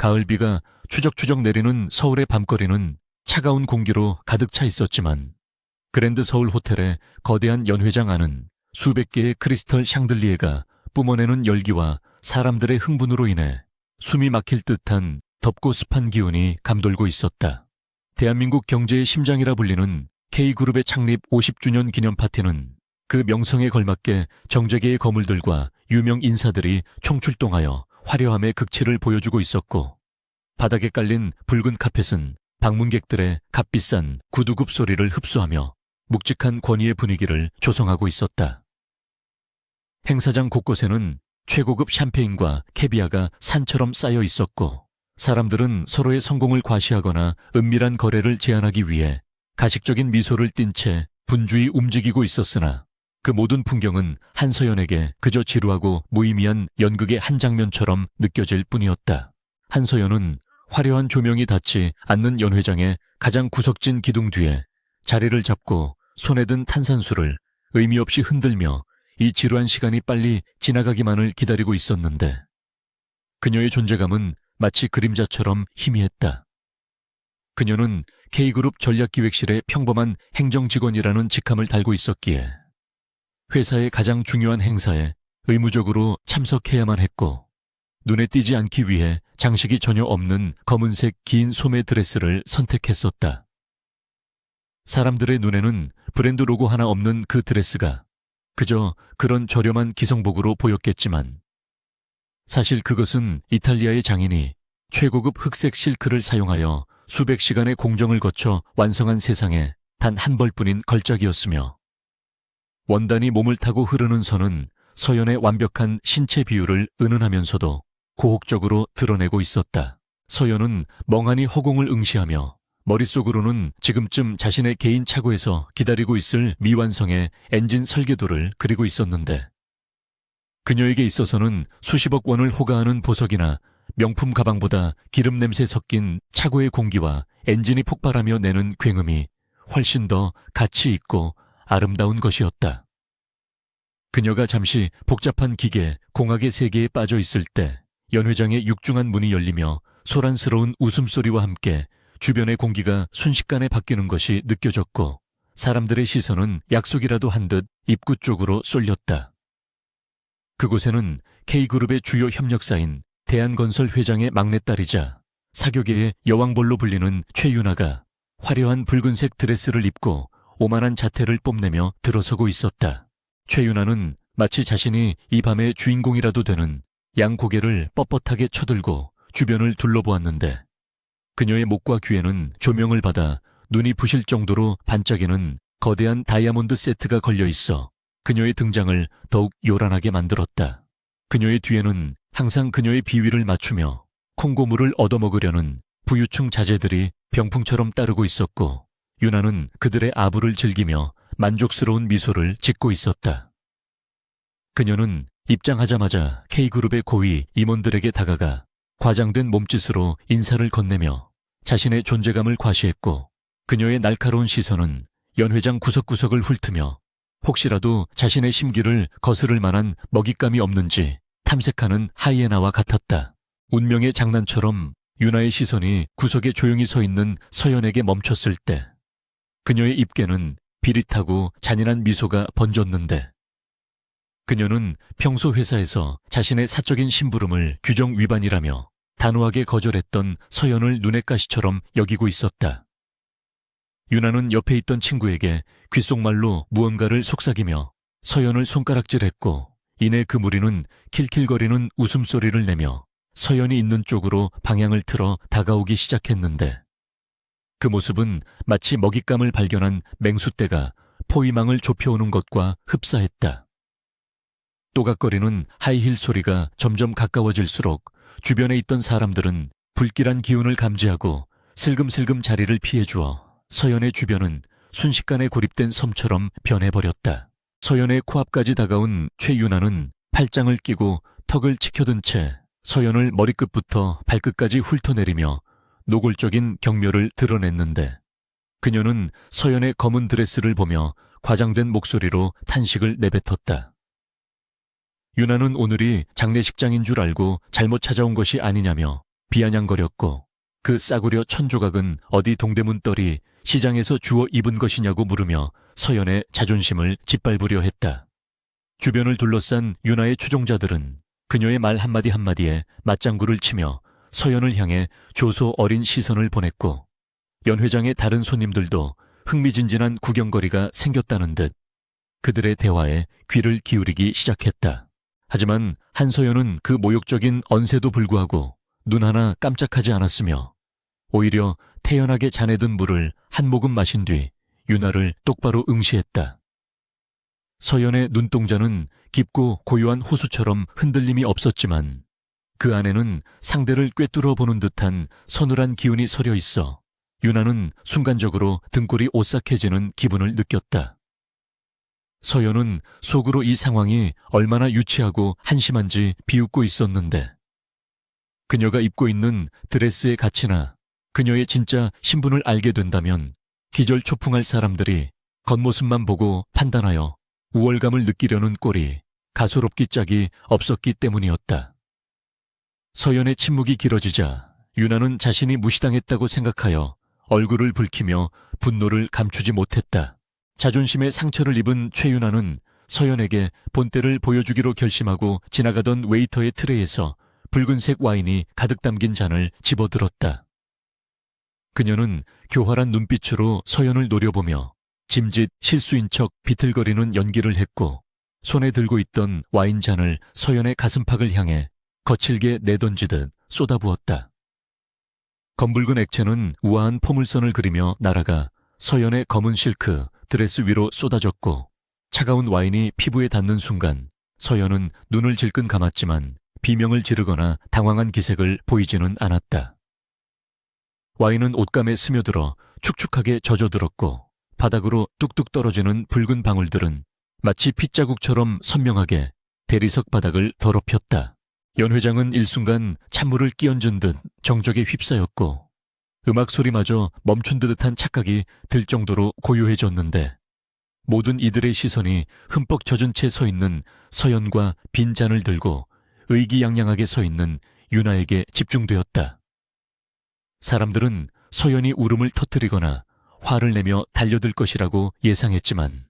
가을비가 추적추적 내리는 서울의 밤거리는 차가운 공기로 가득 차 있었지만 그랜드 서울 호텔의 거대한 연회장 안은 수백 개의 크리스털 샹들리에가 뿜어내는 열기와 사람들의 흥분으로 인해 숨이 막힐 듯한 덥고 습한 기운이 감돌고 있었다. 대한민국 경제의 심장이라 불리는 K그룹의 창립 50주년 기념 파티는 그 명성에 걸맞게 정재계의 거물들과 유명 인사들이 총출동하여 화려함의 극치를 보여주고 있었고 바닥에 깔린 붉은 카펫은 방문객들의 값비싼 구두굽 소리를 흡수하며 묵직한 권위의 분위기를 조성하고 있었다. 행사장 곳곳에는 최고급 샴페인과 캐비아가 산처럼 쌓여 있었고 사람들은 서로의 성공을 과시하거나 은밀한 거래를 제안하기 위해 가식적인 미소를 띤 채 분주히 움직이고 있었으나 그 모든 풍경은 한서연에게 그저 지루하고 무의미한 연극의 한 장면처럼 느껴질 뿐이었다. 한서연은 화려한 조명이 닿지 않는 연회장의 가장 구석진 기둥 뒤에 자리를 잡고 손에 든 탄산수를 의미 없이 흔들며 이 지루한 시간이 빨리 지나가기만을 기다리고 있었는데 그녀의 존재감은 마치 그림자처럼 희미했다. 그녀는 K그룹 전략기획실의 평범한 행정직원이라는 직함을 달고 있었기에 회사의 가장 중요한 행사에 의무적으로 참석해야만 했고 눈에 띄지 않기 위해 장식이 전혀 없는 검은색 긴 소매 드레스를 선택했었다. 사람들의 눈에는 브랜드 로고 하나 없는 그 드레스가 그저 그런 저렴한 기성복으로 보였겠지만 사실 그것은 이탈리아의 장인이 최고급 흑색 실크를 사용하여 수백 시간의 공정을 거쳐 완성한 세상에 단 한 벌뿐인 걸작이었으며 원단이 몸을 타고 흐르는 선은 서연의 완벽한 신체 비율을 은은하면서도 고혹적으로 드러내고 있었다. 서연은 멍하니 허공을 응시하며 머릿속으로는 지금쯤 자신의 개인 차고에서 기다리고 있을 미완성의 엔진 설계도를 그리고 있었는데 그녀에게 있어서는 수십억 원을 호가하는 보석이나 명품 가방보다 기름 냄새 섞인 차고의 공기와 엔진이 폭발하며 내는 굉음이 훨씬 더 가치 있고 아름다운 것이었다. 그녀가 잠시 복잡한 기계, 공학의 세계에 빠져 있을 때 연회장의 육중한 문이 열리며 소란스러운 웃음소리와 함께 주변의 공기가 순식간에 바뀌는 것이 느껴졌고 사람들의 시선은 약속이라도 한 듯 입구 쪽으로 쏠렸다. 그곳에는 K그룹의 주요 협력사인 대한건설 회장의 막내딸이자 사교계의 여왕벌로 불리는 최윤아가 화려한 붉은색 드레스를 입고 오만한 자태를 뽐내며 들어서고 있었다. 최윤아는 마치 자신이 이 밤의 주인공이라도 되는 양 고개를 뻣뻣하게 쳐들고 주변을 둘러보았는데 그녀의 목과 귀에는 조명을 받아 눈이 부실 정도로 반짝이는 거대한 다이아몬드 세트가 걸려 있어 그녀의 등장을 더욱 요란하게 만들었다. 그녀의 뒤에는 항상 그녀의 비위를 맞추며 콩고물을 얻어먹으려는 부유층 자제들이 병풍처럼 따르고 있었고 윤아는 그들의 아부를 즐기며 만족스러운 미소를 짓고 있었다. 그녀는 입장하자마자 K그룹의 고위 임원들에게 다가가 과장된 몸짓으로 인사를 건네며 자신의 존재감을 과시했고 그녀의 날카로운 시선은 연회장 구석구석을 훑으며 혹시라도 자신의 심기를 거스를 만한 먹잇감이 없는지 탐색하는 하이에나와 같았다. 운명의 장난처럼 윤아의 시선이 구석에 조용히 서 있는 서연에게 멈췄을 때 그녀의 입계는 비릿하고 잔인한 미소가 번졌는데 그녀는 평소 회사에서 자신의 사적인 심부름을 규정 위반이라며 단호하게 거절했던 서연을 눈엣 가시처럼 여기고 있었다. 윤아는 옆에 있던 친구에게 귓속말로 무언가를 속삭이며 서연을 손가락질했고 이내 그 무리는 킬킬거리는 웃음소리를 내며 서연이 있는 쪽으로 방향을 틀어 다가오기 시작했는데 그 모습은 마치 먹잇감을 발견한 맹수떼가 포위망을 좁혀오는 것과 흡사했다. 또각거리는 하이힐 소리가 점점 가까워질수록 주변에 있던 사람들은 불길한 기운을 감지하고 슬금슬금 자리를 피해주어 서연의 주변은 순식간에 고립된 섬처럼 변해버렸다. 서연의 코앞까지 다가온 최윤아는 팔짱을 끼고 턱을 치켜든 채 서연을 머리끝부터 발끝까지 훑어내리며 노골적인 경멸을 드러냈는데 그녀는 서연의 검은 드레스를 보며 과장된 목소리로 탄식을 내뱉었다. 윤아는 오늘이 장례식장인 줄 알고 잘못 찾아온 것이 아니냐며 비아냥거렸고 그 싸구려 1,000조각은 어디 동대문 떨이 시장에서 주워 입은 것이냐고 물으며 서연의 자존심을 짓밟으려 했다. 주변을 둘러싼 윤아의 추종자들은 그녀의 말 한마디 한마디에 맞장구를 치며 서연을 향해 조소 어린 시선을 보냈고 연 회장의 다른 손님들도 흥미진진한 구경거리가 생겼다는 듯 그들의 대화에 귀를 기울이기 시작했다. 하지만 한서연은 그 모욕적인 언세도 불구하고 눈 하나 깜짝하지 않았으며 오히려 태연하게 잔에 든 물을 한 모금 마신 뒤 윤아를 똑바로 응시했다. 서연의 눈동자는 깊고 고요한 호수처럼 흔들림이 없었지만 그 안에는 상대를 꿰뚫어 보는 듯한 서늘한 기운이 서려 있어 윤아는 순간적으로 등골이 오싹해지는 기분을 느꼈다. 서연은 속으로 이 상황이 얼마나 유치하고 한심한지 비웃고 있었는데 그녀가 입고 있는 드레스의 가치나 그녀의 진짜 신분을 알게 된다면 기절초풍할 사람들이 겉모습만 보고 판단하여 우월감을 느끼려는 꼴이 가소롭기 짝이 없었기 때문이었다. 서연의 침묵이 길어지자 윤아는 자신이 무시당했다고 생각하여 얼굴을 붉히며 분노를 감추지 못했다. 자존심에 상처를 입은 최윤아는 서연에게 본때를 보여주기로 결심하고 지나가던 웨이터의 트레이에서 붉은색 와인이 가득 담긴 잔을 집어들었다. 그녀는 교활한 눈빛으로 서연을 노려보며 짐짓 실수인 척 비틀거리는 연기를 했고 손에 들고 있던 와인잔을 서연의 가슴팍을 향해 거칠게 내던지듯 쏟아부었다. 검붉은 액체는 우아한 포물선을 그리며 날아가 서연의 검은 실크 드레스 위로 쏟아졌고 차가운 와인이 피부에 닿는 순간 서연은 눈을 질끈 감았지만 비명을 지르거나 당황한 기색을 보이지는 않았다. 와인은 옷감에 스며들어 축축하게 젖어들었고 바닥으로 뚝뚝 떨어지는 붉은 방울들은 마치 핏자국처럼 선명하게 대리석 바닥을 더럽혔다. 연 회장은 일순간 찬물을 끼얹은 듯 정적에 휩싸였고 음악 소리마저 멈춘 듯한 착각이 들 정도로 고요해졌는데 모든 이들의 시선이 흠뻑 젖은 채 서 있는 서연과 빈 잔을 들고 의기양양하게 서 있는 윤아에게 집중되었다. 사람들은 서연이 울음을 터뜨리거나 화를 내며 달려들 것이라고 예상했지만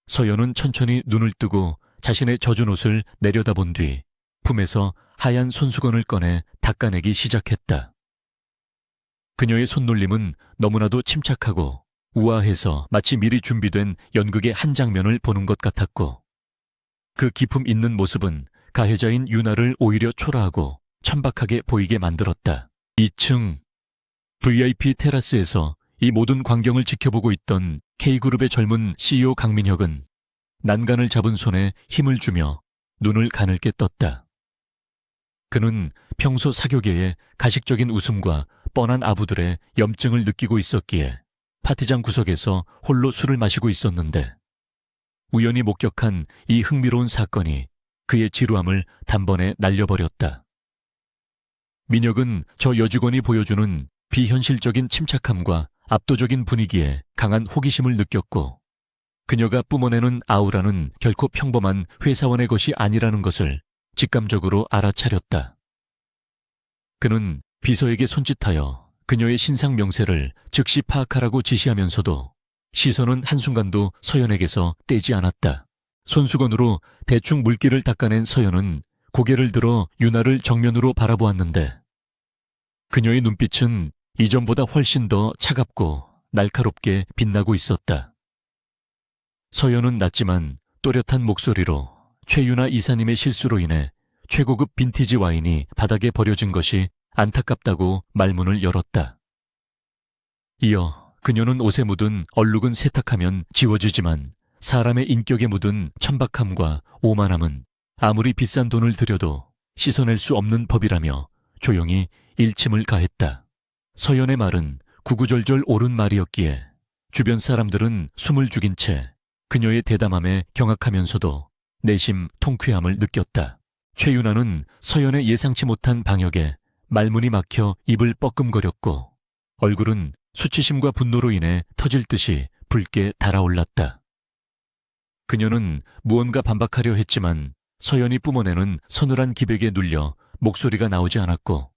서연은 천천히 눈을 뜨고 자신의 젖은 옷을 내려다본 뒤 품에서 하얀 손수건을 꺼내 닦아내기 시작했다. 그녀의 손놀림은 너무나도 침착하고 우아해서 마치 미리 준비된 연극의 한 장면을 보는 것 같았고 그 기품 있는 모습은 가해자인 윤아를 오히려 초라하고 천박하게 보이게 만들었다. 2층 VIP 테라스에서 이 모든 광경을 지켜보고 있던 K그룹의 젊은 CEO 강민혁은 난간을 잡은 손에 힘을 주며 눈을 가늘게 떴다. 그는 평소 사교계의 가식적인 웃음과 뻔한 아부들의 염증을 느끼고 있었기에 파티장 구석에서 홀로 술을 마시고 있었는데 우연히 목격한 이 흥미로운 사건이 그의 지루함을 단번에 날려버렸다. 민혁은 저 여직원이 보여주는 비현실적인 침착함과 압도적인 분위기에 강한 호기심을 느꼈고 그녀가 뿜어내는 아우라는 결코 평범한 회사원의 것이 아니라는 것을 직감적으로 알아차렸다. 그는 비서에게 손짓하여 그녀의 신상 명세를 즉시 파악하라고 지시하면서도 시선은 한순간도 서연에게서 떼지 않았다. 손수건으로 대충 물기를 닦아낸 서연은 고개를 들어 윤아를 정면으로 바라보았는데 그녀의 눈빛은 이전보다 훨씬 더 차갑고 날카롭게 빛나고 있었다. 서연은 낮지만 또렷한 목소리로 최윤아 이사님의 실수로 인해 최고급 빈티지 와인이 바닥에 버려진 것이 안타깝다고 말문을 열었다. 이어 그녀는 옷에 묻은 얼룩은 세탁하면 지워지지만 사람의 인격에 묻은 천박함과 오만함은 아무리 비싼 돈을 들여도 씻어낼 수 없는 법이라며 조용히 일침을 가했다. 서연의 말은 구구절절 옳은 말이었기에 주변 사람들은 숨을 죽인 채 그녀의 대담함에 경악하면서도 내심 통쾌함을 느꼈다. 최윤아는 서연의 예상치 못한 방역에 말문이 막혀 입을 뻐끔거렸고 얼굴은 수치심과 분노로 인해 터질 듯이 붉게 달아올랐다. 그녀는 무언가 반박하려 했지만 서연이 뿜어내는 서늘한 기백에 눌려 목소리가 나오지 않았고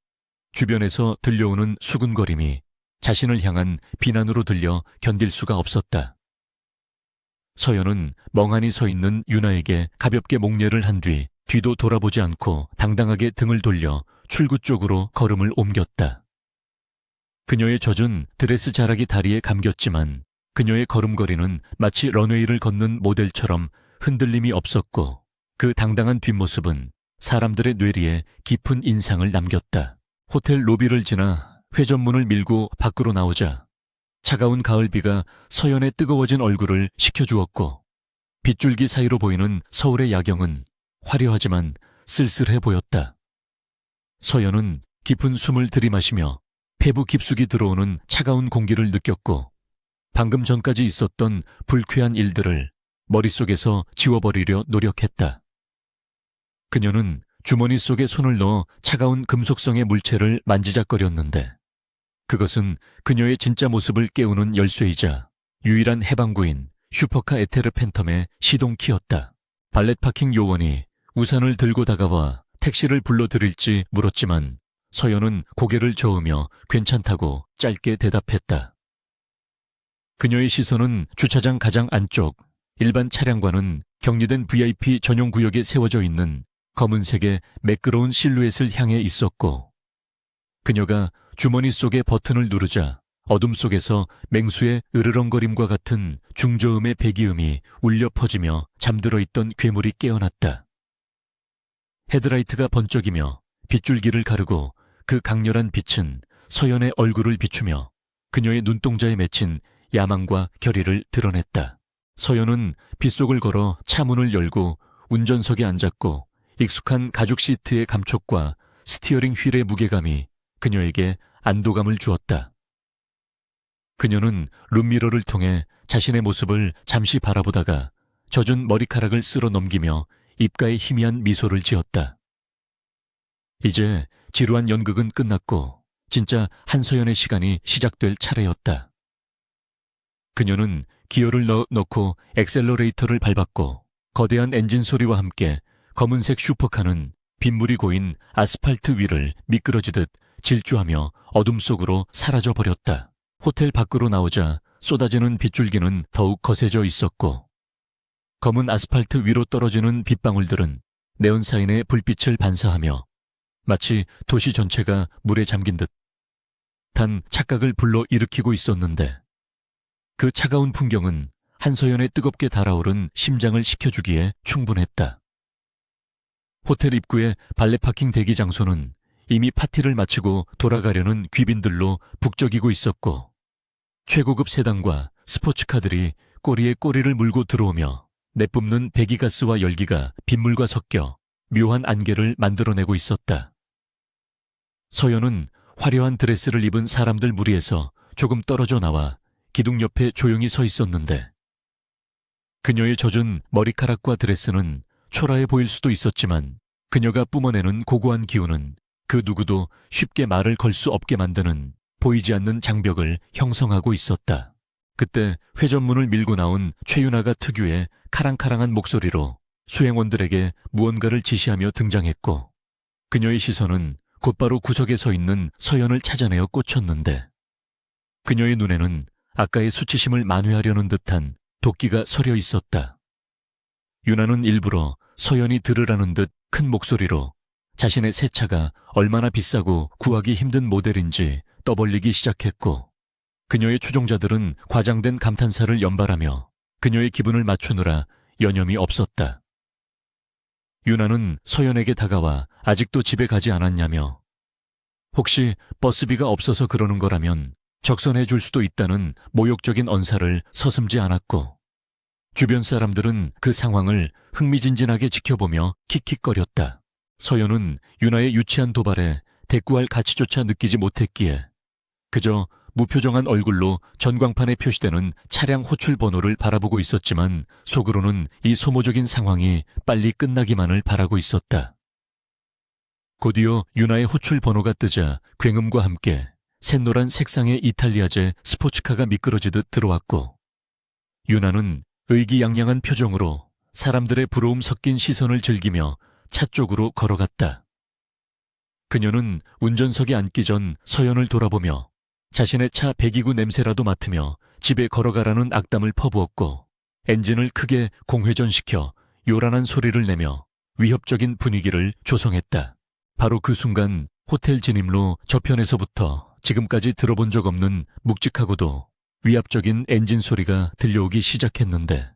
주변에서 들려오는 수군거림이 자신을 향한 비난으로 들려 견딜 수가 없었다. 서연은 멍하니 서 있는 유나에게 가볍게 목례를 한 뒤 뒤도 돌아보지 않고 당당하게 등을 돌려 출구 쪽으로 걸음을 옮겼다. 그녀의 젖은 드레스 자락이 다리에 감겼지만 그녀의 걸음걸이는 마치 런웨이를 걷는 모델처럼 흔들림이 없었고 그 당당한 뒷모습은 사람들의 뇌리에 깊은 인상을 남겼다. 호텔 로비를 지나 회전문을 밀고 밖으로 나오자 차가운 가을비가 서연의 뜨거워진 얼굴을 식혀주었고 빗줄기 사이로 보이는 서울의 야경은 화려하지만 쓸쓸해 보였다. 서연은 깊은 숨을 들이마시며 폐부 깊숙이 들어오는 차가운 공기를 느꼈고 방금 전까지 있었던 불쾌한 일들을 머릿속에서 지워버리려 노력했다. 그녀는 주머니 속에 손을 넣어 차가운 금속성의 물체를 만지작거렸는데 그것은 그녀의 진짜 모습을 깨우는 열쇠이자 유일한 해방구인 슈퍼카 에테르 팬텀의 시동키였다. 발렛 파킹 요원이 우산을 들고 다가와 택시를 불러드릴지 물었지만 서연은 고개를 저으며 괜찮다고 짧게 대답했다. 그녀의 시선은 주차장 가장 안쪽 일반 차량과는 격리된 VIP 전용 구역에 세워져 있는 검은색의 매끄러운 실루엣을 향해 있었고 그녀가 주머니 속의 버튼을 누르자 어둠 속에서 맹수의 으르렁거림과 같은 중저음의 배기음이 울려 퍼지며 잠들어 있던 괴물이 깨어났다. 헤드라이트가 번쩍이며 빗줄기를 가르고 그 강렬한 빛은 서연의 얼굴을 비추며 그녀의 눈동자에 맺힌 야망과 결의를 드러냈다. 서연은 빗속을 걸어 차 문을 열고 운전석에 앉았고 익숙한 가죽 시트의 감촉과 스티어링 휠의 무게감이 그녀에게 안도감을 주었다. 그녀는 룸미러를 통해 자신의 모습을 잠시 바라보다가 젖은 머리카락을 쓸어 넘기며 입가에 희미한 미소를 지었다. 이제 지루한 연극은 끝났고 진짜 한서연의 시간이 시작될 차례였다. 그녀는 기어를 넣고 엑셀러레이터를 밟았고 거대한 엔진 소리와 함께 검은색 슈퍼카는 빗물이 고인 아스팔트 위를 미끄러지듯 질주하며 어둠 속으로 사라져버렸다. 호텔 밖으로 나오자 쏟아지는 빗줄기는 더욱 거세져 있었고 검은 아스팔트 위로 떨어지는 빗방울들은 네온사인의 불빛을 반사하며 마치 도시 전체가 물에 잠긴 듯한 착각을 불러일으키고 있었는데 그 차가운 풍경은 한서연의 뜨겁게 달아오른 심장을 식혀주기에 충분했다. 호텔 입구의 발레 파킹 대기 장소는 이미 파티를 마치고 돌아가려는 귀빈들로 북적이고 있었고 최고급 세단과 스포츠카들이 꼬리에 꼬리를 물고 들어오며 내뿜는 배기가스와 열기가 빗물과 섞여 묘한 안개를 만들어내고 있었다. 서연은 화려한 드레스를 입은 사람들 무리에서 조금 떨어져 나와 기둥 옆에 조용히 서 있었는데 그녀의 젖은 머리카락과 드레스는 초라해 보일 수도 있었지만 그녀가 뿜어내는 고고한 기운은 그 누구도 쉽게 말을 걸 수 없게 만드는 보이지 않는 장벽을 형성하고 있었다. 그때 회전문을 밀고 나온 최윤아가 특유의 카랑카랑한 목소리로 수행원들에게 무언가를 지시하며 등장했고 그녀의 시선은 곧바로 구석에 서 있는 서연을 찾아내어 꽂혔는데 그녀의 눈에는 아까의 수치심을 만회하려는 듯한 도끼가 서려 있었다. 윤아는 일부러 서연이 들으라는 듯 큰 목소리로 자신의 새 차가 얼마나 비싸고 구하기 힘든 모델인지 떠벌리기 시작했고 그녀의 추종자들은 과장된 감탄사를 연발하며 그녀의 기분을 맞추느라 여념이 없었다. 윤아는 서연에게 다가와 아직도 집에 가지 않았냐며 혹시 버스비가 없어서 그러는 거라면 적선해 줄 수도 있다는 모욕적인 언사를 서슴지 않았고 주변 사람들은 그 상황을 흥미진진하게 지켜보며 킥킥거렸다. 서연은 윤아의 유치한 도발에 대꾸할 가치조차 느끼지 못했기에 그저 무표정한 얼굴로 전광판에 표시되는 차량 호출 번호를 바라보고 있었지만 속으로는 이 소모적인 상황이 빨리 끝나기만을 바라고 있었다. 곧이어 윤아의 호출 번호가 뜨자 굉음과 함께 샛노란 색상의 이탈리아제 스포츠카가 미끄러지듯 들어왔고 윤아는 의기양양한 표정으로 사람들의 부러움 섞인 시선을 즐기며 차 쪽으로 걸어갔다. 그녀는 운전석에 앉기 전 서연을 돌아보며 자신의 차 배기구 냄새라도 맡으며 집에 걸어가라는 악담을 퍼부었고 엔진을 크게 공회전시켜 요란한 소리를 내며 위협적인 분위기를 조성했다. 바로 그 순간 호텔 진입로 저편에서부터 지금까지 들어본 적 없는 묵직하고도 위압적인 엔진 소리가 들려오기 시작했는데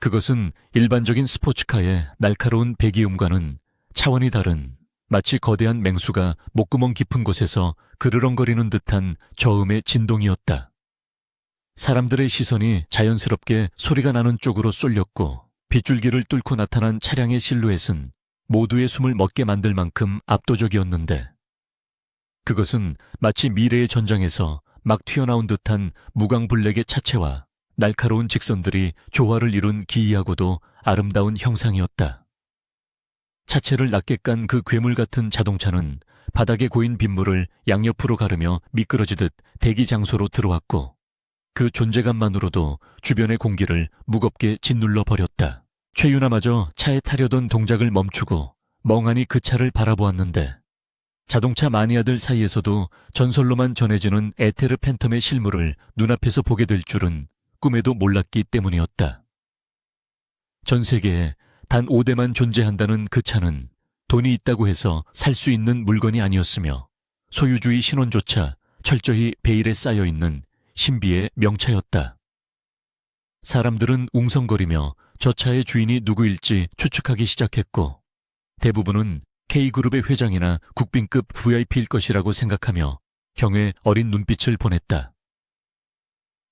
그것은 일반적인 스포츠카의 날카로운 배기음과는 차원이 다른 마치 거대한 맹수가 목구멍 깊은 곳에서 그르렁거리는 듯한 저음의 진동이었다. 사람들의 시선이 자연스럽게 소리가 나는 쪽으로 쏠렸고 빗줄기를 뚫고 나타난 차량의 실루엣은 모두의 숨을 멎게 만들 만큼 압도적이었는데 그것은 마치 미래의 전장에서 막 튀어나온 듯한 무광블랙의 차체와 날카로운 직선들이 조화를 이룬 기이하고도 아름다운 형상이었다. 차체를 낮게 깐 그 괴물 같은 자동차는 바닥에 고인 빗물을 양옆으로 가르며 미끄러지듯 대기 장소로 들어왔고 그 존재감만으로도 주변의 공기를 무겁게 짓눌러 버렸다. 최윤아마저 차에 타려던 동작을 멈추고 멍하니 그 차를 바라보았는데 자동차 마니아들 사이에서도 전설로만 전해지는 에테르 팬텀의 실물을 눈앞에서 보게 될 줄은 꿈에도 몰랐기 때문이었다. 전 세계에 단 5대만 존재한다는 그 차는 돈이 있다고 해서 살 수 있는 물건이 아니었으며 소유주의 신원조차 철저히 베일에 쌓여있는 신비의 명차였다. 사람들은 웅성거리며 저 차의 주인이 누구일지 추측하기 시작했고 대부분은 K그룹의 회장이나 국빈급 VIP일 것이라고 생각하며 경외 어린 눈빛을 보냈다.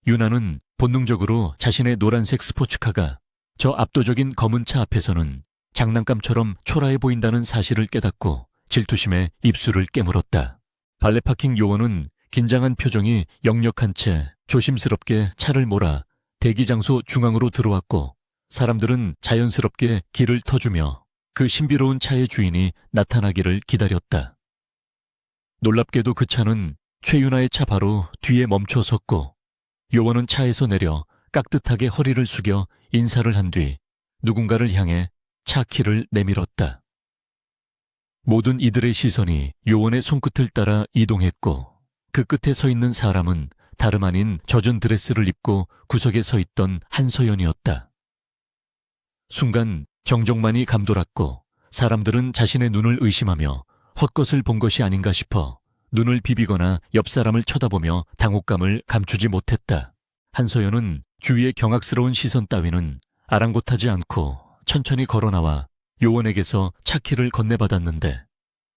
유나는 본능적으로 자신의 노란색 스포츠카가 저 압도적인 검은 차 앞에서는 장난감처럼 초라해 보인다는 사실을 깨닫고 질투심에 입술을 깨물었다. 발레 파킹 요원은 긴장한 표정이 역력한 채 조심스럽게 차를 몰아 대기장소 중앙으로 들어왔고 사람들은 자연스럽게 길을 터주며 그 신비로운 차의 주인이 나타나기를 기다렸다. 놀랍게도 그 차는 최윤아의 차 바로 뒤에 멈춰 섰고 요원은 차에서 내려 깍듯하게 허리를 숙여 인사를 한 뒤 누군가를 향해 차 키를 내밀었다. 모든 이들의 시선이 요원의 손끝을 따라 이동했고 그 끝에 서 있는 사람은 다름 아닌 젖은 드레스를 입고 구석에 서 있던 한서연이었다. 순간 정적만이 감돌았고 사람들은 자신의 눈을 의심하며 헛것을 본 것이 아닌가 싶어 눈을 비비거나 옆 사람을 쳐다보며 당혹감을 감추지 못했다. 한서연은 주위의 경악스러운 시선 따위는 아랑곳하지 않고 천천히 걸어나와 요원에게서 차키를 건네받았는데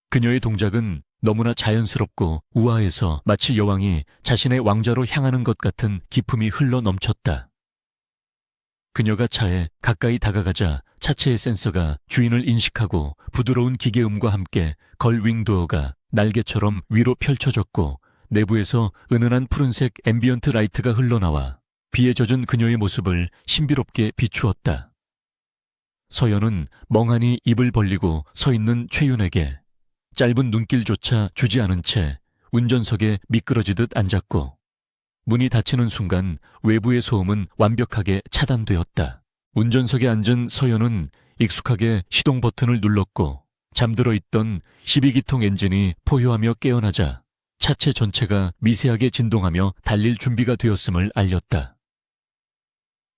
그녀의 동작은 너무나 자연스럽고 우아해서 마치 여왕이 자신의 왕좌로 향하는 것 같은 기품이 흘러 넘쳤다. 그녀가 차에 가까이 다가가자 차체의 센서가 주인을 인식하고 부드러운 기계음과 함께 걸 윙도어가 날개처럼 위로 펼쳐졌고 내부에서 은은한 푸른색 앰비언트 라이트가 흘러나와 비에 젖은 그녀의 모습을 신비롭게 비추었다. 서연은 멍하니 입을 벌리고 서 있는 최윤에게 짧은 눈길조차 주지 않은 채 운전석에 미끄러지듯 앉았고 문이 닫히는 순간 외부의 소음은 완벽하게 차단되었다. 운전석에 앉은 서연은 익숙하게 시동 버튼을 눌렀고 잠들어 있던 12기통 엔진이 포효하며 깨어나자 차체 전체가 미세하게 진동하며 달릴 준비가 되었음을 알렸다.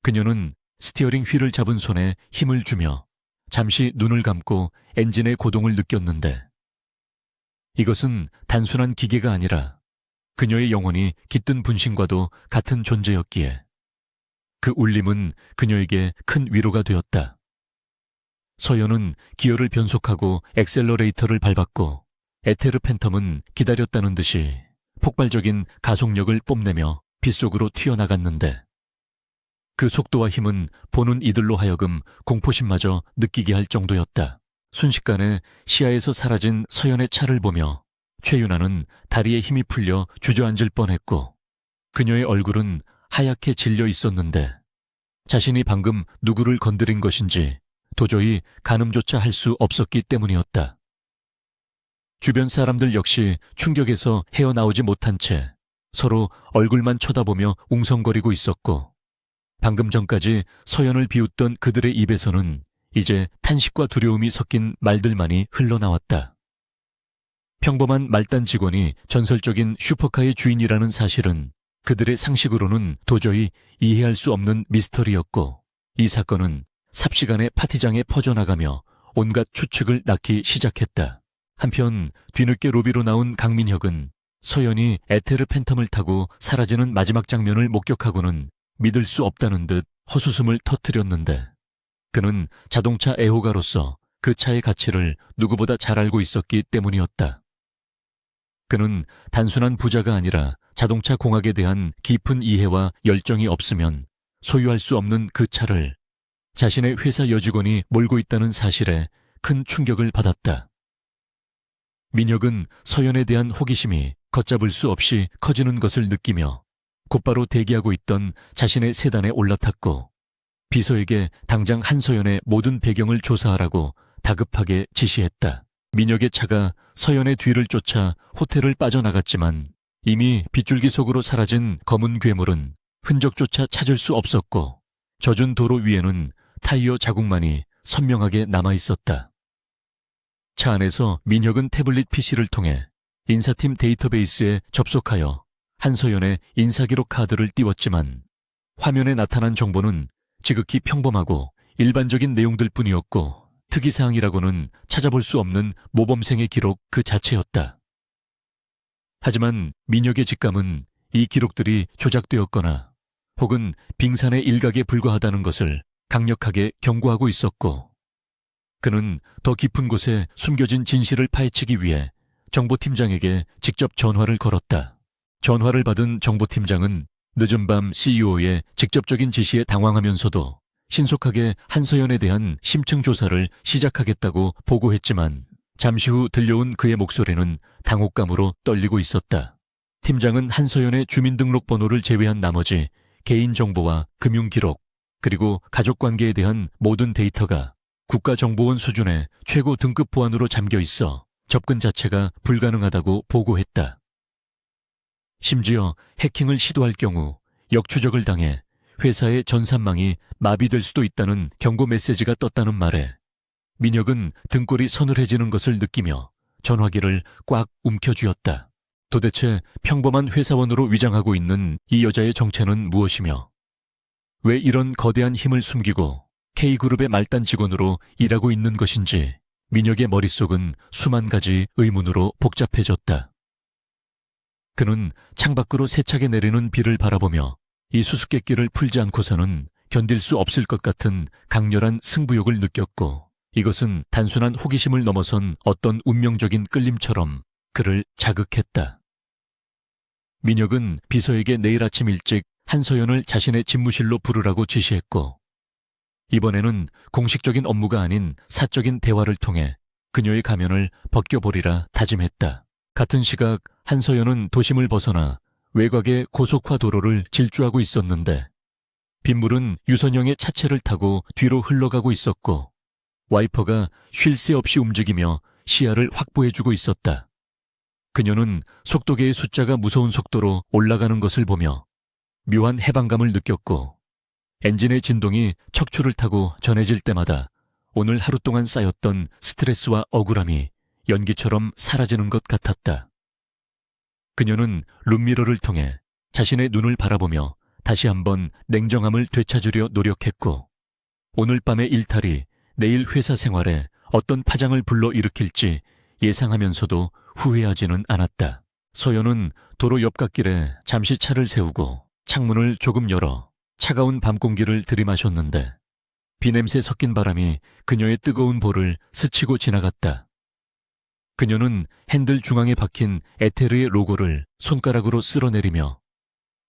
그녀는 스티어링 휠을 잡은 손에 힘을 주며 잠시 눈을 감고 엔진의 고동을 느꼈는데 이것은 단순한 기계가 아니라 그녀의 영혼이 깃든 분신과도 같은 존재였기에 그 울림은 그녀에게 큰 위로가 되었다. 서연은 기어를 변속하고 엑셀러레이터를 밟았고 에테르 팬텀은 기다렸다는 듯이 폭발적인 가속력을 뽐내며 빗속으로 튀어나갔는데 그 속도와 힘은 보는 이들로 하여금 공포심마저 느끼게 할 정도였다. 순식간에 시야에서 사라진 서연의 차를 보며 최윤아는 다리에 힘이 풀려 주저앉을 뻔했고 그녀의 얼굴은 하얗게 질려 있었는데 자신이 방금 누구를 건드린 것인지 도저히 가늠조차 할 수 없었기 때문이었다. 주변 사람들 역시 충격에서 헤어나오지 못한 채 서로 얼굴만 쳐다보며 웅성거리고 있었고 방금 전까지 서연을 비웃던 그들의 입에서는 이제 탄식과 두려움이 섞인 말들만이 흘러나왔다. 평범한 말단 직원이 전설적인 슈퍼카의 주인이라는 사실은 그들의 상식으로는 도저히 이해할 수 없는 미스터리였고, 이 사건은 삽시간에 파티장에 퍼져나가며 온갖 추측을 낳기 시작했다. 한편 뒤늦게 로비로 나온 강민혁은 서연이 에테르 팬텀을 타고 사라지는 마지막 장면을 목격하고는 믿을 수 없다는 듯 헛웃음을 터뜨렸는데, 그는 자동차 애호가로서 그 차의 가치를 누구보다 잘 알고 있었기 때문이었다. 그는 단순한 부자가 아니라 자동차 공학에 대한 깊은 이해와 열정이 없으면 소유할 수 없는 그 차를 자신의 회사 여직원이 몰고 있다는 사실에 큰 충격을 받았다. 민혁은 서연에 대한 호기심이 걷잡을 수 없이 커지는 것을 느끼며 곧바로 대기하고 있던 자신의 세단에 올라탔고, 비서에게 당장 한서연의 모든 배경을 조사하라고 다급하게 지시했다. 민혁의 차가 서연의 뒤를 쫓아 호텔을 빠져나갔지만 이미 빗줄기 속으로 사라진 검은 괴물은 흔적조차 찾을 수 없었고, 젖은 도로 위에는 타이어 자국만이 선명하게 남아있었다. 차 안에서 민혁은 태블릿 PC를 통해 인사팀 데이터베이스에 접속하여 한서연의 인사기록 카드를 띄웠지만 화면에 나타난 정보는 지극히 평범하고 일반적인 내용들 뿐이었고, 특이사항이라고는 찾아볼 수 없는 모범생의 기록 그 자체였다. 하지만 민혁의 직감은 이 기록들이 조작되었거나 혹은 빙산의 일각에 불과하다는 것을 강력하게 경고하고 있었고, 그는 더 깊은 곳에 숨겨진 진실을 파헤치기 위해 정보팀장에게 직접 전화를 걸었다. 전화를 받은 정보팀장은 늦은 밤 CEO의 직접적인 지시에 당황하면서도 신속하게 한서연에 대한 심층 조사를 시작하겠다고 보고했지만, 잠시 후 들려온 그의 목소리는 당혹감으로 떨리고 있었다. 팀장은 한서연의 주민등록번호를 제외한 나머지 개인정보와 금융기록, 그리고 가족관계에 대한 모든 데이터가 국가정보원 수준의 최고 등급 보안으로 잠겨 있어 접근 자체가 불가능하다고 보고했다. 심지어 해킹을 시도할 경우 역추적을 당해 회사의 전산망이 마비될 수도 있다는 경고 메시지가 떴다는 말에 민혁은 등골이 서늘해지는 것을 느끼며 전화기를 꽉 움켜쥐었다. 도대체 평범한 회사원으로 위장하고 있는 이 여자의 정체는 무엇이며 왜 이런 거대한 힘을 숨기고 K그룹의 말단 직원으로 일하고 있는 것인지 민혁의 머릿속은 수만 가지 의문으로 복잡해졌다. 그는 창밖으로 세차게 내리는 비를 바라보며 이 수수께끼를 풀지 않고서는 견딜 수 없을 것 같은 강렬한 승부욕을 느꼈고, 이것은 단순한 호기심을 넘어선 어떤 운명적인 끌림처럼 그를 자극했다. 민혁은 비서에게 내일 아침 일찍 한서연을 자신의 집무실로 부르라고 지시했고, 이번에는 공식적인 업무가 아닌 사적인 대화를 통해 그녀의 가면을 벗겨보리라 다짐했다. 같은 시각 한서연은 도심을 벗어나 외곽의 고속화 도로를 질주하고 있었는데, 빗물은 유선형의 차체를 타고 뒤로 흘러가고 있었고, 와이퍼가 쉴 새 없이 움직이며 시야를 확보해주고 있었다. 그녀는 속도계의 숫자가 무서운 속도로 올라가는 것을 보며 묘한 해방감을 느꼈고, 엔진의 진동이 척추를 타고 전해질 때마다 오늘 하루 동안 쌓였던 스트레스와 억울함이 연기처럼 사라지는 것 같았다. 그녀는 룸미러를 통해 자신의 눈을 바라보며 다시 한번 냉정함을 되찾으려 노력했고, 오늘 밤의 일탈이 내일 회사 생활에 어떤 파장을 불러일으킬지 예상하면서도 후회하지는 않았다. 서연은 도로 옆 갓길에 잠시 차를 세우고 창문을 조금 열어 차가운 밤 공기를 들이마셨는데, 비냄새 섞인 바람이 그녀의 뜨거운 볼을 스치고 지나갔다. 그녀는 핸들 중앙에 박힌 에테르의 로고를 손가락으로 쓸어내리며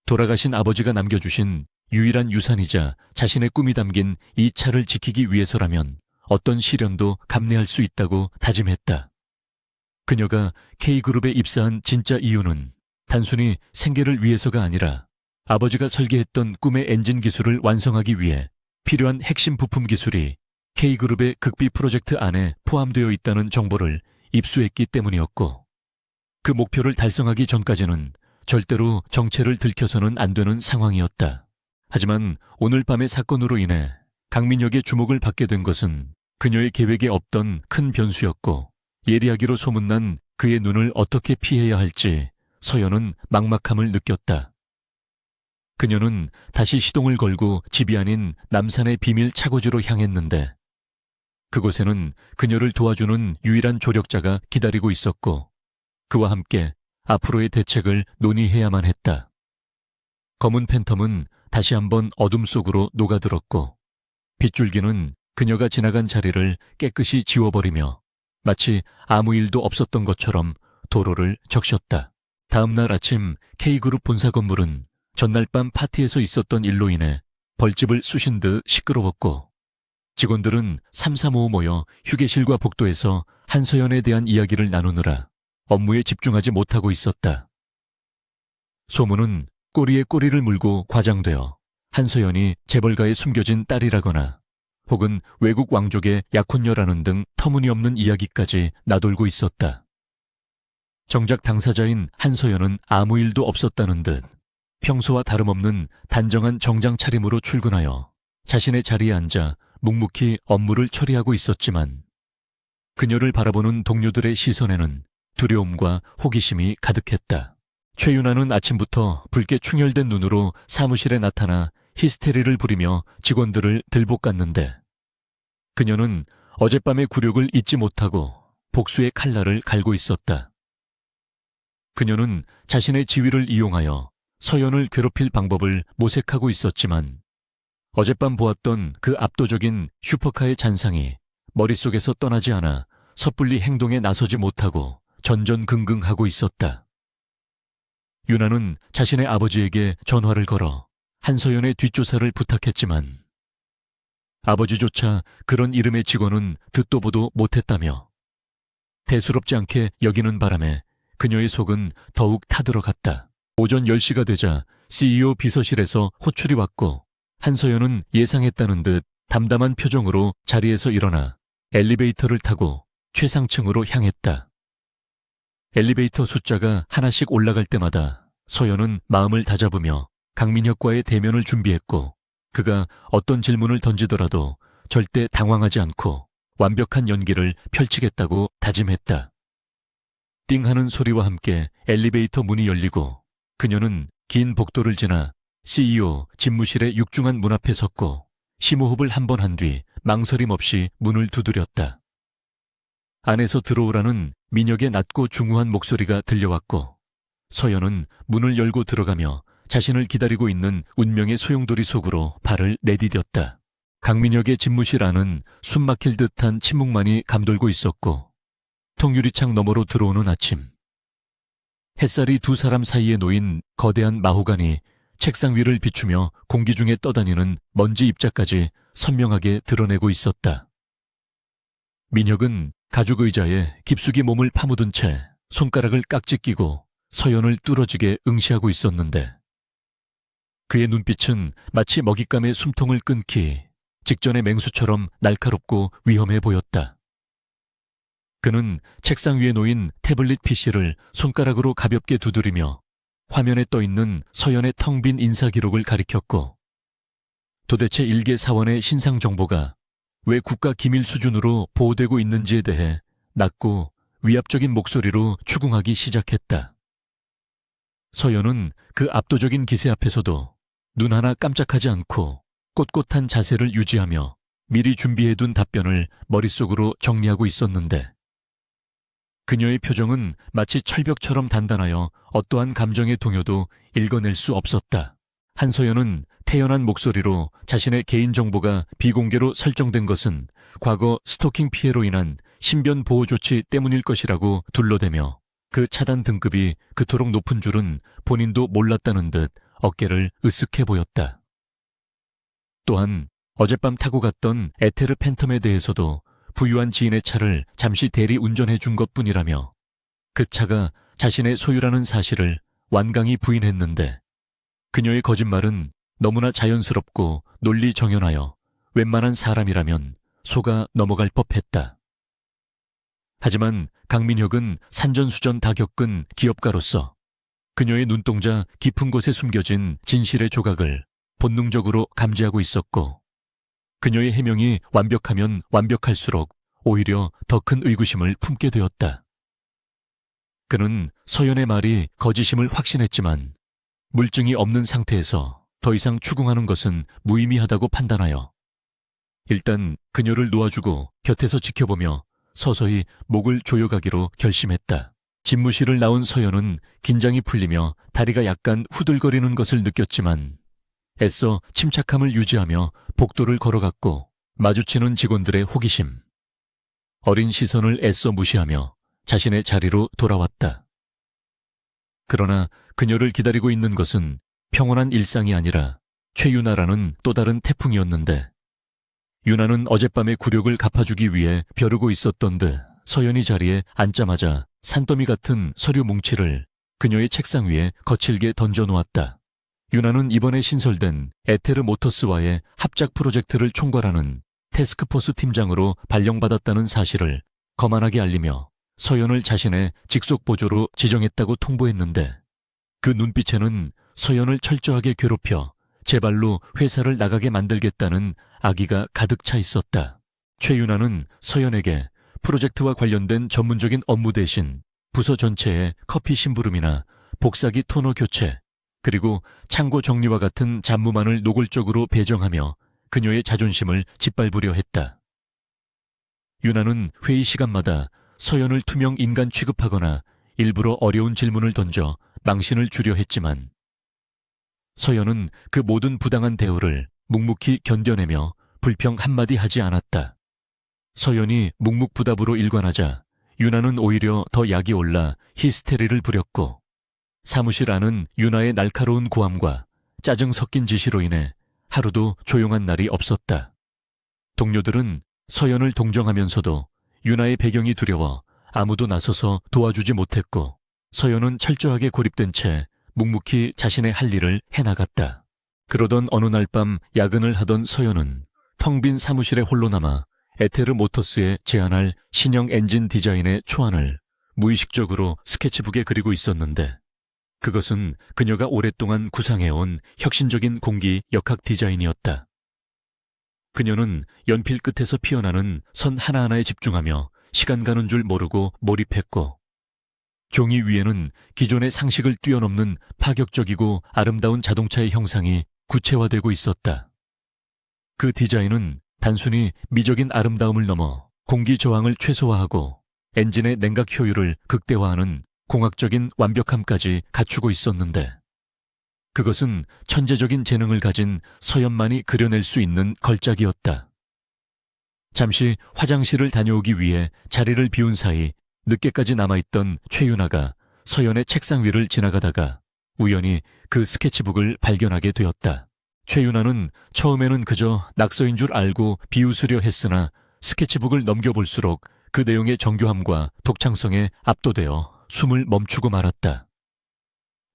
돌아가신 아버지가 남겨주신 유일한 유산이자 자신의 꿈이 담긴 이 차를 지키기 위해서라면 어떤 시련도 감내할 수 있다고 다짐했다. 그녀가 K그룹에 입사한 진짜 이유는 단순히 생계를 위해서가 아니라 아버지가 설계했던 꿈의 엔진 기술을 완성하기 위해 필요한 핵심 부품 기술이 K그룹의 극비 프로젝트 안에 포함되어 있다는 정보를 입수했기 때문이었고, 그 목표를 달성하기 전까지는 절대로 정체를 들켜서는 안 되는 상황이었다. 하지만 오늘 밤의 사건으로 인해 강민혁의 주목을 받게 된 것은 그녀의 계획에 없던 큰 변수였고, 예리하기로 소문난 그의 눈을 어떻게 피해야 할지 서연은 막막함을 느꼈다. 그녀는 다시 시동을 걸고 집이 아닌 남산의 비밀 차고지로 향했는데 그곳에는 그녀를 도와주는 유일한 조력자가 기다리고 있었고 그와 함께 앞으로의 대책을 논의해야만 했다. 검은 팬텀은 다시 한번 어둠 속으로 녹아들었고 빗줄기는 그녀가 지나간 자리를 깨끗이 지워버리며 마치 아무 일도 없었던 것처럼 도로를 적셨다. 다음 날 아침 K그룹 본사 건물은 전날 밤 파티에서 있었던 일로 인해 벌집을 쑤신 듯 시끄러웠고 직원들은 삼삼오오 모여 휴게실과 복도에서 한서연에 대한 이야기를 나누느라 업무에 집중하지 못하고 있었다. 소문은 꼬리에 꼬리를 물고 과장되어 한서연이 재벌가에 숨겨진 딸이라거나 혹은 외국 왕족의 약혼녀라는 등 터무니없는 이야기까지 나돌고 있었다. 정작 당사자인 한서연은 아무 일도 없었다는 듯 평소와 다름없는 단정한 정장 차림으로 출근하여 자신의 자리에 앉아 묵묵히 업무를 처리하고 있었지만 그녀를 바라보는 동료들의 시선에는 두려움과 호기심이 가득했다. 최윤아는 아침부터 붉게 충혈된 눈으로 사무실에 나타나 히스테리를 부리며 직원들을 들볶았는데 그녀는 어젯밤의 굴욕을 잊지 못하고 복수의 칼날을 갈고 있었다. 그녀는 자신의 지위를 이용하여 서연을 괴롭힐 방법을 모색하고 있었지만 어젯밤 보았던 그 압도적인 슈퍼카의 잔상이 머릿속에서 떠나지 않아 섣불리 행동에 나서지 못하고 전전긍긍하고 있었다. 윤아는 자신의 아버지에게 전화를 걸어 한서연의 뒷조사를 부탁했지만 아버지조차 그런 이름의 직원은 듣도 보도 못했다며 대수롭지 않게 여기는 바람에 그녀의 속은 더욱 타들어갔다. 오전 10시가 되자 CEO 비서실에서 호출이 왔고 한서연은 예상했다는 듯 담담한 표정으로 자리에서 일어나 엘리베이터를 타고 최상층으로 향했다. 엘리베이터 숫자가 하나씩 올라갈 때마다 서연은 마음을 다잡으며 강민혁과의 대면을 준비했고 그가 어떤 질문을 던지더라도 절대 당황하지 않고 완벽한 연기를 펼치겠다고 다짐했다. 띵하는 소리와 함께 엘리베이터 문이 열리고 그녀는 긴 복도를 지나 CEO 집무실의 육중한 문 앞에 섰고 심호흡을 한 번 한 뒤 망설임 없이 문을 두드렸다. 안에서 들어오라는 민혁의 낮고 중후한 목소리가 들려왔고 서연은 문을 열고 들어가며 자신을 기다리고 있는 운명의 소용돌이 속으로 발을 내디뎠다. 강민혁의 집무실 안은 숨막힐 듯한 침묵만이 감돌고 있었고 통유리창 너머로 들어오는 아침 햇살이 두 사람 사이에 놓인 거대한 마호간이 책상 위를 비추며 공기 중에 떠다니는 먼지 입자까지 선명하게 드러내고 있었다. 민혁은 가죽 의자에 깊숙이 몸을 파묻은 채 손가락을 깍지 끼고 서연을 뚫어지게 응시하고 있었는데 그의 눈빛은 마치 먹잇감의 숨통을 끊기 직전의 맹수처럼 날카롭고 위험해 보였다. 그는 책상 위에 놓인 태블릿 PC를 손가락으로 가볍게 두드리며 화면에 떠있는 서연의 텅 빈 인사기록을 가리켰고 도대체 일개 사원의 신상 정보가 왜 국가 기밀 수준으로 보호되고 있는지에 대해 낮고 위압적인 목소리로 추궁하기 시작했다. 서연은 그 압도적인 기세 앞에서도 눈 하나 깜짝하지 않고 꼿꼿한 자세를 유지하며 미리 준비해둔 답변을 머릿속으로 정리하고 있었는데 그녀의 표정은 마치 철벽처럼 단단하여 어떠한 감정의 동요도 읽어낼 수 없었다. 한서연은 태연한 목소리로 자신의 개인정보가 비공개로 설정된 것은 과거 스토킹 피해로 인한 신변 보호 조치 때문일 것이라고 둘러대며 그 차단 등급이 그토록 높은 줄은 본인도 몰랐다는 듯 어깨를 으쓱해 보였다. 또한 어젯밤 타고 갔던 에테르 팬텀에 대해서도 부유한 지인의 차를 잠시 대리 운전해 준 것뿐이라며 그 차가 자신의 소유라는 사실을 완강히 부인했는데 그녀의 거짓말은 너무나 자연스럽고 논리정연하여 웬만한 사람이라면 속아 넘어갈 법했다. 하지만 강민혁은 산전수전 다 겪은 기업가로서 그녀의 눈동자 깊은 곳에 숨겨진 진실의 조각을 본능적으로 감지하고 있었고 그녀의 해명이 완벽하면 완벽할수록 오히려 더 큰 의구심을 품게 되었다. 그는 서연의 말이 거짓임을 확신했지만 물증이 없는 상태에서 더 이상 추궁하는 것은 무의미하다고 판단하여 일단 그녀를 놓아주고 곁에서 지켜보며 서서히 목을 조여가기로 결심했다. 집무실을 나온 서연은 긴장이 풀리며 다리가 약간 후들거리는 것을 느꼈지만 애써 침착함을 유지하며 복도를 걸어갔고 마주치는 직원들의 호기심, 어린 시선을 애써 무시하며 자신의 자리로 돌아왔다. 그러나 그녀를 기다리고 있는 것은 평온한 일상이 아니라 최유나라는 또 다른 태풍이었는데 유나는 어젯밤의 굴욕을 갚아주기 위해 벼르고 있었던 듯 서연이 자리에 앉자마자 산더미 같은 서류 뭉치를 그녀의 책상 위에 거칠게 던져놓았다. 유나는 이번에 신설된 에테르 모터스와의 합작 프로젝트를 총괄하는 태스크포스 팀장으로 발령받았다는 사실을 거만하게 알리며 서연을 자신의 직속 보조로 지정했다고 통보했는데 그 눈빛에는 서연을 철저하게 괴롭혀 제발로 회사를 나가게 만들겠다는 악의가 가득 차 있었다. 최유나는 서연에게 프로젝트와 관련된 전문적인 업무 대신 부서 전체의 커피 심부름이나 복사기 토너 교체, 그리고 창고 정리와 같은 잡무만을 노골적으로 배정하며 그녀의 자존심을 짓밟으려 했다. 유나는 회의 시간마다 서연을 투명 인간 취급하거나 일부러 어려운 질문을 던져 망신을 주려 했지만 서연은 그 모든 부당한 대우를 묵묵히 견뎌내며 불평 한마디 하지 않았다. 서연이 묵묵부답으로 일관하자 유나는 오히려 더 약이 올라 히스테리를 부렸고 사무실 안은 유나의 날카로운 고함과 짜증 섞인 지시로 인해 하루도 조용한 날이 없었다. 동료들은 서연을 동정하면서도 유나의 배경이 두려워 아무도 나서서 도와주지 못했고 서연은 철저하게 고립된 채 묵묵히 자신의 할 일을 해나갔다. 그러던 어느 날 밤 야근을 하던 서연은 텅 빈 사무실에 홀로 남아 에테르 모터스에 제안할 신형 엔진 디자인의 초안을 무의식적으로 스케치북에 그리고 있었는데 그것은 그녀가 오랫동안 구상해온 혁신적인 공기 역학 디자인이었다. 그녀는 연필 끝에서 피어나는 선 하나하나에 집중하며 시간 가는 줄 모르고 몰입했고 종이 위에는 기존의 상식을 뛰어넘는 파격적이고 아름다운 자동차의 형상이 구체화되고 있었다. 그 디자인은 단순히 미적인 아름다움을 넘어 공기 저항을 최소화하고 엔진의 냉각 효율을 극대화하는 공학적인 완벽함까지 갖추고 있었는데 그것은 천재적인 재능을 가진 서연만이 그려낼 수 있는 걸작이었다. 잠시 화장실을 다녀오기 위해 자리를 비운 사이 늦게까지 남아있던 최유나가 서연의 책상 위를 지나가다가 우연히 그 스케치북을 발견하게 되었다. 최유나는 처음에는 그저 낙서인 줄 알고 비웃으려 했으나 스케치북을 넘겨볼수록 그 내용의 정교함과 독창성에 압도되어 숨을 멈추고 말았다.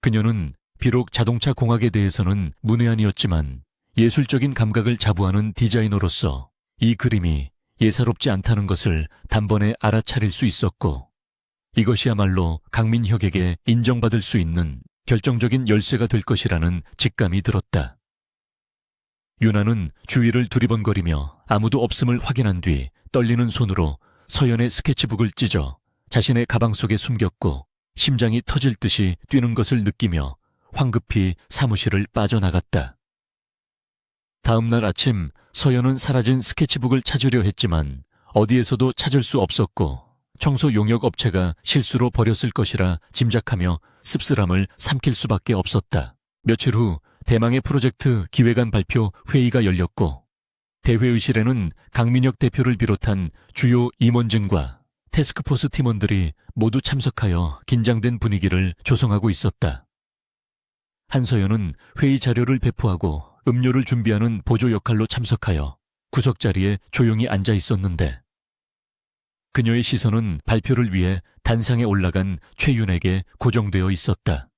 그녀는 비록 자동차 공학에 대해서는 문외한이었지만 예술적인 감각을 자부하는 디자이너로서 이 그림이 예사롭지 않다는 것을 단번에 알아차릴 수 있었고 이것이야말로 강민혁에게 인정받을 수 있는 결정적인 열쇠가 될 것이라는 직감이 들었다. 유나는 주위를 두리번거리며 아무도 없음을 확인한 뒤 떨리는 손으로 서연의 스케치북을 찢어 자신의 가방 속에 숨겼고 심장이 터질 듯이 뛰는 것을 느끼며 황급히 사무실을 빠져나갔다. 다음 날 아침 서연은 사라진 스케치북을 찾으려 했지만 어디에서도 찾을 수 없었고 청소 용역 업체가 실수로 버렸을 것이라 짐작하며 씁쓸함을 삼킬 수밖에 없었다. 며칠 후 대망의 프로젝트 기획안 발표 회의가 열렸고 대회의실에는 강민혁 대표를 비롯한 주요 임원진과 태스크포스 팀원들이 모두 참석하여 긴장된 분위기를 조성하고 있었다. 한서연은 회의 자료를 배포하고 음료를 준비하는 보조 역할로 참석하여 구석자리에 조용히 앉아 있었는데 그녀의 시선은 발표를 위해 단상에 올라간 최윤에게 고정되어 있었다.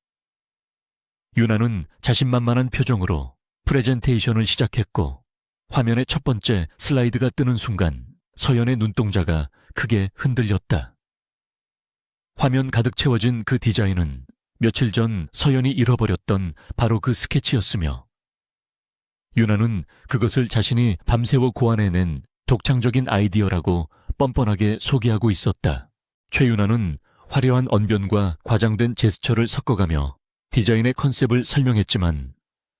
유나는 자신만만한 표정으로 프레젠테이션을 시작했고 화면의 첫 번째 슬라이드가 뜨는 순간 서연의 눈동자가 크게 흔들렸다. 화면 가득 채워진 그 디자인은 며칠 전 서연이 잃어버렸던 바로 그 스케치였으며 유나는 그것을 자신이 밤새워 고안해낸 독창적인 아이디어라고 뻔뻔하게 소개하고 있었다. 최유나는 화려한 언변과 과장된 제스처를 섞어가며 디자인의 컨셉을 설명했지만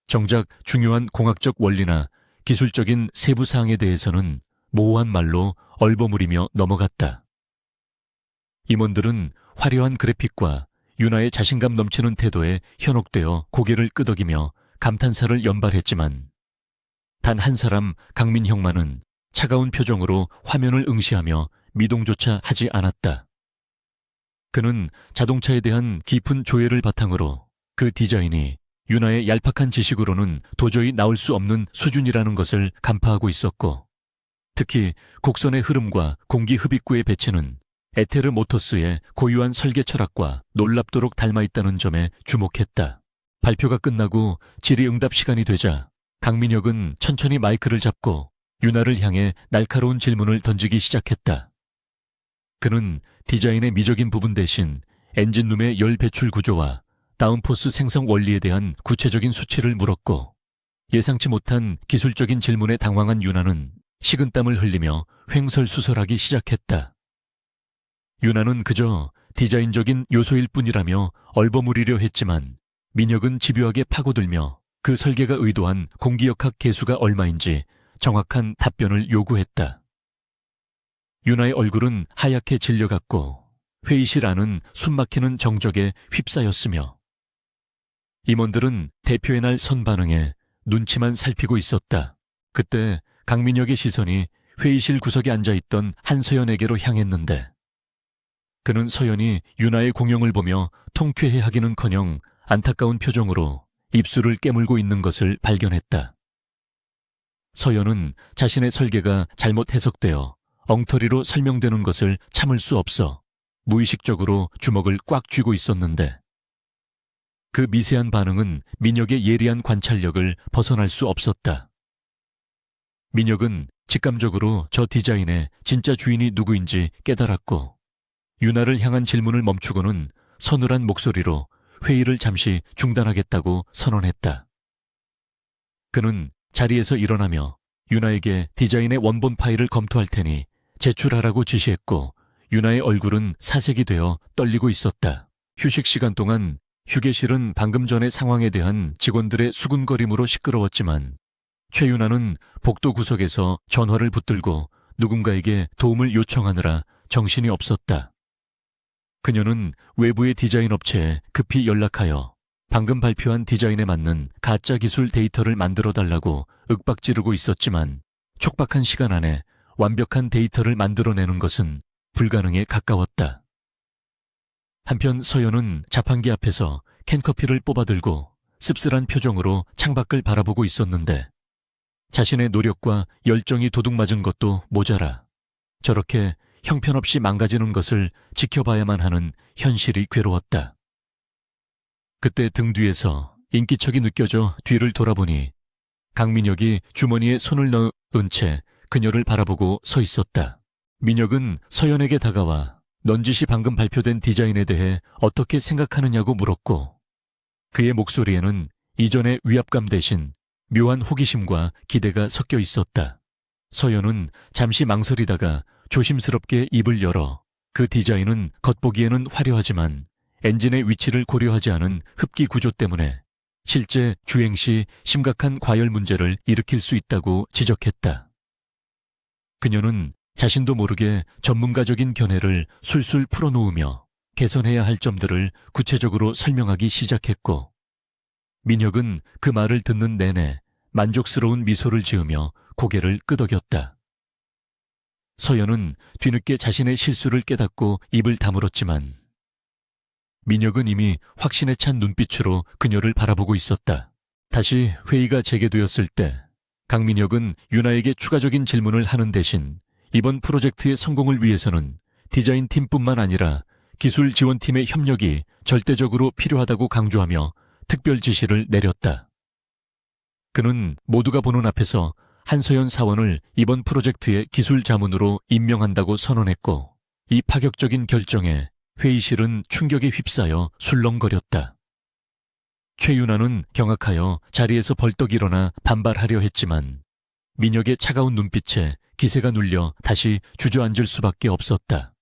정작 중요한 공학적 원리나 기술적인 세부 사항에 대해서는 모호한 말로 얼버무리며 넘어갔다. 임원들은 화려한 그래픽과 유나의 자신감 넘치는 태도에 현혹되어 고개를 끄덕이며 감탄사를 연발했지만 단 한 사람 강민형만은 차가운 표정으로 화면을 응시하며 미동조차 하지 않았다. 그는 자동차에 대한 깊은 조예를 바탕으로 그 디자인이 유나의 얄팍한 지식으로는 도저히 나올 수 없는 수준이라는 것을 간파하고 있었고, 특히 곡선의 흐름과 공기 흡입구의 배치는 에테르 모터스의 고유한 설계 철학과 놀랍도록 닮아있다는 점에 주목했다. 발표가 끝나고 질의응답 시간이 되자 강민혁은 천천히 마이크를 잡고 유나를 향해 날카로운 질문을 던지기 시작했다. 그는 디자인의 미적인 부분 대신 엔진룸의 열 배출 구조와 다운포스 생성 원리에 대한 구체적인 수치를 물었고, 예상치 못한 기술적인 질문에 당황한 유나는 식은땀을 흘리며 횡설수설하기 시작했다. 유나는 그저 디자인적인 요소일 뿐이라며 얼버무리려 했지만 민혁은 집요하게 파고들며 그 설계가 의도한 공기역학 계수가 얼마인지 정확한 답변을 요구했다. 유나의 얼굴은 하얗게 질려갔고 회의실 안은 숨막히는 정적에 휩싸였으며 임원들은 대표의 날 선반응에 눈치만 살피고 있었다. 그때 강민혁의 시선이 회의실 구석에 앉아있던 한서연에게로 향했는데 그는 서연이 유나의 공연을 보며 통쾌해하기는커녕 안타까운 표정으로 입술을 깨물고 있는 것을 발견했다. 서연은 자신의 설계가 잘못 해석되어 엉터리로 설명되는 것을 참을 수 없어 무의식적으로 주먹을 꽉 쥐고 있었는데 그 미세한 반응은 민혁의 예리한 관찰력을 벗어날 수 없었다. 민혁은 직감적으로 저 디자인의 진짜 주인이 누구인지 깨달았고 유나를 향한 질문을 멈추고는 서늘한 목소리로 회의를 잠시 중단하겠다고 선언했다. 그는 자리에서 일어나며 유나에게 디자인의 원본 파일을 검토할 테니 제출하라고 지시했고 유나의 얼굴은 사색이 되어 떨리고 있었다. 휴식 시간 동안 휴게실은 방금 전의 상황에 대한 직원들의 수군거림으로 시끄러웠지만 최유나는 복도 구석에서 전화를 붙들고 누군가에게 도움을 요청하느라 정신이 없었다. 그녀는 외부의 디자인 업체에 급히 연락하여 방금 발표한 디자인에 맞는 가짜 기술 데이터를 만들어달라고 윽박지르고 있었지만 촉박한 시간 안에 완벽한 데이터를 만들어내는 것은 불가능에 가까웠다. 한편 서연은 자판기 앞에서 캔커피를 뽑아들고 씁쓸한 표정으로 창밖을 바라보고 있었는데 자신의 노력과 열정이 도둑맞은 것도 모자라 저렇게 형편없이 망가지는 것을 지켜봐야만 하는 현실이 괴로웠다. 그때 등 뒤에서 인기척이 느껴져 뒤를 돌아보니 강민혁이 주머니에 손을 넣은 채 그녀를 바라보고 서 있었다. 민혁은 서연에게 다가와 넌지시 방금 발표된 디자인에 대해 어떻게 생각하느냐고 물었고 그의 목소리에는 이전의 위압감 대신 묘한 호기심과 기대가 섞여 있었다. 서연은 잠시 망설이다가 조심스럽게 입을 열어 그 디자인은 겉보기에는 화려하지만 엔진의 위치를 고려하지 않은 흡기 구조 때문에 실제 주행 시 심각한 과열 문제를 일으킬 수 있다고 지적했다. 그녀는 자신도 모르게 전문가적인 견해를 술술 풀어놓으며 개선해야 할 점들을 구체적으로 설명하기 시작했고 민혁은 그 말을 듣는 내내 만족스러운 미소를 지으며 고개를 끄덕였다. 서연은 뒤늦게 자신의 실수를 깨닫고 입을 다물었지만 민혁은 이미 확신에 찬 눈빛으로 그녀를 바라보고 있었다. 다시 회의가 재개되었을 때 강민혁은 유나에게 추가적인 질문을 하는 대신 이번 프로젝트의 성공을 위해서는 디자인팀뿐만 아니라 기술 지원팀의 협력이 절대적으로 필요하다고 강조하며 특별 지시를 내렸다. 그는 모두가 보는 앞에서 한서연 사원을 이번 프로젝트의 기술 자문으로 임명한다고 선언했고 이 파격적인 결정에 회의실은 충격에 휩싸여 술렁거렸다. 최유나는 경악하여 자리에서 벌떡 일어나 반발하려 했지만 민혁의 차가운 눈빛에 기세가 눌려 다시 주저앉을 수밖에 없었다.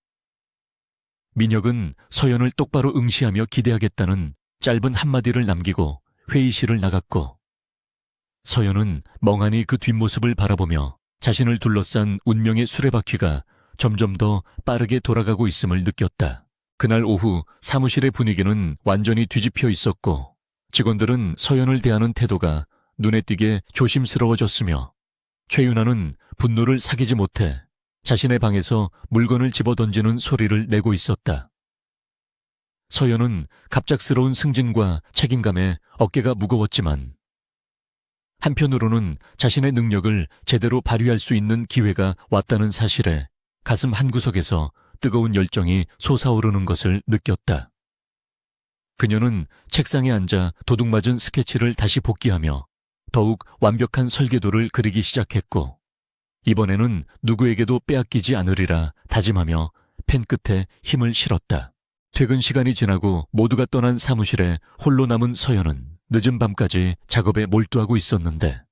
민혁은 서연을 똑바로 응시하며 기대하겠다는 짧은 한마디를 남기고 회의실을 나갔고, 서연은 멍하니 그 뒷모습을 바라보며 자신을 둘러싼 운명의 수레바퀴가 점점 더 빠르게 돌아가고 있음을 느꼈다. 그날 오후 사무실의 분위기는 완전히 뒤집혀 있었고, 직원들은 서연을 대하는 태도가 눈에 띄게 조심스러워졌으며, 최윤아는 분노를 사귀지 못해 자신의 방에서 물건을 집어던지는 소리를 내고 있었다. 서연은 갑작스러운 승진과 책임감에 어깨가 무거웠지만, 한편으로는 자신의 능력을 제대로 발휘할 수 있는 기회가 왔다는 사실에 가슴 한구석에서 뜨거운 열정이 솟아오르는 것을 느꼈다. 그녀는 책상에 앉아 도둑맞은 스케치를 다시 복기하며 더욱 완벽한 설계도를 그리기 시작했고, 이번에는 누구에게도 빼앗기지 않으리라 다짐하며 펜 끝에 힘을 실었다. 퇴근 시간이 지나고 모두가 떠난 사무실에 홀로 남은 서연은 늦은 밤까지 작업에 몰두하고 있었는데,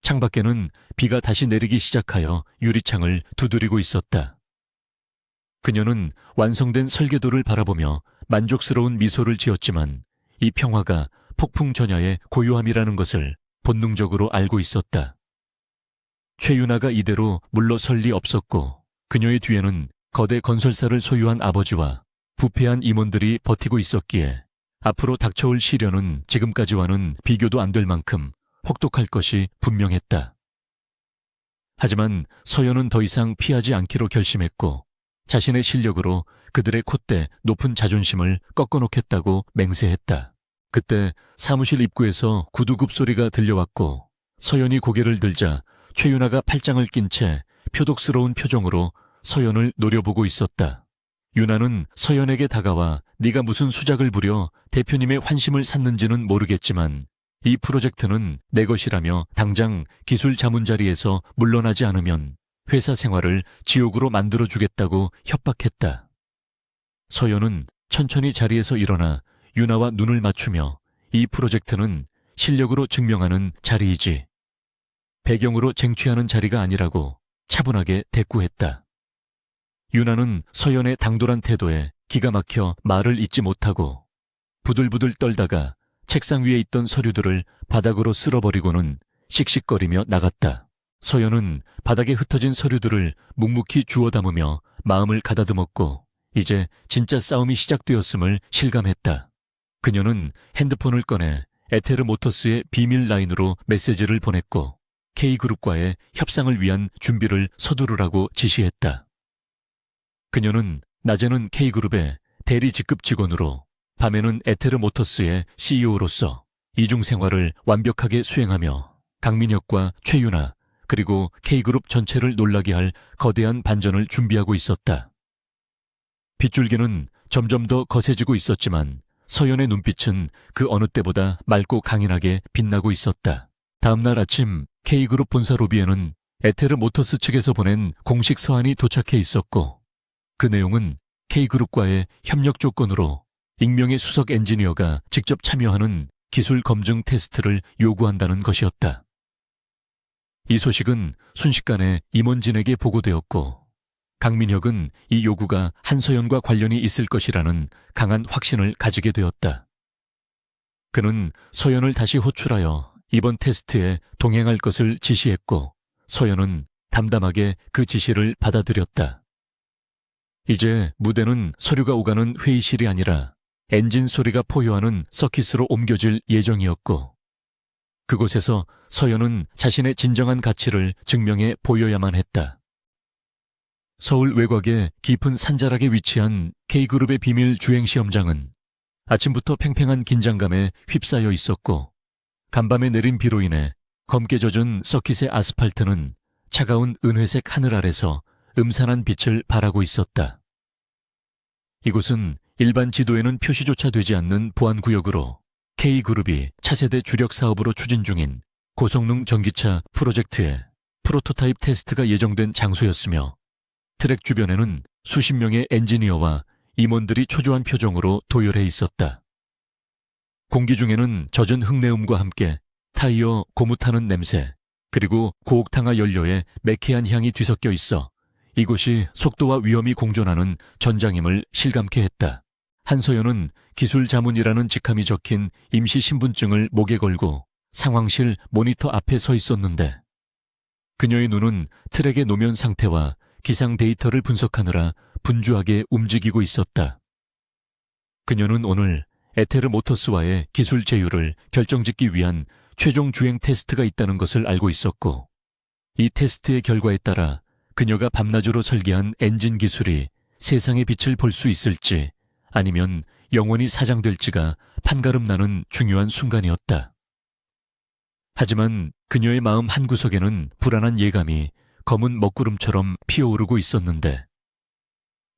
창밖에는 비가 다시 내리기 시작하여 유리창을 두드리고 있었다. 그녀는 완성된 설계도를 바라보며 만족스러운 미소를 지었지만, 이 평화가 폭풍 전야의 고요함이라는 것을 본능적으로 알고 있었다. 최윤아가 이대로 물러설 리 없었고, 그녀의 뒤에는 거대 건설사를 소유한 아버지와 부패한 임원들이 버티고 있었기에 앞으로 닥쳐올 시련은 지금까지와는 비교도 안 될 만큼 혹독할 것이 분명했다. 하지만 서연은 더 이상 피하지 않기로 결심했고, 자신의 실력으로 그들의 콧대 높은 자존심을 꺾어놓겠다고 맹세했다. 그때 사무실 입구에서 구두굽 소리가 들려왔고, 서연이 고개를 들자 최윤아가 팔짱을 낀 채 표독스러운 표정으로 서연을 노려보고 있었다. 윤아는 서연에게 다가와 네가 무슨 수작을 부려 대표님의 환심을 샀는지는 모르겠지만 이 프로젝트는 내 것이라며 당장 기술 자문 자리에서 물러나지 않으면 회사 생활을 지옥으로 만들어주겠다고 협박했다. 서연은 천천히 자리에서 일어나 윤아와 눈을 맞추며 이 프로젝트는 실력으로 증명하는 자리이지 배경으로 쟁취하는 자리가 아니라고 차분하게 대꾸했다. 윤아는 서연의 당돌한 태도에 기가 막혀 말을 잇지 못하고 부들부들 떨다가 책상 위에 있던 서류들을 바닥으로 쓸어버리고는 씩씩거리며 나갔다. 서연은 바닥에 흩어진 서류들을 묵묵히 주워 담으며 마음을 가다듬었고, 이제 진짜 싸움이 시작되었음을 실감했다. 그녀는 핸드폰을 꺼내 에테르 모터스의 비밀 라인으로 메시지를 보냈고, K그룹과의 협상을 위한 준비를 서두르라고 지시했다. 그녀는 낮에는 K그룹의 대리 직급 직원으로, 밤에는 에테르 모터스의 CEO로서 이중생활을 완벽하게 수행하며 강민혁과 최윤아 그리고 K그룹 전체를 놀라게 할 거대한 반전을 준비하고 있었다. 빗줄기는 점점 더 거세지고 있었지만 서연의 눈빛은 그 어느 때보다 맑고 강인하게 빛나고 있었다. 다음날 아침 K그룹 본사 로비에는 에테르 모터스 측에서 보낸 공식 서한이 도착해 있었고, 그 내용은 K그룹과의 협력 조건으로 익명의 수석 엔지니어가 직접 참여하는 기술 검증 테스트를 요구한다는 것이었다. 이 소식은 순식간에 임원진에게 보고되었고, 강민혁은 이 요구가 한서연과 관련이 있을 것이라는 강한 확신을 가지게 되었다. 그는 서연을 다시 호출하여 이번 테스트에 동행할 것을 지시했고, 서연은 담담하게 그 지시를 받아들였다. 이제 무대는 서류가 오가는 회의실이 아니라 엔진 소리가 포효하는 서킷으로 옮겨질 예정이었고, 그곳에서 서연은 자신의 진정한 가치를 증명해 보여야만 했다. 서울 외곽의 깊은 산자락에 위치한 K그룹의 비밀 주행시험장은 아침부터 팽팽한 긴장감에 휩싸여 있었고, 간밤에 내린 비로 인해 검게 젖은 서킷의 아스팔트는 차가운 은회색 하늘 아래서 음산한 빛을 발하고 있었다. 이곳은 일반 지도에는 표시조차 되지 않는 보안구역으로 K그룹이 차세대 주력 사업으로 추진 중인 고성능 전기차 프로젝트의 프로토타입 테스트가 예정된 장소였으며, 트랙 주변에는 수십 명의 엔지니어와 임원들이 초조한 표정으로 도열해 있었다. 공기 중에는 젖은 흙내음과 함께 타이어 고무 타는 냄새, 그리고 고옥탕화 연료의 매캐한 향이 뒤섞여 있어 이곳이 속도와 위험이 공존하는 전장임을 실감케 했다. 한서연은 기술 자문이라는 직함이 적힌 임시 신분증을 목에 걸고 상황실 모니터 앞에 서 있었는데 그녀의 눈은 트랙의 노면 상태와 기상 데이터를 분석하느라 분주하게 움직이고 있었다. 그녀는 오늘 에테르 모터스와의 기술 제휴를 결정짓기 위한 최종 주행 테스트가 있다는 것을 알고 있었고 이 테스트의 결과에 따라 그녀가 밤낮으로 설계한 엔진 기술이 세상의 빛을 볼 수 있을지 아니면 영원히 사장될지가 판가름 나는 중요한 순간이었다. 하지만 그녀의 마음 한구석에는 불안한 예감이 검은 먹구름처럼 피어오르고 있었는데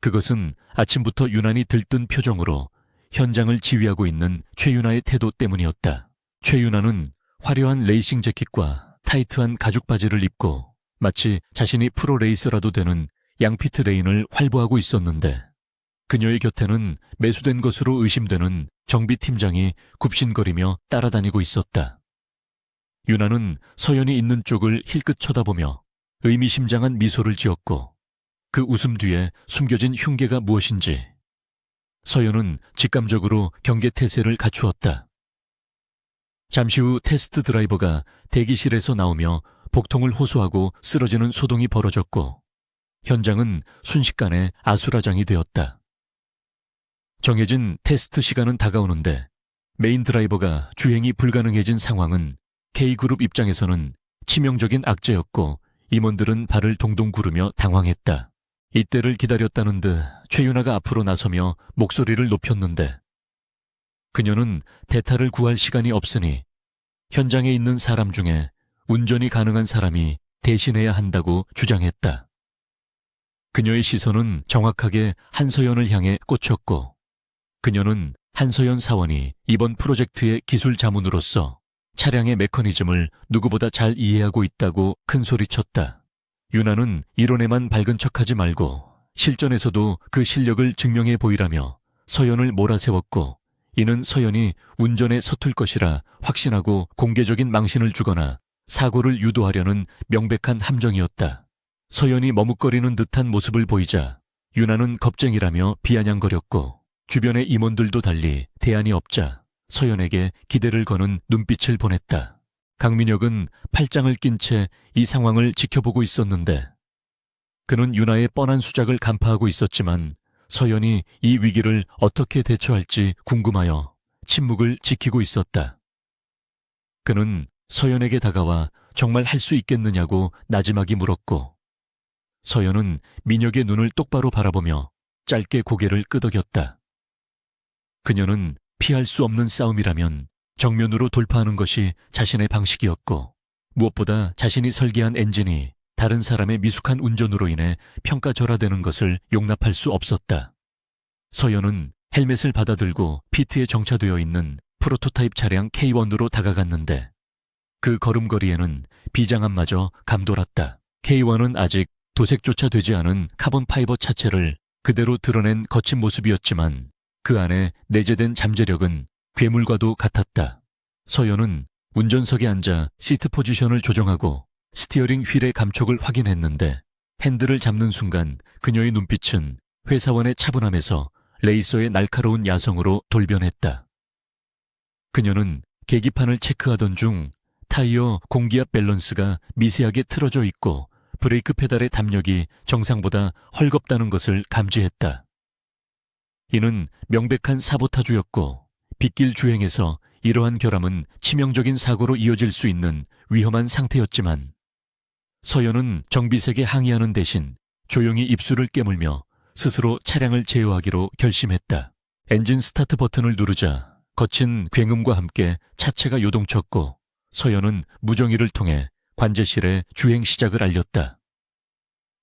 그것은 아침부터 유난히 들뜬 표정으로 현장을 지휘하고 있는 최윤아의 태도 때문이었다. 최윤아는 화려한 레이싱 재킷과 타이트한 가죽 바지를 입고 마치 자신이 프로 레이서라도 되는 양피트 레인을 활보하고 있었는데 그녀의 곁에는 매수된 것으로 의심되는 정비팀장이 굽신거리며 따라다니고 있었다. 윤아는 서연이 있는 쪽을 힐끗 쳐다보며 의미심장한 미소를 지었고 그 웃음 뒤에 숨겨진 흉계가 무엇인지 서연은 직감적으로 경계태세를 갖추었다. 잠시 후 테스트 드라이버가 대기실에서 나오며 복통을 호소하고 쓰러지는 소동이 벌어졌고 현장은 순식간에 아수라장이 되었다. 정해진 테스트 시간은 다가오는데 메인 드라이버가 주행이 불가능해진 상황은 K그룹 입장에서는 치명적인 악재였고 임원들은 발을 동동 구르며 당황했다. 이때를 기다렸다는 듯 최윤아가 앞으로 나서며 목소리를 높였는데 그녀는 대타를 구할 시간이 없으니 현장에 있는 사람 중에 운전이 가능한 사람이 대신해야 한다고 주장했다. 그녀의 시선은 정확하게 한서연을 향해 꽂혔고 그녀는 한서연 사원이 이번 프로젝트의 기술 자문으로서 차량의 메커니즘을 누구보다 잘 이해하고 있다고 큰소리쳤다. 윤아는 이론에만 밝은 척하지 말고 실전에서도 그 실력을 증명해 보이라며 서연을 몰아세웠고 이는 서연이 운전에 서툴 것이라 확신하고 공개적인 망신을 주거나 사고를 유도하려는 명백한 함정이었다. 서연이 머뭇거리는 듯한 모습을 보이자 윤아는 겁쟁이라며 비아냥거렸고 주변의 임원들도 달리 대안이 없자 서연에게 기대를 거는 눈빛을 보냈다. 강민혁은 팔짱을 낀 채 이 상황을 지켜보고 있었는데 그는 윤아의 뻔한 수작을 간파하고 있었지만 서연이 이 위기를 어떻게 대처할지 궁금하여 침묵을 지키고 있었다. 그는 서연에게 다가와 정말 할 수 있겠느냐고 나지막이 물었고 서연은 민혁의 눈을 똑바로 바라보며 짧게 고개를 끄덕였다. 그녀는 피할 수 없는 싸움이라면 정면으로 돌파하는 것이 자신의 방식이었고 무엇보다 자신이 설계한 엔진이 다른 사람의 미숙한 운전으로 인해 평가절하되는 것을 용납할 수 없었다. 서연은 헬멧을 받아들고 피트에 정차되어 있는 프로토타입 차량 K1으로 다가갔는데 그 걸음걸이에는 비장함마저 감돌았다. K1은 아직 도색조차 되지 않은 카본 파이버 차체를 그대로 드러낸 거친 모습이었지만 그 안에 내재된 잠재력은 괴물과도 같았다. 서연은 운전석에 앉아 시트 포지션을 조정하고 스티어링 휠의 감촉을 확인했는데 핸들을 잡는 순간 그녀의 눈빛은 회사원의 차분함에서 레이서의 날카로운 야성으로 돌변했다. 그녀는 계기판을 체크하던 중 타이어 공기압 밸런스가 미세하게 틀어져 있고 브레이크 페달의 담력이 정상보다 헐겁다는 것을 감지했다. 이는 명백한 사보타주였고 빗길 주행에서 이러한 결함은 치명적인 사고로 이어질 수 있는 위험한 상태였지만 서연은 정비색에 항의하는 대신 조용히 입술을 깨물며 스스로 차량을 제어하기로 결심했다. 엔진 스타트 버튼을 누르자 거친 굉음과 함께 차체가 요동쳤고 서연은 무정의를 통해 관제실에 주행 시작을 알렸다.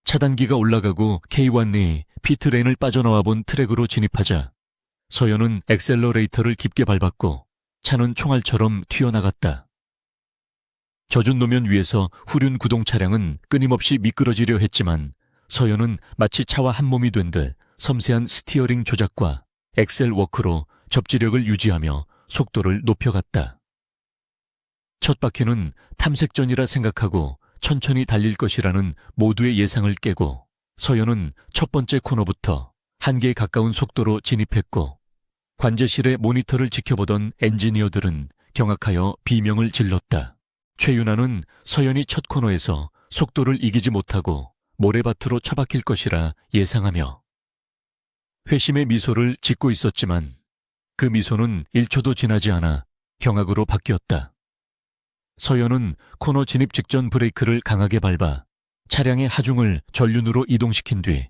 차단기가 올라가고 K1이 피트레인을 빠져나와 본 트랙으로 진입하자 서연은 엑셀러레이터를 깊게 밟았고 차는 총알처럼 튀어나갔다. 젖은 노면 위에서 후륜 구동 차량은 끊임없이 미끄러지려 했지만 서연은 마치 차와 한 몸이 된 듯 섬세한 스티어링 조작과 엑셀 워크로 접지력을 유지하며 속도를 높여갔다. 첫 바퀴는 탐색전이라 생각하고 천천히 달릴 것이라는 모두의 예상을 깨고 서연은 첫 번째 코너부터 한계에 가까운 속도로 진입했고 관제실의 모니터를 지켜보던 엔지니어들은 경악하여 비명을 질렀다. 최윤아는 서연이 첫 코너에서 속도를 이기지 못하고 모래밭으로 처박힐 것이라 예상하며 회심의 미소를 짓고 있었지만 그 미소는 1초도 지나지 않아 경악으로 바뀌었다. 서연은 코너 진입 직전 브레이크를 강하게 밟아 차량의 하중을 전륜으로 이동시킨 뒤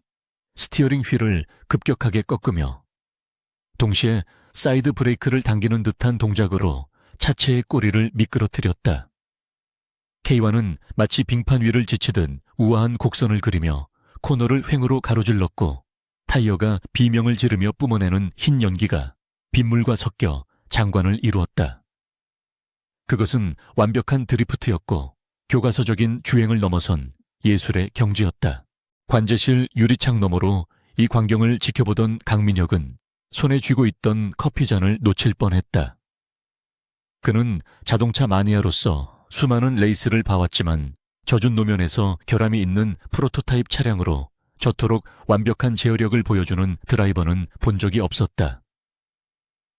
스티어링 휠을 급격하게 꺾으며 동시에 사이드 브레이크를 당기는 듯한 동작으로 차체의 꼬리를 미끄러뜨렸다. K1은 마치 빙판 위를 지치듯 우아한 곡선을 그리며 코너를 횡으로 가로질렀고 타이어가 비명을 지르며 뿜어내는 흰 연기가 빗물과 섞여 장관을 이루었다. 그것은 완벽한 드리프트였고 교과서적인 주행을 넘어선 예술의 경지였다. 관제실 유리창 너머로 이 광경을 지켜보던 강민혁은 손에 쥐고 있던 커피잔을 놓칠 뻔했다. 그는 자동차 마니아로서 수많은 레이스를 봐왔지만 젖은 노면에서 결함이 있는 프로토타입 차량으로 저토록 완벽한 제어력을 보여주는 드라이버는 본 적이 없었다.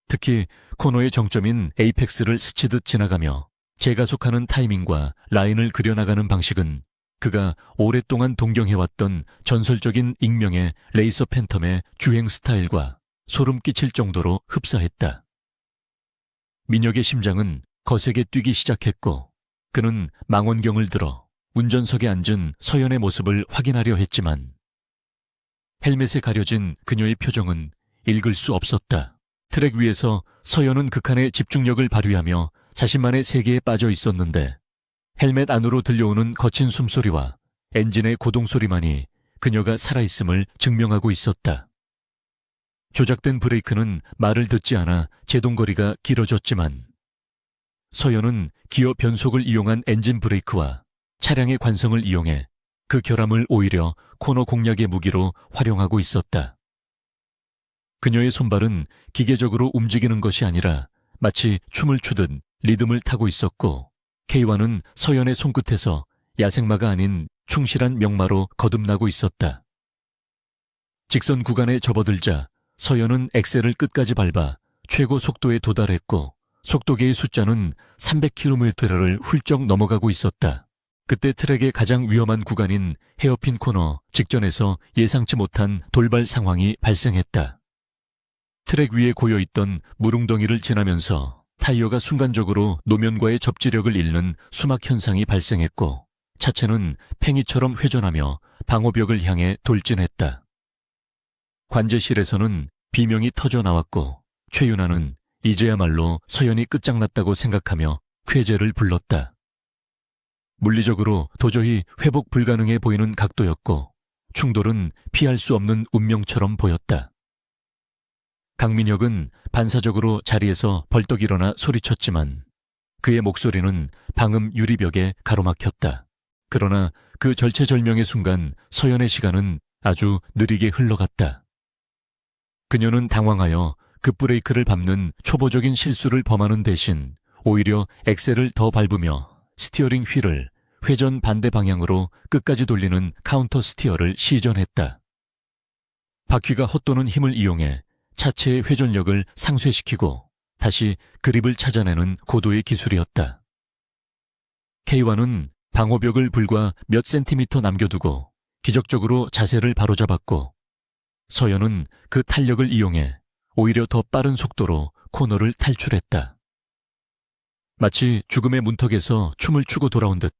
특히 코너의 정점인 에이펙스를 스치듯 지나가며 재가속하는 타이밍과 라인을 그려나가는 방식은 그가 오랫동안 동경해왔던 전설적인 익명의 레이서 팬텀의 주행 스타일과 소름 끼칠 정도로 흡사했다. 민혁의 심장은 거세게 뛰기 시작했고 그는 망원경을 들어 운전석에 앉은 서연의 모습을 확인하려 했지만 헬멧에 가려진 그녀의 표정은 읽을 수 없었다. 트랙 위에서 서연은 극한의 집중력을 발휘하며 자신만의 세계에 빠져 있었는데 헬멧 안으로 들려오는 거친 숨소리와 엔진의 고동소리만이 그녀가 살아있음을 증명하고 있었다. 조작된 브레이크는 말을 듣지 않아 제동거리가 길어졌지만 서연은 기어 변속을 이용한 엔진 브레이크와 차량의 관성을 이용해 그 결함을 오히려 코너 공략의 무기로 활용하고 있었다. 그녀의 손발은 기계적으로 움직이는 것이 아니라 마치 춤을 추듯 리듬을 타고 있었고 K1은 서연의 손끝에서 야생마가 아닌 충실한 명마로 거듭나고 있었다. 직선 구간에 접어들자 서연은 엑셀을 끝까지 밟아 최고 속도에 도달했고 속도계의 숫자는 300km를 훌쩍 넘어가고 있었다. 그때 트랙의 가장 위험한 구간인 헤어핀 코너 직전에서 예상치 못한 돌발 상황이 발생했다. 트랙 위에 고여있던 물웅덩이를 지나면서 타이어가 순간적으로 노면과의 접지력을 잃는 수막 현상이 발생했고 차체는 팽이처럼 회전하며 방호벽을 향해 돌진했다. 관제실에서는 비명이 터져 나왔고 최윤아는 이제야말로 서연이 끝장났다고 생각하며 쾌재를 불렀다. 물리적으로 도저히 회복 불가능해 보이는 각도였고 충돌은 피할 수 없는 운명처럼 보였다. 강민혁은 반사적으로 자리에서 벌떡 일어나 소리쳤지만 그의 목소리는 방음 유리벽에 가로막혔다. 그러나 그 절체절명의 순간 서연의 시간은 아주 느리게 흘러갔다. 그녀는 당황하여 급브레이크를 밟는 초보적인 실수를 범하는 대신 오히려 엑셀을 더 밟으며 스티어링 휠을 회전 반대 방향으로 끝까지 돌리는 카운터 스티어를 시전했다. 바퀴가 헛도는 힘을 이용해 차체의 회전력을 상쇄시키고 다시 그립을 찾아내는 고도의 기술이었다. K1은 방호벽을 불과 몇 센티미터 남겨두고 기적적으로 자세를 바로잡았고 서연은 그 탄력을 이용해 오히려 더 빠른 속도로 코너를 탈출했다. 마치 죽음의 문턱에서 춤을 추고 돌아온 듯.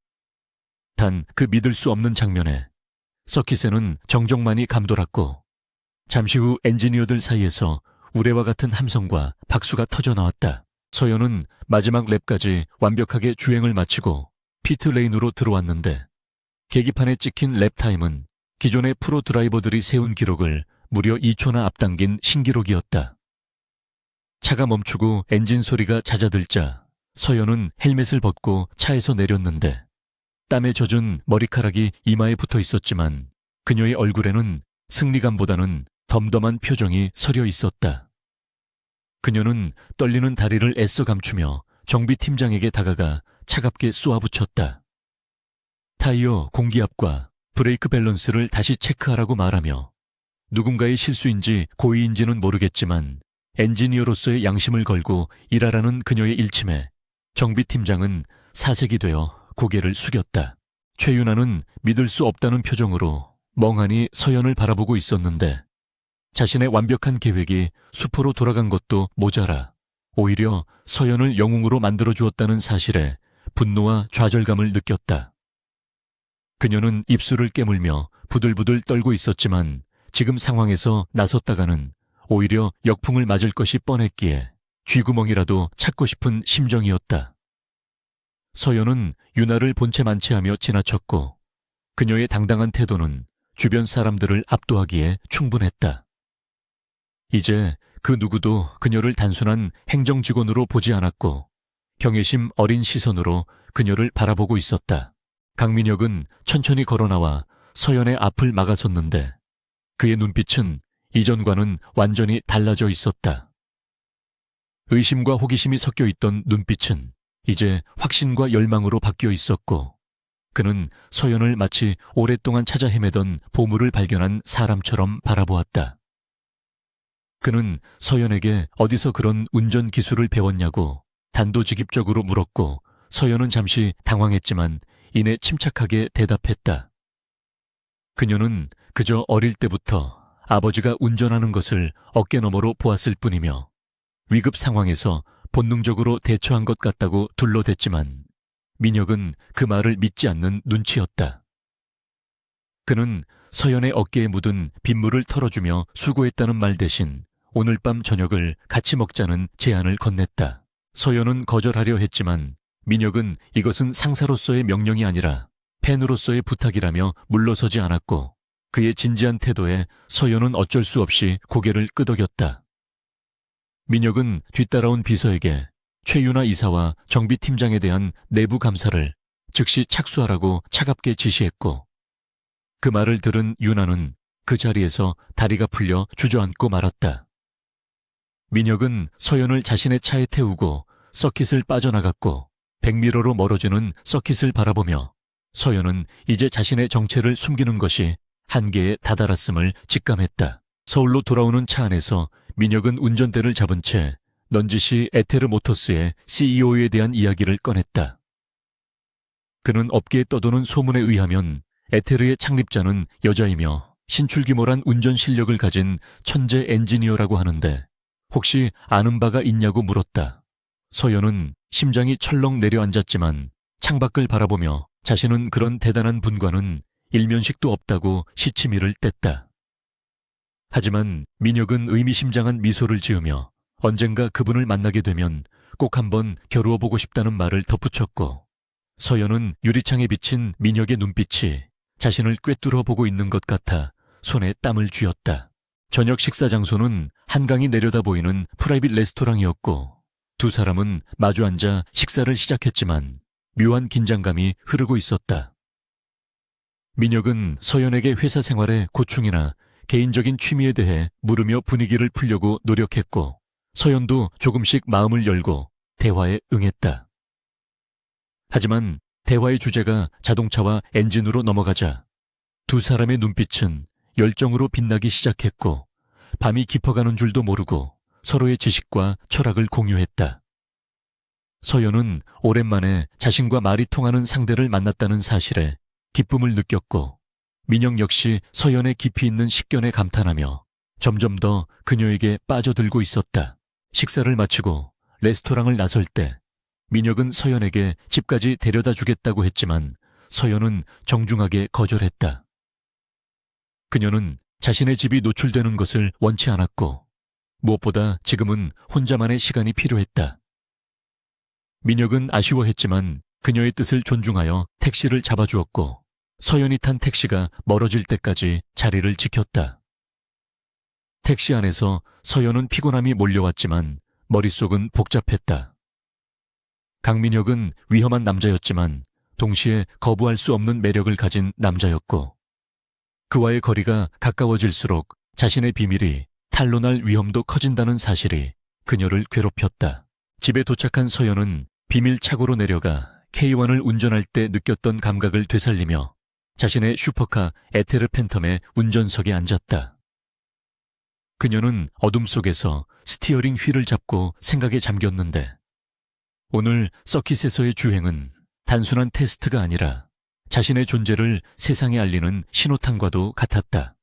단 그 믿을 수 없는 장면에 서킷에는 정적만이 감돌았고 잠시 후 엔지니어들 사이에서 우레와 같은 함성과 박수가 터져 나왔다. 서연은 마지막 랩까지 완벽하게 주행을 마치고 피트레인으로 들어왔는데 계기판에 찍힌 랩타임은 기존의 프로 드라이버들이 세운 기록을 무려 2초나 앞당긴 신기록이었다. 차가 멈추고 엔진 소리가 잦아들자 서연은 헬멧을 벗고 차에서 내렸는데 땀에 젖은 머리카락이 이마에 붙어 있었지만 그녀의 얼굴에는 승리감보다는 덤덤한 표정이 서려 있었다. 그녀는 떨리는 다리를 애써 감추며 정비팀장에게 다가가 차갑게 쏘아붙였다. 타이어 공기압과 브레이크 밸런스를 다시 체크하라고 말하며 누군가의 실수인지 고의인지는 모르겠지만 엔지니어로서의 양심을 걸고 일하라는 그녀의 일침에 정비팀장은 사색이 되어 고개를 숙였다. 최윤아는 믿을 수 없다는 표정으로 멍하니 서연을 바라보고 있었는데 자신의 완벽한 계획이 수포로 돌아간 것도 모자라 오히려 서연을 영웅으로 만들어주었다는 사실에 분노와 좌절감을 느꼈다. 그녀는 입술을 깨물며 부들부들 떨고 있었지만 지금 상황에서 나섰다가는 오히려 역풍을 맞을 것이 뻔했기에 쥐구멍이라도 찾고 싶은 심정이었다. 서연은 윤아를 본체 만취하며 지나쳤고 그녀의 당당한 태도는 주변 사람들을 압도하기에 충분했다. 이제 그 누구도 그녀를 단순한 행정직원으로 보지 않았고 경외심 어린 시선으로 그녀를 바라보고 있었다. 강민혁은 천천히 걸어나와 서연의 앞을 막아섰는데 그의 눈빛은 이전과는 완전히 달라져 있었다. 의심과 호기심이 섞여 있던 눈빛은 이제 확신과 열망으로 바뀌어 있었고 그는 서연을 마치 오랫동안 찾아 헤매던 보물을 발견한 사람처럼 바라보았다. 그는 서연에게 어디서 그런 운전 기술을 배웠냐고 단도직입적으로 물었고 서연은 잠시 당황했지만 이내 침착하게 대답했다. 그녀는 그저 어릴 때부터 아버지가 운전하는 것을 어깨너머로 보았을 뿐이며 위급 상황에서 본능적으로 대처한 것 같다고 둘러댔지만 민혁은 그 말을 믿지 않는 눈치였다. 그는 서연의 어깨에 묻은 빗물을 털어주며 수고했다는 말 대신 오늘 밤 저녁을 같이 먹자는 제안을 건넸다. 서연은 거절하려 했지만 민혁은 이것은 상사로서의 명령이 아니라 팬으로서의 부탁이라며 물러서지 않았고 그의 진지한 태도에 서연은 어쩔 수 없이 고개를 끄덕였다. 민혁은 뒤따라온 비서에게 최윤아 이사와 정비팀장에 대한 내부 감사를 즉시 착수하라고 차갑게 지시했고 그 말을 들은 윤아는 그 자리에서 다리가 풀려 주저앉고 말았다. 민혁은 서연을 자신의 차에 태우고 서킷을 빠져나갔고 백미러로 멀어지는 서킷을 바라보며 서연은 이제 자신의 정체를 숨기는 것이 한계에 다다랐음을 직감했다. 서울로 돌아오는 차 안에서 민혁은 운전대를 잡은 채 넌지시 에테르 모터스의 CEO에 대한 이야기를 꺼냈다. 그는 업계에 떠도는 소문에 의하면 에테르의 창립자는 여자이며 신출귀몰한 운전 실력을 가진 천재 엔지니어라고 하는데 혹시 아는 바가 있냐고 물었다. 서연은 심장이 철렁 내려앉았지만 창밖을 바라보며 자신은 그런 대단한 분과는 일면식도 없다고 시치미를 뗐다. 하지만 민혁은 의미심장한 미소를 지으며 언젠가 그분을 만나게 되면 꼭 한번 겨루어 보고 싶다는 말을 덧붙였고 서연은 유리창에 비친 민혁의 눈빛이 자신을 꿰뚫어 보고 있는 것 같아 손에 땀을 쥐었다. 저녁 식사 장소는 한강이 내려다 보이는 프라이빗 레스토랑이었고 두 사람은 마주 앉아 식사를 시작했지만 묘한 긴장감이 흐르고 있었다. 민혁은 서연에게 회사 생활의 고충이나 개인적인 취미에 대해 물으며 분위기를 풀려고 노력했고 서연도 조금씩 마음을 열고 대화에 응했다. 하지만 대화의 주제가 자동차와 엔진으로 넘어가자 두 사람의 눈빛은 열정으로 빛나기 시작했고 밤이 깊어가는 줄도 모르고 서로의 지식과 철학을 공유했다. 서연은 오랜만에 자신과 말이 통하는 상대를 만났다는 사실에 기쁨을 느꼈고 민혁 역시 서연의 깊이 있는 식견에 감탄하며 점점 더 그녀에게 빠져들고 있었다. 식사를 마치고 레스토랑을 나설 때 민혁은 서연에게 집까지 데려다 주겠다고 했지만 서연은 정중하게 거절했다. 그녀는 자신의 집이 노출되는 것을 원치 않았고 무엇보다 지금은 혼자만의 시간이 필요했다. 민혁은 아쉬워했지만 그녀의 뜻을 존중하여 택시를 잡아주었고 서연이 탄 택시가 멀어질 때까지 자리를 지켰다. 택시 안에서 서연은 피곤함이 몰려왔지만 머릿속은 복잡했다. 강민혁은 위험한 남자였지만 동시에 거부할 수 없는 매력을 가진 남자였고 그와의 거리가 가까워질수록 자신의 비밀이 탄로날 위험도 커진다는 사실이 그녀를 괴롭혔다. 집에 도착한 서연은 비밀 차고로 내려가 K1을 운전할 때 느꼈던 감각을 되살리며 자신의 슈퍼카 에테르 팬텀의 운전석에 앉았다. 그녀는 어둠 속에서 스티어링 휠을 잡고 생각에 잠겼는데 오늘 서킷에서의 주행은 단순한 테스트가 아니라 자신의 존재를 세상에 알리는 신호탄과도 같았다.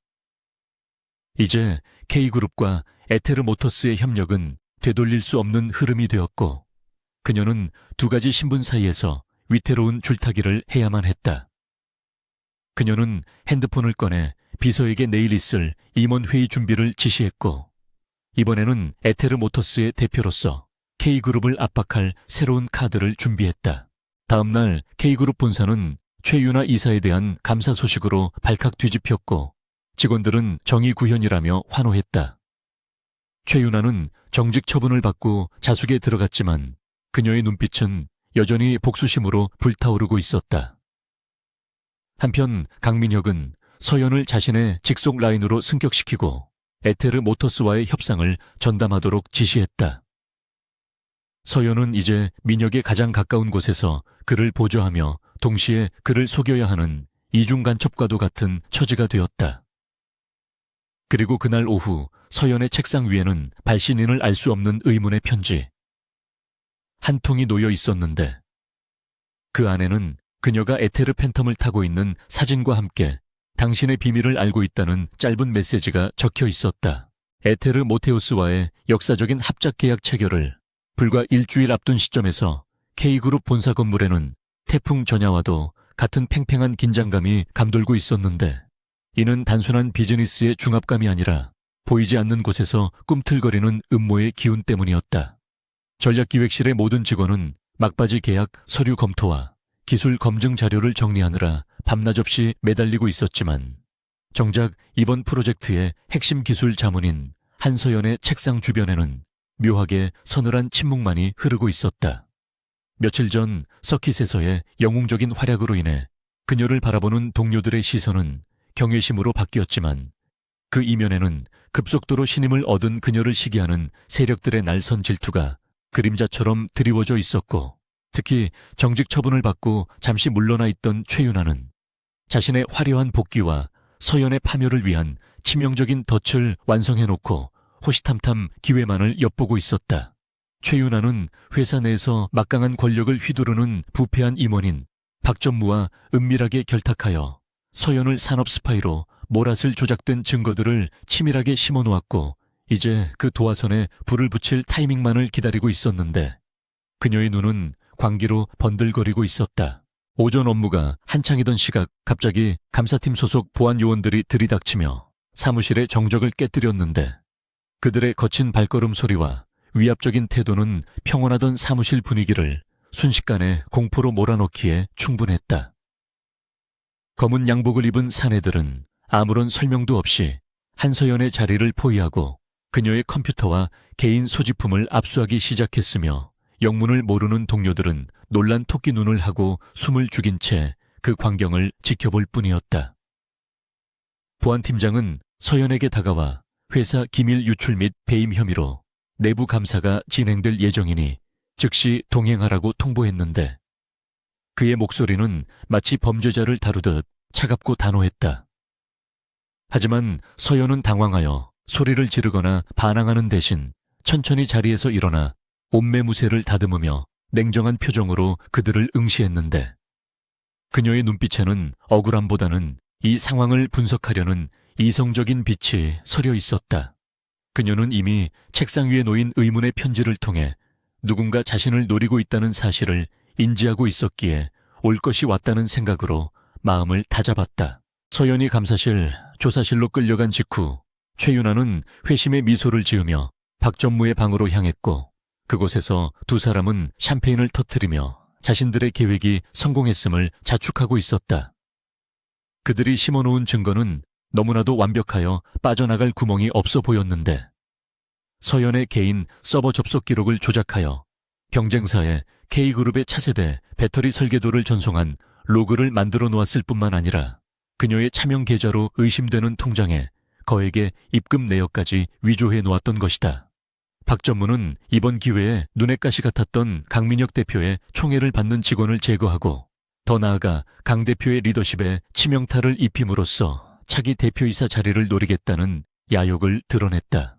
이제 K그룹과 에테르 모터스의 협력은 되돌릴 수 없는 흐름이 되었고 그녀는 두 가지 신분 사이에서 위태로운 줄타기를 해야만 했다. 그녀는 핸드폰을 꺼내 비서에게 내일 있을 임원회의 준비를 지시했고 이번에는 에테르 모터스의 대표로서 K그룹을 압박할 새로운 카드를 준비했다. 다음 날 K그룹 본사는 최윤아 이사에 대한 감사 소식으로 발칵 뒤집혔고 직원들은 정의 구현이라며 환호했다. 최윤아는 정직 처분을 받고 자숙에 들어갔지만 그녀의 눈빛은 여전히 복수심으로 불타오르고 있었다. 한편 강민혁은 서연을 자신의 직속 라인으로 승격시키고 에테르 모터스와의 협상을 전담하도록 지시했다. 서연은 이제 민혁에 가장 가까운 곳에서 그를 보조하며 동시에 그를 속여야 하는 이중 간첩과도 같은 처지가 되었다. 그리고 그날 오후 서연의 책상 위에는 발신인을 알 수 없는 의문의 편지. 한 통이 놓여 있었는데 그 안에는 그녀가 에테르 팬텀을 타고 있는 사진과 함께 당신의 비밀을 알고 있다는 짧은 메시지가 적혀 있었다. 에테르 모테우스와의 역사적인 합작 계약 체결을 불과 일주일 앞둔 시점에서 K그룹 본사 건물에는 태풍 전야와도 같은 팽팽한 긴장감이 감돌고 있었는데 이는 단순한 비즈니스의 중압감이 아니라 보이지 않는 곳에서 꿈틀거리는 음모의 기운 때문이었다. 전략기획실의 모든 직원은 막바지 계약 서류 검토와 기술 검증 자료를 정리하느라 밤낮 없이 매달리고 있었지만 정작 이번 프로젝트의 핵심 기술 자문인 한서연의 책상 주변에는 묘하게 서늘한 침묵만이 흐르고 있었다. 며칠 전 서킷에서의 영웅적인 활약으로 인해 그녀를 바라보는 동료들의 시선은 경외심으로 바뀌었지만 그 이면에는 급속도로 신임을 얻은 그녀를 시기하는 세력들의 날선 질투가 그림자처럼 드리워져 있었고 특히 정직 처분을 받고 잠시 물러나 있던 최윤아는 자신의 화려한 복귀와 서연의 파멸을 위한 치명적인 덫을 완성해놓고 호시탐탐 기회만을 엿보고 있었다. 최윤아는 회사 내에서 막강한 권력을 휘두르는 부패한 임원인 박전무와 은밀하게 결탁하여 서연을 산업 스파이로 몰아쓸 조작된 증거들을 치밀하게 심어놓았고 이제 그 도화선에 불을 붙일 타이밍만을 기다리고 있었는데 그녀의 눈은 광기로 번들거리고 있었다. 오전 업무가 한창이던 시각 갑자기 감사팀 소속 보안 요원들이 들이닥치며 사무실의 정적을 깨뜨렸는데 그들의 거친 발걸음 소리와 위압적인 태도는 평온하던 사무실 분위기를 순식간에 공포로 몰아넣기에 충분했다. 검은 양복을 입은 사내들은 아무런 설명도 없이 한서연의 자리를 포위하고 그녀의 컴퓨터와 개인 소지품을 압수하기 시작했으며 영문을 모르는 동료들은 놀란 토끼 눈을 하고 숨을 죽인 채 그 광경을 지켜볼 뿐이었다. 보안팀장은 서연에게 다가와 회사 기밀 유출 및 배임 혐의로 내부 감사가 진행될 예정이니 즉시 동행하라고 통보했는데 그의 목소리는 마치 범죄자를 다루듯 차갑고 단호했다. 하지만 서연은 당황하여 소리를 지르거나 반항하는 대신 천천히 자리에서 일어나 옷매무새를 다듬으며 냉정한 표정으로 그들을 응시했는데 그녀의 눈빛에는 억울함보다는 이 상황을 분석하려는 이성적인 빛이 서려 있었다. 그녀는 이미 책상 위에 놓인 의문의 편지를 통해 누군가 자신을 노리고 있다는 사실을 인지하고 있었기에 올 것이 왔다는 생각으로 마음을 다잡았다. 서연이 감사실, 조사실로 끌려간 직후 최윤아는 회심의 미소를 지으며 박전무의 방으로 향했고 그곳에서 두 사람은 샴페인을 터뜨리며 자신들의 계획이 성공했음을 자축하고 있었다. 그들이 심어놓은 증거는 너무나도 완벽하여 빠져나갈 구멍이 없어 보였는데 서연의 개인 서버 접속 기록을 조작하여 경쟁사에 K그룹의 차세대 배터리 설계도를 전송한 로그를 만들어 놓았을 뿐만 아니라 그녀의 차명 계좌로 의심되는 통장에 거액의 입금 내역까지 위조해 놓았던 것이다. 박전무는 이번 기회에 눈엣가시 같았던 강민혁 대표의 총애를 받는 직원을 제거하고 더 나아가 강 대표의 리더십에 치명타를 입힘으로써 차기 대표이사 자리를 노리겠다는 야욕을 드러냈다.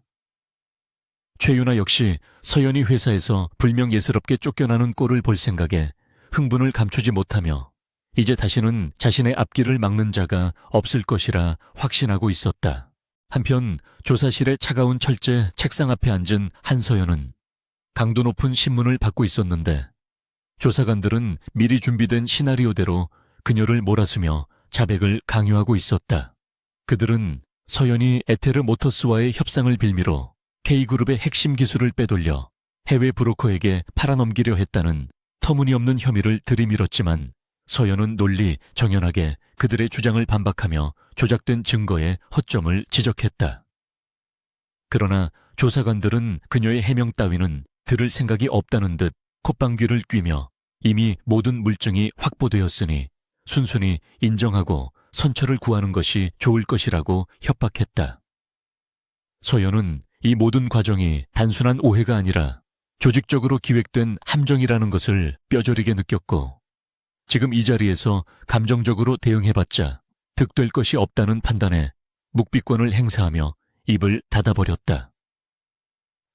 최윤아 역시 서연이 회사에서 불명예스럽게 쫓겨나는 꼴을 볼 생각에 흥분을 감추지 못하며 이제 다시는 자신의 앞길을 막는 자가 없을 것이라 확신하고 있었다. 한편 조사실의 차가운 철제 책상 앞에 앉은 한서연은 강도 높은 신문을 받고 있었는데 조사관들은 미리 준비된 시나리오대로 그녀를 몰아쓰며 자백을 강요하고 있었다. 그들은 서연이 에테르 모터스와의 협상을 빌미로 K그룹의 핵심 기술을 빼돌려 해외 브로커에게 팔아넘기려 했다는 터무니없는 혐의를 들이밀었지만 서연은 논리 정연하게 그들의 주장을 반박하며 조작된 증거의 허점을 지적했다. 그러나 조사관들은 그녀의 해명 따위는 들을 생각이 없다는 듯 콧방귀를 뀌며 이미 모든 물증이 확보되었으니 순순히 인정하고 선처를 구하는 것이 좋을 것이라고 협박했다. 서연은 이 모든 과정이 단순한 오해가 아니라 조직적으로 기획된 함정이라는 것을 뼈저리게 느꼈고 지금 이 자리에서 감정적으로 대응해봤자 득될 것이 없다는 판단에 묵비권을 행사하며 입을 닫아버렸다.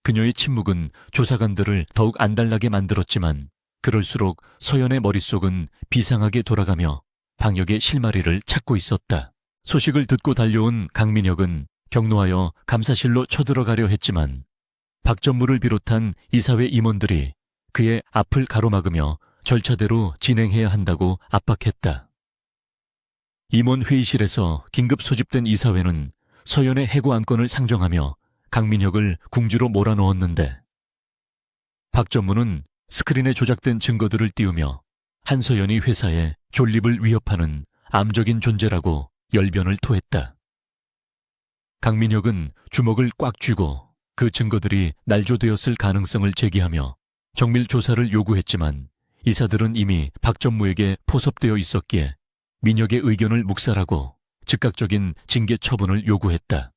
그녀의 침묵은 조사관들을 더욱 안달나게 만들었지만 그럴수록 서연의 머릿속은 비상하게 돌아가며 방역의 실마리를 찾고 있었다. 소식을 듣고 달려온 강민혁은 격노하여 감사실로 쳐들어가려 했지만 박전무를 비롯한 이사회 임원들이 그의 앞을 가로막으며 절차대로 진행해야 한다고 압박했다. 임원 회의실에서 긴급 소집된 이사회는 서연의 해고 안건을 상정하며 강민혁을 궁지로 몰아넣었는데 박전무는 스크린에 조작된 증거들을 띄우며 한서연이 회사의 존립을 위협하는 암적인 존재라고 열변을 토했다. 강민혁은 주먹을 꽉 쥐고 그 증거들이 날조되었을 가능성을 제기하며 정밀 조사를 요구했지만 이사들은 이미 박전무에게 포섭되어 있었기에 민혁의 의견을 묵살하고 즉각적인 징계 처분을 요구했다.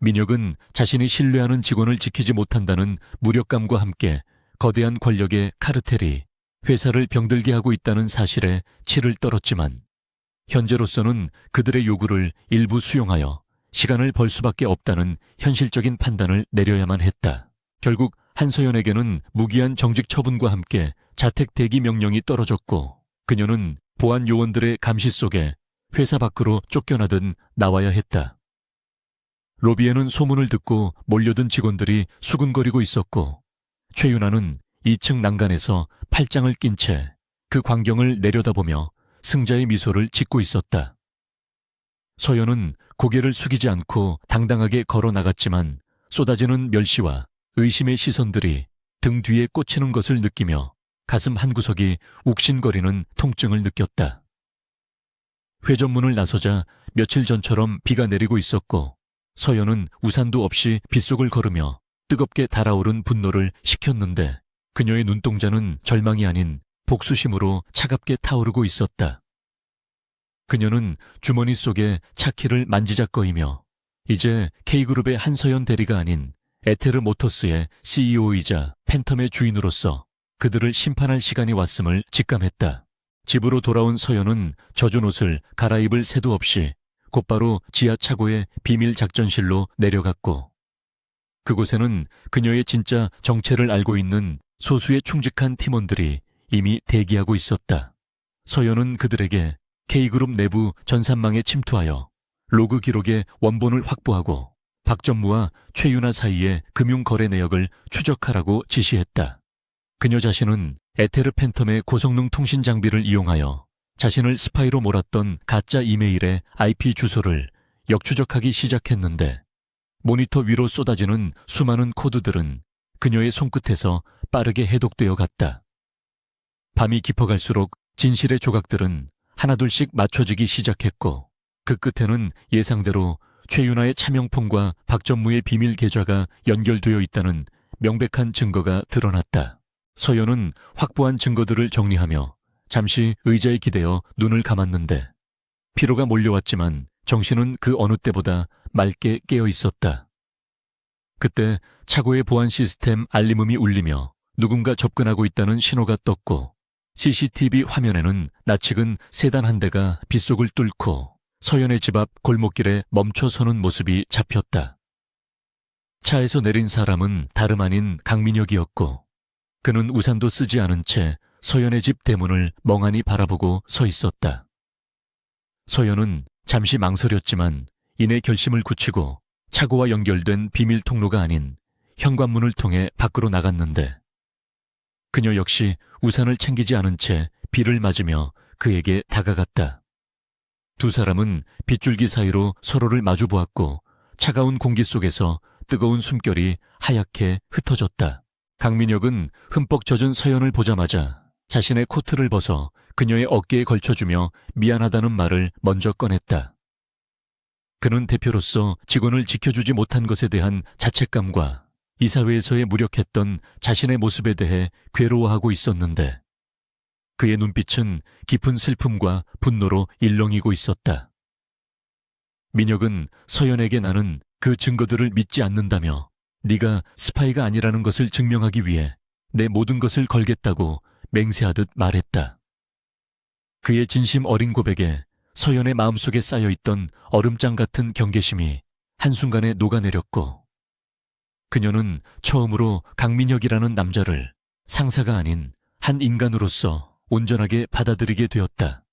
민혁은 자신이 신뢰하는 직원을 지키지 못한다는 무력감과 함께 거대한 권력의 카르텔이 회사를 병들게 하고 있다는 사실에 치를 떨었지만 현재로서는 그들의 요구를 일부 수용하여 시간을 벌 수밖에 없다는 현실적인 판단을 내려야만 했다. 결국 한서연에게는 무기한 정직 처분과 함께 자택 대기 명령이 떨어졌고 그녀는 보안 요원들의 감시 속에 회사 밖으로 쫓겨나듯 나와야 했다. 로비에는 소문을 듣고 몰려든 직원들이 수군거리고 있었고 최윤아는 2층 난간에서 팔짱을 낀 채 그 광경을 내려다보며 승자의 미소를 짓고 있었다. 서연은 고개를 숙이지 않고 당당하게 걸어 나갔지만 쏟아지는 멸시와 의심의 시선들이 등 뒤에 꽂히는 것을 느끼며 가슴 한구석이 욱신거리는 통증을 느꼈다. 회전문을 나서자 며칠 전처럼 비가 내리고 있었고 서연은 우산도 없이 빗속을 걸으며 뜨겁게 달아오른 분노를 식혔는데 그녀의 눈동자는 절망이 아닌 복수심으로 차갑게 타오르고 있었다. 그녀는 주머니 속에 차키를 만지작거리며 이제 K그룹의 한서연 대리가 아닌 에테르 모터스의 CEO이자 팬텀의 주인으로서 그들을 심판할 시간이 왔음을 직감했다. 집으로 돌아온 서연은 젖은 옷을 갈아입을 새도 없이 곧바로 지하 차고의 비밀 작전실로 내려갔고 그곳에는 그녀의 진짜 정체를 알고 있는 소수의 충직한 팀원들이 이미 대기하고 있었다. 서연은 그들에게 K그룹 내부 전산망에 침투하여 로그 기록의 원본을 확보하고 박전무와 최윤아 사이의 금융거래 내역을 추적하라고 지시했다. 그녀 자신은 에테르 팬텀의 고성능 통신 장비를 이용하여 자신을 스파이로 몰았던 가짜 이메일의 IP 주소를 역추적하기 시작했는데 모니터 위로 쏟아지는 수많은 코드들은 그녀의 손끝에서 빠르게 해독되어 갔다. 밤이 깊어갈수록 진실의 조각들은 하나둘씩 맞춰지기 시작했고 그 끝에는 예상대로 최윤아의 차명폰과 박전무의 비밀 계좌가 연결되어 있다는 명백한 증거가 드러났다. 서연은 확보한 증거들을 정리하며 잠시 의자에 기대어 눈을 감았는데 피로가 몰려왔지만 정신은 그 어느 때보다 맑게 깨어 있었다. 그때 차고의 보안 시스템 알림음이 울리며 누군가 접근하고 있다는 신호가 떴고 CCTV 화면에는 낯익은 세단 한 대가 빗속을 뚫고 서연의 집 앞 골목길에 멈춰서는 모습이 잡혔다. 차에서 내린 사람은 다름 아닌 강민혁이었고 그는 우산도 쓰지 않은 채 서연의 집 대문을 멍하니 바라보고 서 있었다. 서연은 잠시 망설였지만 이내 결심을 굳히고 차고와 연결된 비밀 통로가 아닌 현관문을 통해 밖으로 나갔는데 그녀 역시 우산을 챙기지 않은 채 비를 맞으며 그에게 다가갔다. 두 사람은 빗줄기 사이로 서로를 마주보았고 차가운 공기 속에서 뜨거운 숨결이 하얗게 흩어졌다. 강민혁은 흠뻑 젖은 서연을 보자마자 자신의 코트를 벗어 그녀의 어깨에 걸쳐주며 미안하다는 말을 먼저 꺼냈다. 그는 대표로서 직원을 지켜주지 못한 것에 대한 자책감과 이사회에서의 무력했던 자신의 모습에 대해 괴로워하고 있었는데 그의 눈빛은 깊은 슬픔과 분노로 일렁이고 있었다. 민혁은 서연에게 나는 그 증거들을 믿지 않는다며 네가 스파이가 아니라는 것을 증명하기 위해 내 모든 것을 걸겠다고 맹세하듯 말했다. 그의 진심 어린 고백에 서연의 마음속에 쌓여있던 얼음장 같은 경계심이 한순간에 녹아내렸고 그녀는 처음으로 강민혁이라는 남자를 상사가 아닌 한 인간으로서 온전하게 받아들이게 되었다.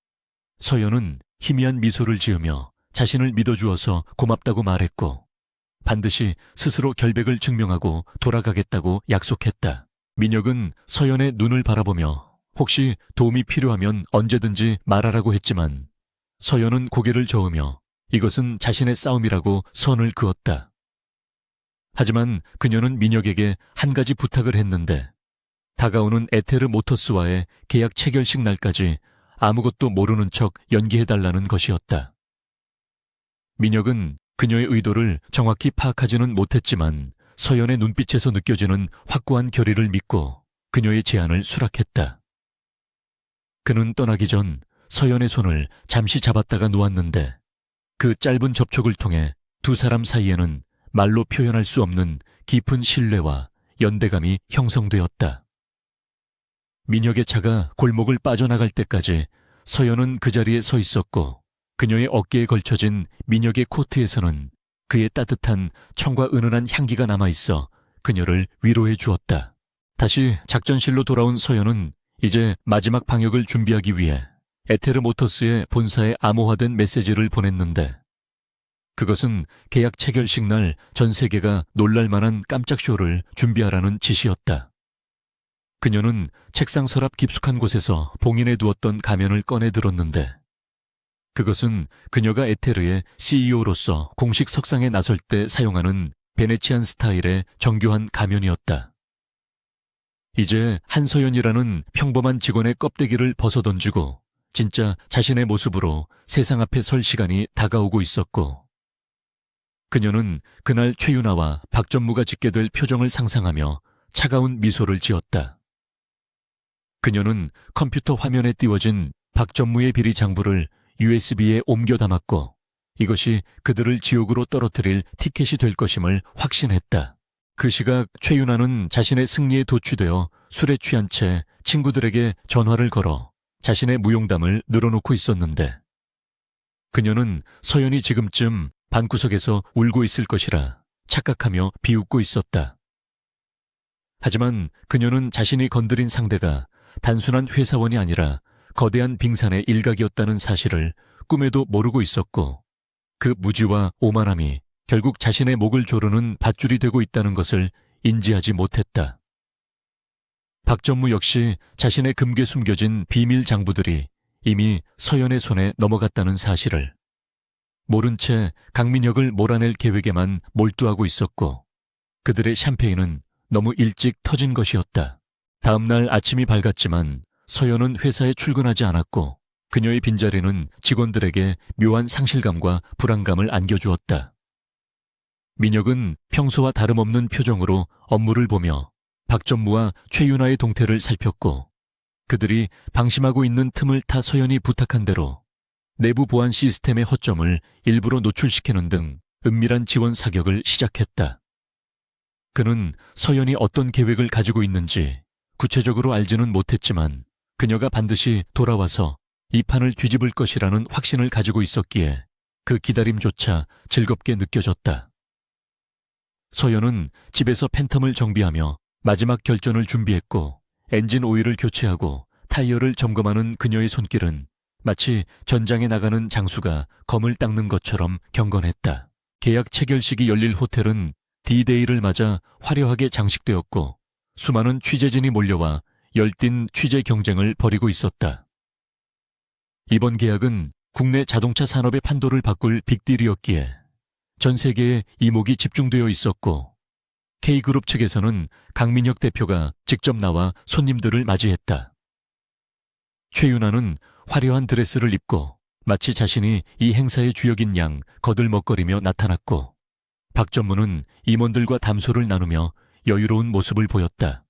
서연은 희미한 미소를 지으며 자신을 믿어주어서 고맙다고 말했고 반드시 스스로 결백을 증명하고 돌아가겠다고 약속했다. 민혁은 서연의 눈을 바라보며 혹시 도움이 필요하면 언제든지 말하라고 했지만 서연은 고개를 저으며 이것은 자신의 싸움이라고 선을 그었다. 하지만 그녀는 민혁에게 한 가지 부탁을 했는데 다가오는 에테르 모터스와의 계약 체결식 날까지 아무것도 모르는 척 연기해달라는 것이었다. 민혁은 그녀의 의도를 정확히 파악하지는 못했지만 서연의 눈빛에서 느껴지는 확고한 결의를 믿고 그녀의 제안을 수락했다. 그는 떠나기 전 서연의 손을 잠시 잡았다가 놓았는데 그 짧은 접촉을 통해 두 사람 사이에는 말로 표현할 수 없는 깊은 신뢰와 연대감이 형성되었다. 민혁의 차가 골목을 빠져나갈 때까지 서연은 그 자리에 서 있었고 그녀의 어깨에 걸쳐진 민혁의 코트에서는 그의 따뜻한 청과 은은한 향기가 남아있어 그녀를 위로해 주었다. 다시 작전실로 돌아온 서연은 이제 마지막 방역을 준비하기 위해 에테르 모터스의 본사에 암호화된 메시지를 보냈는데 그것은 계약 체결식 날 전 세계가 놀랄만한 깜짝 쇼를 준비하라는 지시였다. 그녀는 책상 서랍 깊숙한 곳에서 봉인해 두었던 가면을 꺼내 들었는데 그것은 그녀가 에테르의 CEO로서 공식 석상에 나설 때 사용하는 베네치안 스타일의 정교한 가면이었다. 이제 한서연이라는 평범한 직원의 껍데기를 벗어던지고 진짜 자신의 모습으로 세상 앞에 설 시간이 다가오고 있었고 그녀는 그날 최윤아와 박전무가 짓게 될 표정을 상상하며 차가운 미소를 지었다. 그녀는 컴퓨터 화면에 띄워진 박전무의 비리 장부를 USB에 옮겨 담았고 이것이 그들을 지옥으로 떨어뜨릴 티켓이 될 것임을 확신했다. 그 시각 최윤아는 자신의 승리에 도취되어 술에 취한 채 친구들에게 전화를 걸어 자신의 무용담을 늘어놓고 있었는데 그녀는 서연이 지금쯤 방구석에서 울고 있을 것이라 착각하며 비웃고 있었다. 하지만 그녀는 자신이 건드린 상대가 단순한 회사원이 아니라 거대한 빙산의 일각이었다는 사실을 꿈에도 모르고 있었고 그 무지와 오만함이 결국 자신의 목을 조르는 밧줄이 되고 있다는 것을 인지하지 못했다. 박전무 역시 자신의 금괴 숨겨진 비밀 장부들이 이미 서연의 손에 넘어갔다는 사실을 모른 채 강민혁을 몰아낼 계획에만 몰두하고 있었고 그들의 샴페인은 너무 일찍 터진 것이었다. 다음 날 아침이 밝았지만 서연은 회사에 출근하지 않았고 그녀의 빈자리는 직원들에게 묘한 상실감과 불안감을 안겨주었다. 민혁은 평소와 다름없는 표정으로 업무를 보며 박전무와 최윤아의 동태를 살폈고 그들이 방심하고 있는 틈을 타 서연이 부탁한 대로 내부 보안 시스템의 허점을 일부러 노출시키는 등 은밀한 지원 사격을 시작했다. 그는 서연이 어떤 계획을 가지고 있는지 구체적으로 알지는 못했지만 그녀가 반드시 돌아와서 이 판을 뒤집을 것이라는 확신을 가지고 있었기에 그 기다림조차 즐겁게 느껴졌다. 서연은 집에서 팬텀을 정비하며 마지막 결전을 준비했고 엔진 오일을 교체하고 타이어를 점검하는 그녀의 손길은 마치 전장에 나가는 장수가 검을 닦는 것처럼 경건했다. 계약 체결식이 열릴 호텔은 D-Day를 맞아 화려하게 장식되었고 수많은 취재진이 몰려와 열띤 취재 경쟁을 벌이고 있었다. 이번 계약은 국내 자동차 산업의 판도를 바꿀 빅딜이었기에 전 세계에 이목이 집중되어 있었고 K그룹 측에서는 강민혁 대표가 직접 나와 손님들을 맞이했다. 최윤아는 화려한 드레스를 입고 마치 자신이 이 행사의 주역인 양 거들먹거리며 나타났고 박전무는 임원들과 담소를 나누며 여유로운 모습을 보였다.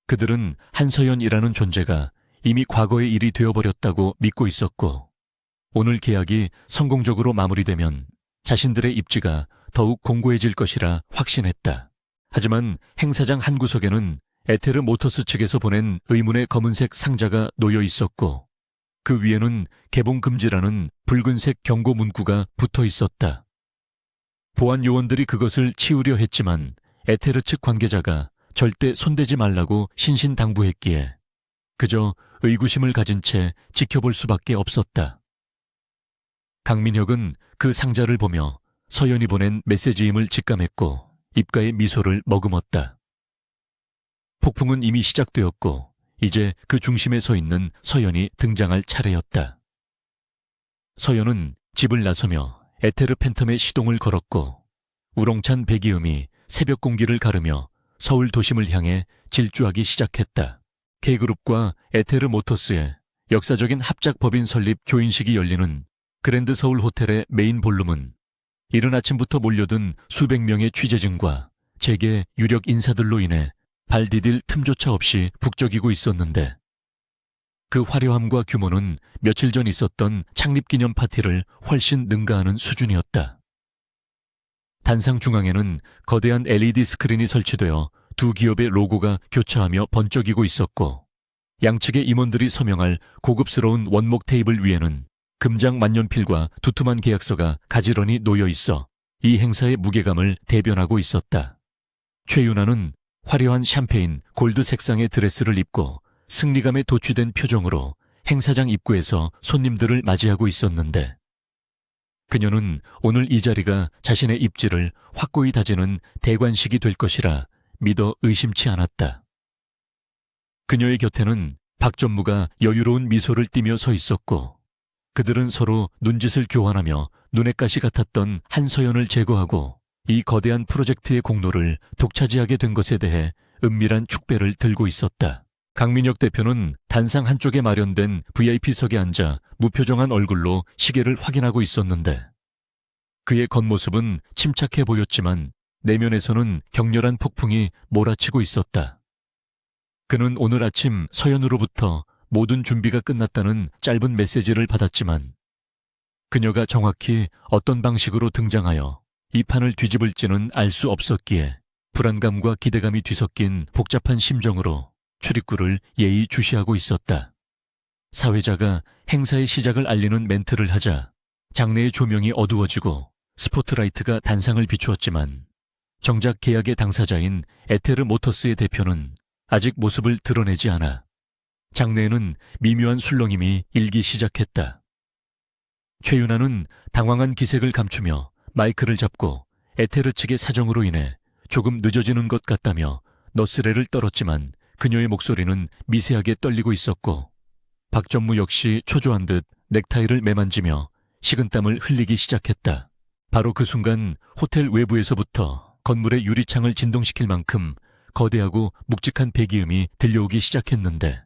그들은 한서연이라는 존재가 이미 과거의 일이 되어버렸다고 믿고 있었고 오늘 계약이 성공적으로 마무리되면 자신들의 입지가 더욱 공고해질 것이라 확신했다. 하지만 행사장 한 구석에는 에테르 모터스 측에서 보낸 의문의 검은색 상자가 놓여 있었고 그 위에는 개봉 금지라는 붉은색 경고 문구가 붙어 있었다. 보안 요원들이 그것을 치우려 했지만 에테르 측 관계자가 절대 손대지 말라고 신신당부했기에 그저 의구심을 가진 채 지켜볼 수밖에 없었다. 강민혁은 그 상자를 보며 서연이 보낸 메시지임을 직감했고 입가에 미소를 머금었다. 폭풍은 이미 시작되었고 이제 그 중심에 서 있는 서연이 등장할 차례였다. 서연은 집을 나서며 에테르 팬텀의 시동을 걸었고 우렁찬 배기음이 새벽 공기를 가르며 서울 도심을 향해 질주하기 시작했다. K그룹과 에테르 모터스의 역사적인 합작 법인 설립 조인식이 열리는 그랜드 서울 호텔의 메인 볼룸은 이른 아침부터 몰려든 수백 명의 취재진과 재계 유력 인사들로 인해 발 디딜 틈조차 없이 북적이고 있었는데 그 화려함과 규모는 며칠 전 있었던 창립기념 파티를 훨씬 능가하는 수준이었다. 단상 중앙에는 거대한 LED 스크린이 설치되어 두 기업의 로고가 교차하며 번쩍이고 있었고 양측의 임원들이 서명할 고급스러운 원목 테이블 위에는 금장 만년필과 두툼한 계약서가 가지런히 놓여 있어 이 행사의 무게감을 대변하고 있었다. 최윤아는 화려한 샴페인 골드 색상의 드레스를 입고 승리감에 도취된 표정으로 행사장 입구에서 손님들을 맞이하고 있었는데 그녀는 오늘 이 자리가 자신의 입지를 확고히 다지는 대관식이 될 것이라 믿어 의심치 않았다. 그녀의 곁에는 박전무가 여유로운 미소를 띠며 서 있었고 그들은 서로 눈짓을 교환하며 눈엣가시 같았던 한서연을 제거하고 이 거대한 프로젝트의 공로를 독차지하게 된 것에 대해 은밀한 축배를 들고 있었다. 강민혁 대표는 단상 한쪽에 마련된 VIP석에 앉아 무표정한 얼굴로 시계를 확인하고 있었는데 그의 겉모습은 침착해 보였지만 내면에서는 격렬한 폭풍이 몰아치고 있었다. 그는 오늘 아침 서연으로부터 모든 준비가 끝났다는 짧은 메시지를 받았지만 그녀가 정확히 어떤 방식으로 등장하여 이 판을 뒤집을지는 알 수 없었기에 불안감과 기대감이 뒤섞인 복잡한 심정으로 출입구를 예의주시하고 있었다. 사회자가 행사의 시작을 알리는 멘트를 하자 장내의 조명이 어두워지고 스포트라이트가 단상을 비추었지만 정작 계약의 당사자인 에테르 모터스의 대표는 아직 모습을 드러내지 않아 장내에는 미묘한 술렁임이 일기 시작했다. 최윤아는 당황한 기색을 감추며 마이크를 잡고 에테르 측의 사정으로 인해 조금 늦어지는 것 같다며 너스레를 떨었지만 그녀의 목소리는 미세하게 떨리고 있었고 박전무 역시 초조한 듯 넥타이를 매만지며 식은땀을 흘리기 시작했다. 바로 그 순간 호텔 외부에서부터 건물의 유리창을 진동시킬 만큼 거대하고 묵직한 배기음이 들려오기 시작했는데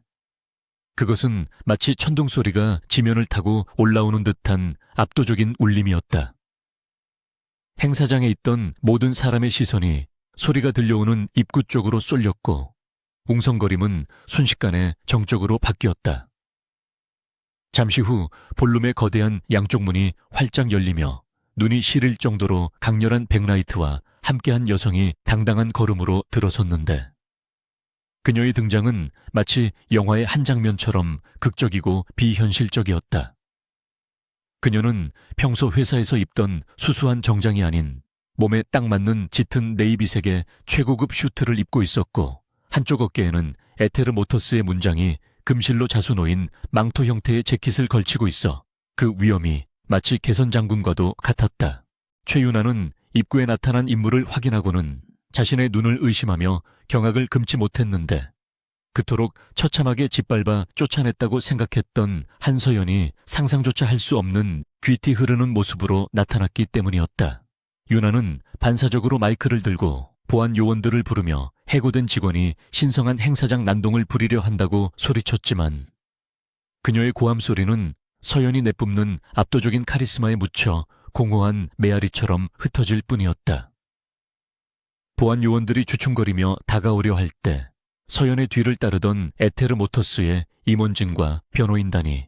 그것은 마치 천둥 소리가 지면을 타고 올라오는 듯한 압도적인 울림이었다. 행사장에 있던 모든 사람의 시선이 소리가 들려오는 입구 쪽으로 쏠렸고 웅성거림은 순식간에 정적으로 바뀌었다. 잠시 후 볼룸의 거대한 양쪽 문이 활짝 열리며 눈이 시릴 정도로 강렬한 백라이트와 함께한 여성이 당당한 걸음으로 들어섰는데 그녀의 등장은 마치 영화의 한 장면처럼 극적이고 비현실적이었다. 그녀는 평소 회사에서 입던 수수한 정장이 아닌 몸에 딱 맞는 짙은 네이비색의 최고급 슈트를 입고 있었고, 한쪽 어깨에는 에테르 모터스의 문장이 금실로 자수 놓인 망토 형태의 재킷을 걸치고 있어 그 위엄이 마치 개선 장군과도 같았다. 최윤아는 입구에 나타난 인물을 확인하고는 자신의 눈을 의심하며 경악을 금치 못했는데, 그토록 처참하게 짓밟아 쫓아냈다고 생각했던 한서연이 상상조차 할 수 없는 귀티 흐르는 모습으로 나타났기 때문이었다. 윤아는 반사적으로 마이크를 들고 보안 요원들을 부르며 해고된 직원이 신성한 행사장 난동을 부리려 한다고 소리쳤지만, 그녀의 고함 소리는 서연이 내뿜는 압도적인 카리스마에 묻혀 공허한 메아리처럼 흩어질 뿐이었다. 보안 요원들이 주춤거리며 다가오려 할 때 서연의 뒤를 따르던 에테르 모터스의 임원진과 변호인단이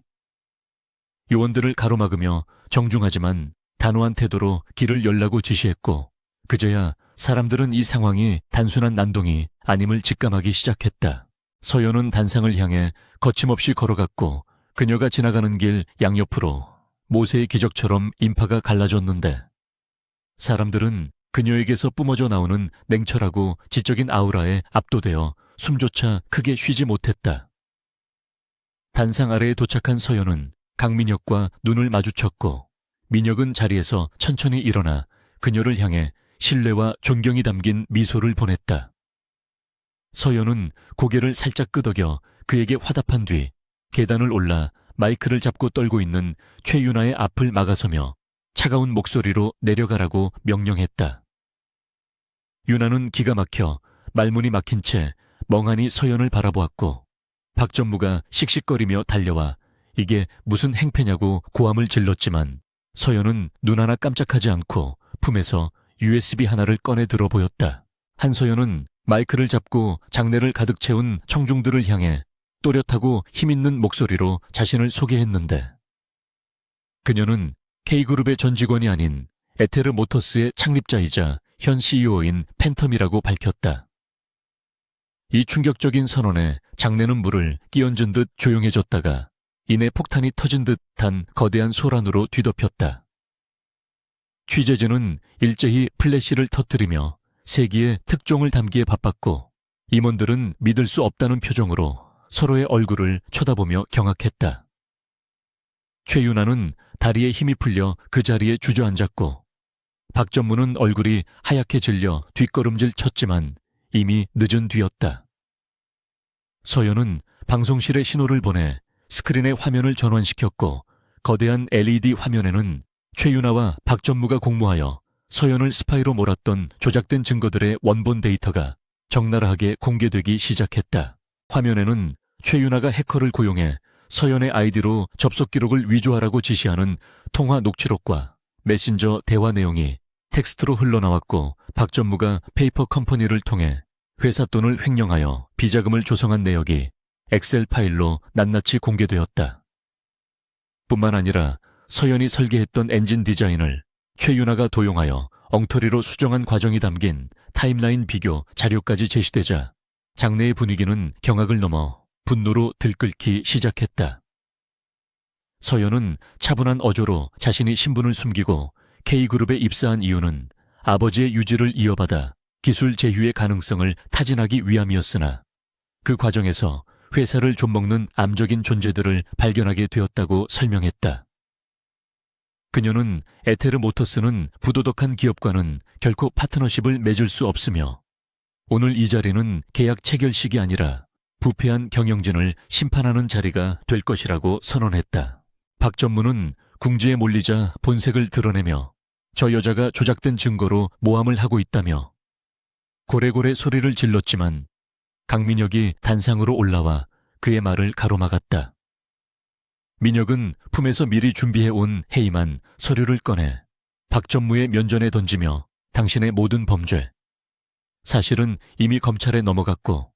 요원들을 가로막으며 정중하지만 단호한 태도로 길을 열라고 지시했고, 그제야 사람들은 이 상황이 단순한 난동이 아님을 직감하기 시작했다. 서연은 단상을 향해 거침없이 걸어갔고, 그녀가 지나가는 길 양옆으로 모세의 기적처럼 인파가 갈라졌는데, 사람들은 그녀에게서 뿜어져 나오는 냉철하고 지적인 아우라에 압도되어 숨조차 크게 쉬지 못했다. 단상 아래에 도착한 서연은 강민혁과 눈을 마주쳤고, 민혁은 자리에서 천천히 일어나 그녀를 향해 신뢰와 존경이 담긴 미소를 보냈다. 서연은 고개를 살짝 끄덕여 그에게 화답한 뒤 계단을 올라 마이크를 잡고 떨고 있는 최윤아의 앞을 막아서며 차가운 목소리로 내려가라고 명령했다. 윤아는 기가 막혀 말문이 막힌 채 멍하니 서연을 바라보았고, 박 전무가 씩씩거리며 달려와 이게 무슨 행패냐고 고함을 질렀지만, 서연은 눈 하나 깜짝하지 않고 품에서 USB 하나를 꺼내 들어 보였다. 한서연은 마이크를 잡고 장내를 가득 채운 청중들을 향해 또렷하고 힘있는 목소리로 자신을 소개했는데, 그녀는 K그룹의 전 직원이 아닌 에테르 모터스의 창립자이자 현 CEO인 팬텀이라고 밝혔다. 이 충격적인 선언에 장내는 물을 끼얹은 듯 조용해졌다가 이내 폭탄이 터진 듯한 거대한 소란으로 뒤덮였다. 취재진은 일제히 플래시를 터뜨리며 세기의 특종을 담기에 바빴고, 임원들은 믿을 수 없다는 표정으로 서로의 얼굴을 쳐다보며 경악했다. 최윤아는 다리에 힘이 풀려 그 자리에 주저앉았고, 박 전무는 얼굴이 하얗게 질려 뒷걸음질 쳤지만 이미 늦은 뒤였다. 서연은 방송실에 신호를 보내 스크린에 화면을 전환시켰고, 거대한 LED 화면에는 최윤아와 박 전무가 공모하여 서연을 스파이로 몰았던 조작된 증거들의 원본 데이터가 적나라하게 공개되기 시작했다. 화면에는 최윤아가 해커를 고용해 서연의 아이디로 접속 기록을 위조하라고 지시하는 통화 녹취록과 메신저 대화 내용이 텍스트로 흘러나왔고, 박 전무가 페이퍼 컴퍼니를 통해 회사 돈을 횡령하여 비자금을 조성한 내역이 엑셀 파일로 낱낱이 공개되었다. 뿐만 아니라 서연이 설계했던 엔진 디자인을 최윤아가 도용하여 엉터리로 수정한 과정이 담긴 타임라인 비교 자료까지 제시되자 장내의 분위기는 경악을 넘어 분노로 들끓기 시작했다. 서연은 차분한 어조로 자신이 신분을 숨기고 K그룹에 입사한 이유는 아버지의 유지를 이어받아 기술 제휴의 가능성을 타진하기 위함이었으나, 그 과정에서 회사를 좀먹는 암적인 존재들을 발견하게 되었다고 설명했다. 그녀는 에테르 모터스는 부도덕한 기업과는 결코 파트너십을 맺을 수 없으며, 오늘 이 자리는 계약 체결식이 아니라 부패한 경영진을 심판하는 자리가 될 것이라고 선언했다. 박 전무는 궁지에 몰리자 본색을 드러내며 저 여자가 조작된 증거로 모함을 하고 있다며 고래고래 소리를 질렀지만, 강민혁이 단상으로 올라와 그의 말을 가로막았다. 민혁은 품에서 미리 준비해온 회의만 서류를 꺼내 박 전무의 면전에 던지며 당신의 모든 범죄, 사실은 이미 검찰에 넘어갔고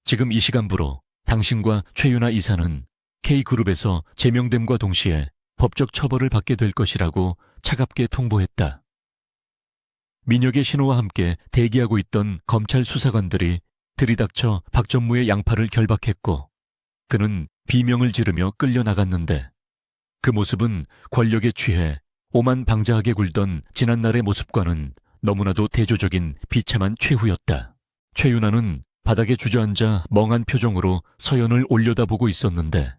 지금 이 시간부로 당신과 최윤아 이사는 K그룹에서 제명됨과 동시에 법적 처벌을 받게 될 것이라고 차갑게 통보했다. 민혁의 신호와 함께 대기하고 있던 검찰 수사관들이 들이닥쳐 박전무의 양팔을 결박했고 그는 비명을 지르며 끌려나갔는데 그 모습은 권력에 취해 오만방자하게 굴던 지난날의 모습과는 너무나도 대조적인 비참한 최후였다. 최윤아는 바닥에 주저앉아 멍한 표정으로 서연을 올려다보고 있었는데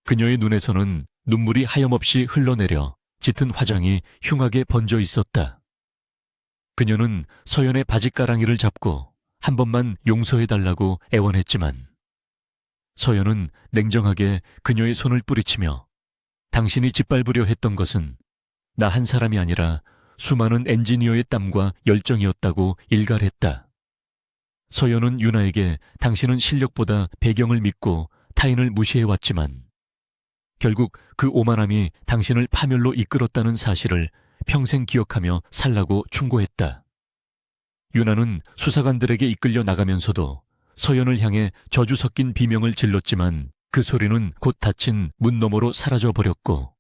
그녀의 눈에서는 눈물이 하염없이 흘러내려 짙은 화장이 흉하게 번져 있었다. 그녀는 서연의 바짓가랑이를 잡고 한 번만 용서해달라고 애원했지만 서연은 냉정하게 그녀의 손을 뿌리치며 당신이 짓밟으려 했던 것은 나 한 사람이 아니라 수많은 엔지니어의 땀과 열정이었다고 일갈했다. 서연은 윤아에게 당신은 실력보다 배경을 믿고 타인을 무시해왔지만 결국 그 오만함이 당신을 파멸로 이끌었다는 사실을 평생 기억하며 살라고 충고했다. 윤아는 수사관들에게 이끌려 나가면서도 서연을 향해 저주 섞인 비명을 질렀지만 그 소리는 곧 닫힌 문 너머로 사라져버렸고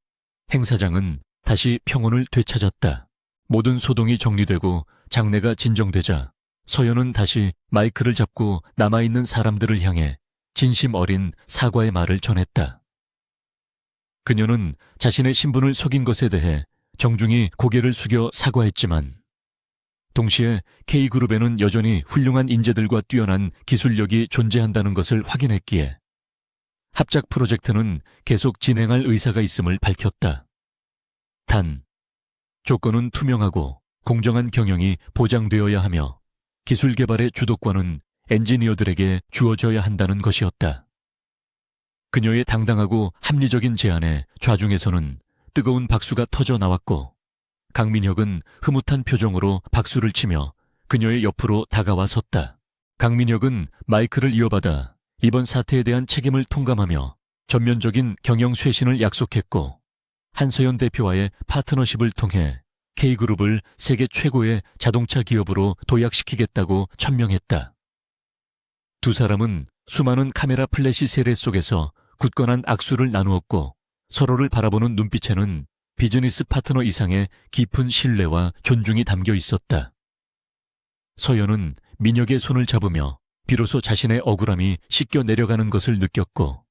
행사장은 다시 평온을 되찾았다. 모든 소동이 정리되고 장례가 진정되자 서연은 다시 마이크를 잡고 남아있는 사람들을 향해 진심 어린 사과의 말을 전했다. 그녀는 자신의 신분을 속인 것에 대해 정중히 고개를 숙여 사과했지만 동시에 K그룹에는 여전히 훌륭한 인재들과 뛰어난 기술력이 존재한다는 것을 확인했기에 합작 프로젝트는 계속 진행할 의사가 있음을 밝혔다. 단, 조건은 투명하고 공정한 경영이 보장되어야 하며 기술 개발의 주도권은 엔지니어들에게 주어져야 한다는 것이었다. 그녀의 당당하고 합리적인 제안에 좌중에서는 뜨거운 박수가 터져 나왔고 강민혁은 흐뭇한 표정으로 박수를 치며 그녀의 옆으로 다가와 섰다. 강민혁은 마이크를 이어받아 이번 사태에 대한 책임을 통감하며 전면적인 경영 쇄신을 약속했고 한서연 대표와의 파트너십을 통해 K그룹을 세계 최고의 자동차 기업으로 도약시키겠다고 천명했다. 두 사람은 수많은 카메라 플래시 세례 속에서 굳건한 악수를 나누었고 서로를 바라보는 눈빛에는 비즈니스 파트너 이상의 깊은 신뢰와 존중이 담겨 있었다. 서연은 민혁의 손을 잡으며 비로소 자신의 억울함이 씻겨 내려가는 것을 느꼈고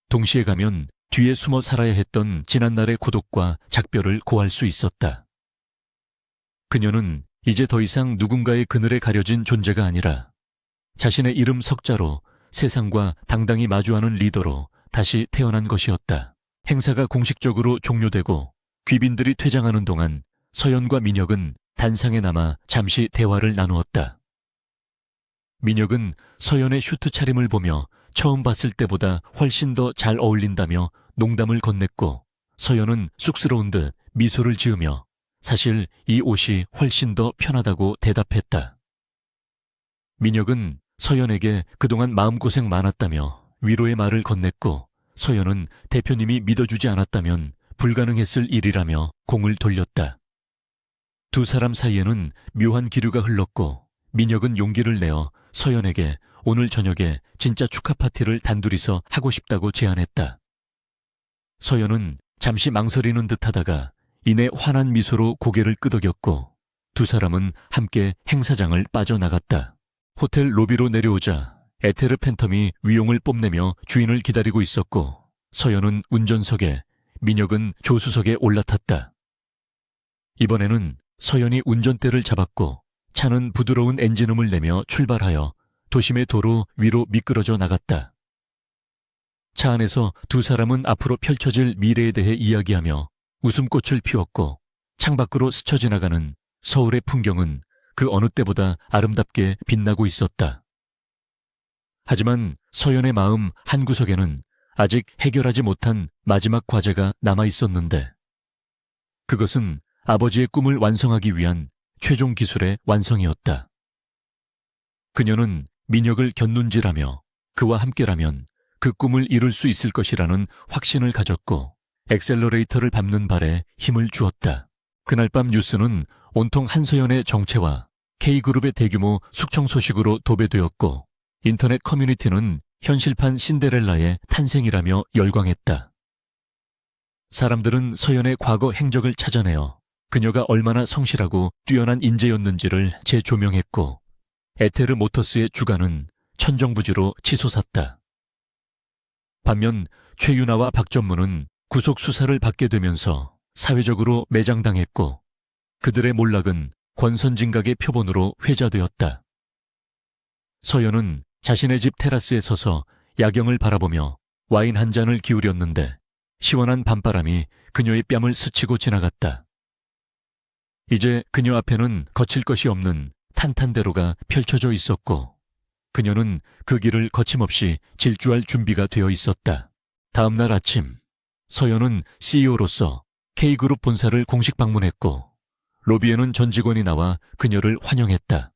동시에 가면 뒤에 숨어 살아야 했던 지난날의 고독과 작별을 고할 수 있었다. 그녀는 이제 더 이상 누군가의 그늘에 가려진 존재가 아니라 자신의 이름 석자로 세상과 당당히 마주하는 리더로 다시 태어난 것이었다. 행사가 공식적으로 종료되고 귀빈들이 퇴장하는 동안 서연과 민혁은 단상에 남아 잠시 대화를 나누었다. 민혁은 서연의 슈트 차림을 보며 처음 봤을 때보다 훨씬 더 잘 어울린다며 농담을 건넸고 서연은 쑥스러운 듯 미소를 지으며 사실 이 옷이 훨씬 더 편하다고 대답했다. 민혁은 서연에게 그동안 마음고생 많았다며 위로의 말을 건넸고 서연은 대표님이 믿어주지 않았다면 불가능했을 일이라며 공을 돌렸다. 두 사람 사이에는 묘한 기류가 흘렀고 민혁은 용기를 내어 서연에게 오늘 저녁에 진짜 축하 파티를 단둘이서 하고 싶다고 제안했다. 서연은 잠시 망설이는 듯하다가 이내 환한 미소로 고개를 끄덕였고 두 사람은 함께 행사장을 빠져나갔다. 호텔 로비로 내려오자 에테르 팬텀이 위용을 뽐내며 주인을 기다리고 있었고 서연은 운전석에 민혁은 조수석에 올라탔다. 이번에는 서연이 운전대를 잡았고 차는 부드러운 엔진음을 내며 출발하여 도심의 도로 위로 미끄러져 나갔다. 차 안에서 두 사람은 앞으로 펼쳐질 미래에 대해 이야기하며 웃음꽃을 피웠고 창밖으로 스쳐 지나가는 서울의 풍경은 그 어느 때보다 아름답게 빛나고 있었다. 하지만 서연의 마음 한구석에는 아직 해결하지 못한 마지막 과제가 남아 있었는데 그것은 아버지의 꿈을 완성하기 위한 최종 기술의 완성이었다. 그녀는 민혁을 곁눈질하며 그와 함께라면 그 꿈을 이룰 수 있을 것이라는 확신을 가졌고 엑셀러레이터를 밟는 발에 힘을 주었다. 그날 밤 뉴스는 온통 한서연의 정체와 K그룹의 대규모 숙청 소식으로 도배되었고 인터넷 커뮤니티는 현실판 신데렐라의 탄생이라며 열광했다. 사람들은 서연의 과거 행적을 찾아내어 그녀가 얼마나 성실하고 뛰어난 인재였는지를 재조명했고 에테르 모터스의 주가는 천정부지로 치솟았다. 반면 최윤아와 박전무는 구속 수사를 받게 되면서 사회적으로 매장당했고 그들의 몰락은 권선징각의 표본으로 회자되었다. 서연은 자신의 집 테라스에 서서 야경을 바라보며 와인 한 잔을 기울였는데 시원한 밤바람이 그녀의 뺨을 스치고 지나갔다. 이제 그녀 앞에는 거칠 것이 없는 탄탄대로가 펼쳐져 있었고 그녀는 그 길을 거침없이 질주할 준비가 되어 있었다. 다음 날 아침 서연은 CEO로서 K그룹 본사를 공식 방문했고 로비에는 전 직원이 나와 그녀를 환영했다.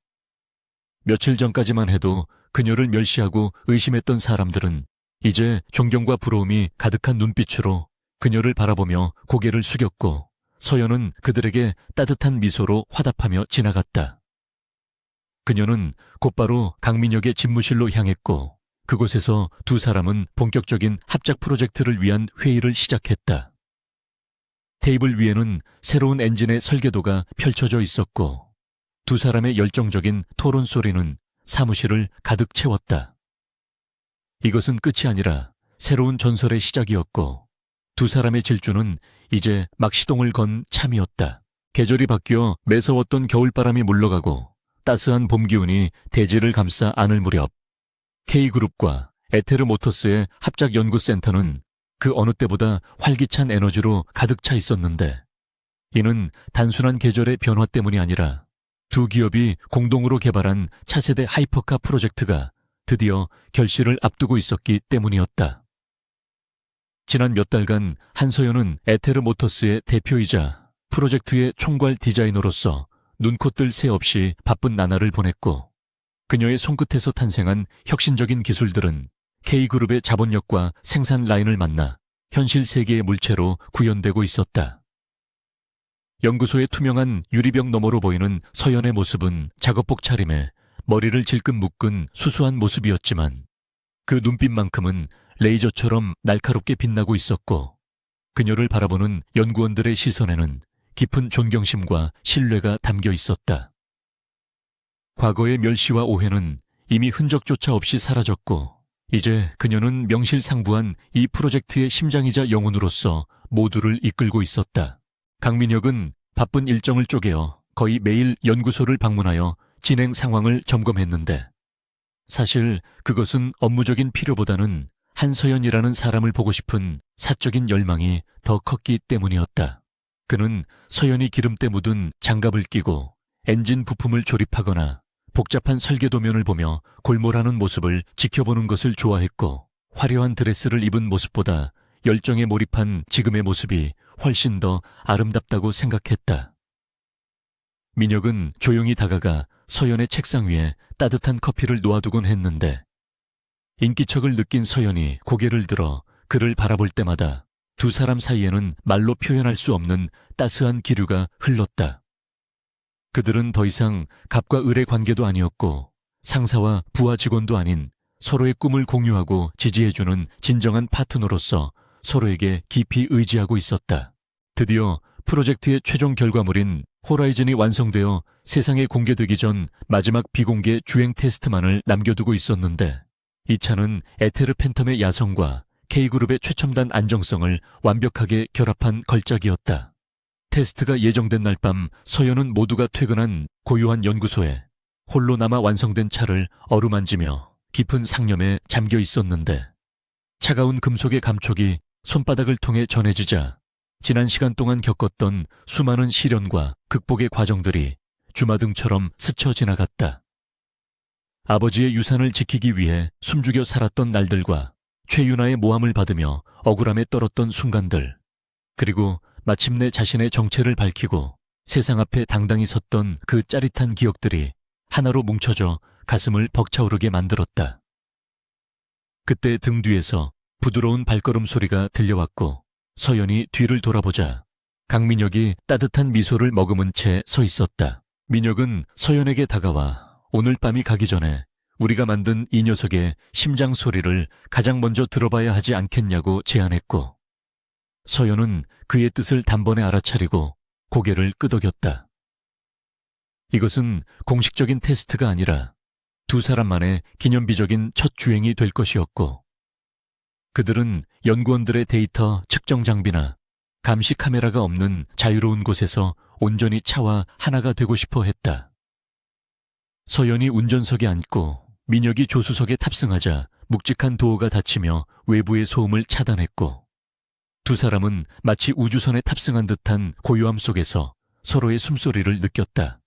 며칠 전까지만 해도 그녀를 멸시하고 의심했던 사람들은 이제 존경과 부러움이 가득한 눈빛으로 그녀를 바라보며 고개를 숙였고 서연은 그들에게 따뜻한 미소로 화답하며 지나갔다. 그녀는 곧바로 강민혁의 집무실로 향했고 그곳에서 두 사람은 본격적인 합작 프로젝트를 위한 회의를 시작했다. 테이블 위에는 새로운 엔진의 설계도가 펼쳐져 있었고 두 사람의 열정적인 토론 소리는 사무실을 가득 채웠다. 이것은 끝이 아니라 새로운 전설의 시작이었고 두 사람의 질주는 이제 막 시동을 건 참이었다. 계절이 바뀌어 매서웠던 겨울바람이 물러가고 따스한 봄 기운이 대지를 감싸 안을 무렵 K그룹과 에테르 모터스의 합작연구센터는 그 어느 때보다 활기찬 에너지로 가득 차 있었는데 이는 단순한 계절의 변화 때문이 아니라 두 기업이 공동으로 개발한 차세대 하이퍼카 프로젝트가 드디어 결실을 앞두고 있었기 때문이었다. 지난 몇 달간 한서연은 에테르 모터스의 대표이자 프로젝트의 총괄 디자이너로서 눈코 뜰 새 없이 바쁜 나날을 보냈고 그녀의 손끝에서 탄생한 혁신적인 기술들은 K그룹의 자본력과 생산 라인을 만나 현실 세계의 물체로 구현되고 있었다. 연구소의 투명한 유리병 너머로 보이는 서연의 모습은 작업복 차림에 머리를 질끈 묶은 수수한 모습이었지만 그 눈빛만큼은 레이저처럼 날카롭게 빛나고 있었고 그녀를 바라보는 연구원들의 시선에는 깊은 존경심과 신뢰가 담겨 있었다. 과거의 멸시와 오해는 이미 흔적조차 없이 사라졌고 이제 그녀는 명실상부한 이 프로젝트의 심장이자 영혼으로서 모두를 이끌고 있었다. 강민혁은 바쁜 일정을 쪼개어 거의 매일 연구소를 방문하여 진행 상황을 점검했는데 사실 그것은 업무적인 필요보다는 한서연이라는 사람을 보고 싶은 사적인 열망이 더 컸기 때문이었다. 그는 서연이 기름때 묻은 장갑을 끼고 엔진 부품을 조립하거나 복잡한 설계도면을 보며 골몰하는 모습을 지켜보는 것을 좋아했고 화려한 드레스를 입은 모습보다 열정에 몰입한 지금의 모습이 훨씬 더 아름답다고 생각했다. 민혁은 조용히 다가가 서연의 책상 위에 따뜻한 커피를 놓아두곤 했는데 인기척을 느낀 서연이 고개를 들어 그를 바라볼 때마다 두 사람 사이에는 말로 표현할 수 없는 따스한 기류가 흘렀다. 그들은 더 이상 갑과 을의 관계도 아니었고 상사와 부하 직원도 아닌 서로의 꿈을 공유하고 지지해주는 진정한 파트너로서 서로에게 깊이 의지하고 있었다. 드디어 프로젝트의 최종 결과물인 호라이즌이 완성되어 세상에 공개되기 전 마지막 비공개 주행 테스트만을 남겨두고 있었는데 이 차는 에테르 팬텀의 야성과 K그룹의 최첨단 안정성을 완벽하게 결합한 걸작이었다. 테스트가 예정된 날 밤 서연은 모두가 퇴근한 고요한 연구소에 홀로 남아 완성된 차를 어루만지며 깊은 상념에 잠겨 있었는데 차가운 금속의 감촉이 손바닥을 통해 전해지자 지난 시간 동안 겪었던 수많은 시련과 극복의 과정들이 주마등처럼 스쳐 지나갔다. 아버지의 유산을 지키기 위해 숨죽여 살았던 날들과 최윤아의 모함을 받으며 억울함에 떨었던 순간들, 그리고 마침내 자신의 정체를 밝히고 세상 앞에 당당히 섰던 그 짜릿한 기억들이 하나로 뭉쳐져 가슴을 벅차오르게 만들었다. 그때 등 뒤에서 부드러운 발걸음 소리가 들려왔고 서연이 뒤를 돌아보자 강민혁이 따뜻한 미소를 머금은 채 서 있었다. 민혁은 서연에게 다가와 오늘 밤이 가기 전에 우리가 만든 이 녀석의 심장 소리를 가장 먼저 들어봐야 하지 않겠냐고 제안했고 서연은 그의 뜻을 단번에 알아차리고 고개를 끄덕였다. 이것은 공식적인 테스트가 아니라 두 사람만의 기념비적인 첫 주행이 될 것이었고, 그들은 연구원들의 데이터 측정 장비나 감시 카메라가 없는 자유로운 곳에서 온전히 차와 하나가 되고 싶어 했다. 서연이 운전석에 앉고 민혁이 조수석에 탑승하자 묵직한 도어가 닫히며 외부의 소음을 차단했고, 두 사람은 마치 우주선에 탑승한 듯한 고요함 속에서 서로의 숨소리를 느꼈다.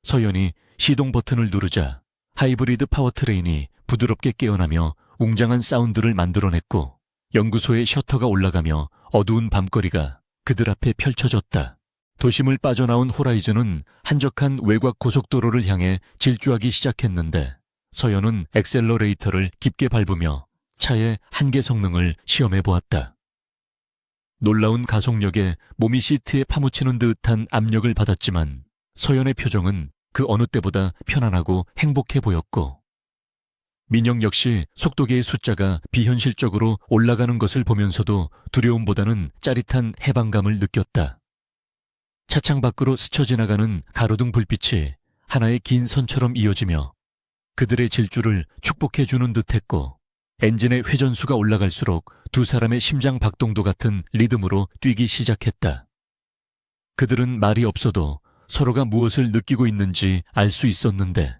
서연이 시동 버튼을 누르자 하이브리드 파워트레인이 부드럽게 깨어나며 웅장한 사운드를 만들어냈고, 연구소의 셔터가 올라가며 어두운 밤거리가 그들 앞에 펼쳐졌다. 도심을 빠져나온 호라이즌은 한적한 외곽 고속도로를 향해 질주하기 시작했는데, 서연은 엑셀러레이터를 깊게 밟으며 차의 한계 성능을 시험해 보았다. 놀라운 가속력에 몸이 시트에 파묻히는 듯한 압력을 받았지만 서연의 표정은 그 어느 때보다 편안하고 행복해 보였고, 민혁 역시 속도계의 숫자가 비현실적으로 올라가는 것을 보면서도 두려움보다는 짜릿한 해방감을 느꼈다. 차창 밖으로 스쳐 지나가는 가로등 불빛이 하나의 긴 선처럼 이어지며 그들의 질주를 축복해주는 듯했고, 엔진의 회전수가 올라갈수록 두 사람의 심장 박동도 같은 리듬으로 뛰기 시작했다. 그들은 말이 없어도 서로가 무엇을 느끼고 있는지 알 수 있었는데,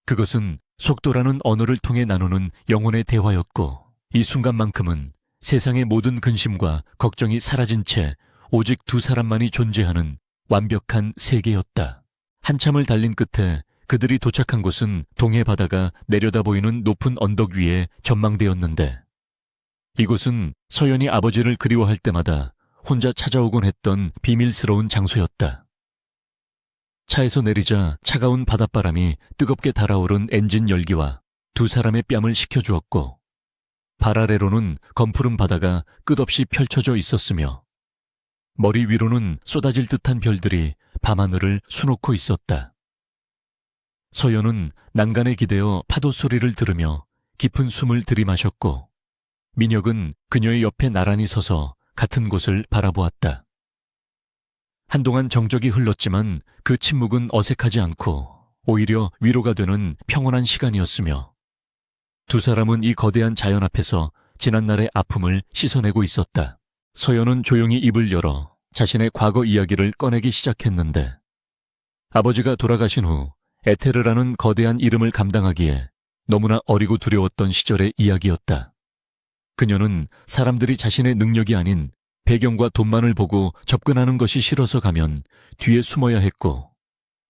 그것은 속도라는 언어를 통해 나누는 영혼의 대화였고, 이 순간만큼은 세상의 모든 근심과 걱정이 사라진 채 오직 두 사람만이 존재하는 완벽한 세계였다. 한참을 달린 끝에 그들이 도착한 곳은 동해 바다가 내려다 보이는 높은 언덕 위의 전망대였는데, 이곳은 서연이 아버지를 그리워할 때마다 혼자 찾아오곤 했던 비밀스러운 장소였다. 차에서 내리자 차가운 바닷바람이 뜨겁게 달아오른 엔진 열기와 두 사람의 뺨을 식혀주었고, 발 아래로는 검푸른 바다가 끝없이 펼쳐져 있었으며 머리 위로는 쏟아질 듯한 별들이 밤하늘을 수놓고 있었다. 서연은 난간에 기대어 파도 소리를 들으며 깊은 숨을 들이마셨고, 민혁은 그녀의 옆에 나란히 서서 같은 곳을 바라보았다. 한동안 정적이 흘렀지만 그 침묵은 어색하지 않고 오히려 위로가 되는 평온한 시간이었으며, 두 사람은 이 거대한 자연 앞에서 지난날의 아픔을 씻어내고 있었다. 서연은 조용히 입을 열어 자신의 과거 이야기를 꺼내기 시작했는데, 아버지가 돌아가신 후 에테르라는 거대한 이름을 감당하기에 너무나 어리고 두려웠던 시절의 이야기였다. 그녀는 사람들이 자신의 능력이 아닌 배경과 돈만을 보고 접근하는 것이 싫어서 가면 뒤에 숨어야 했고,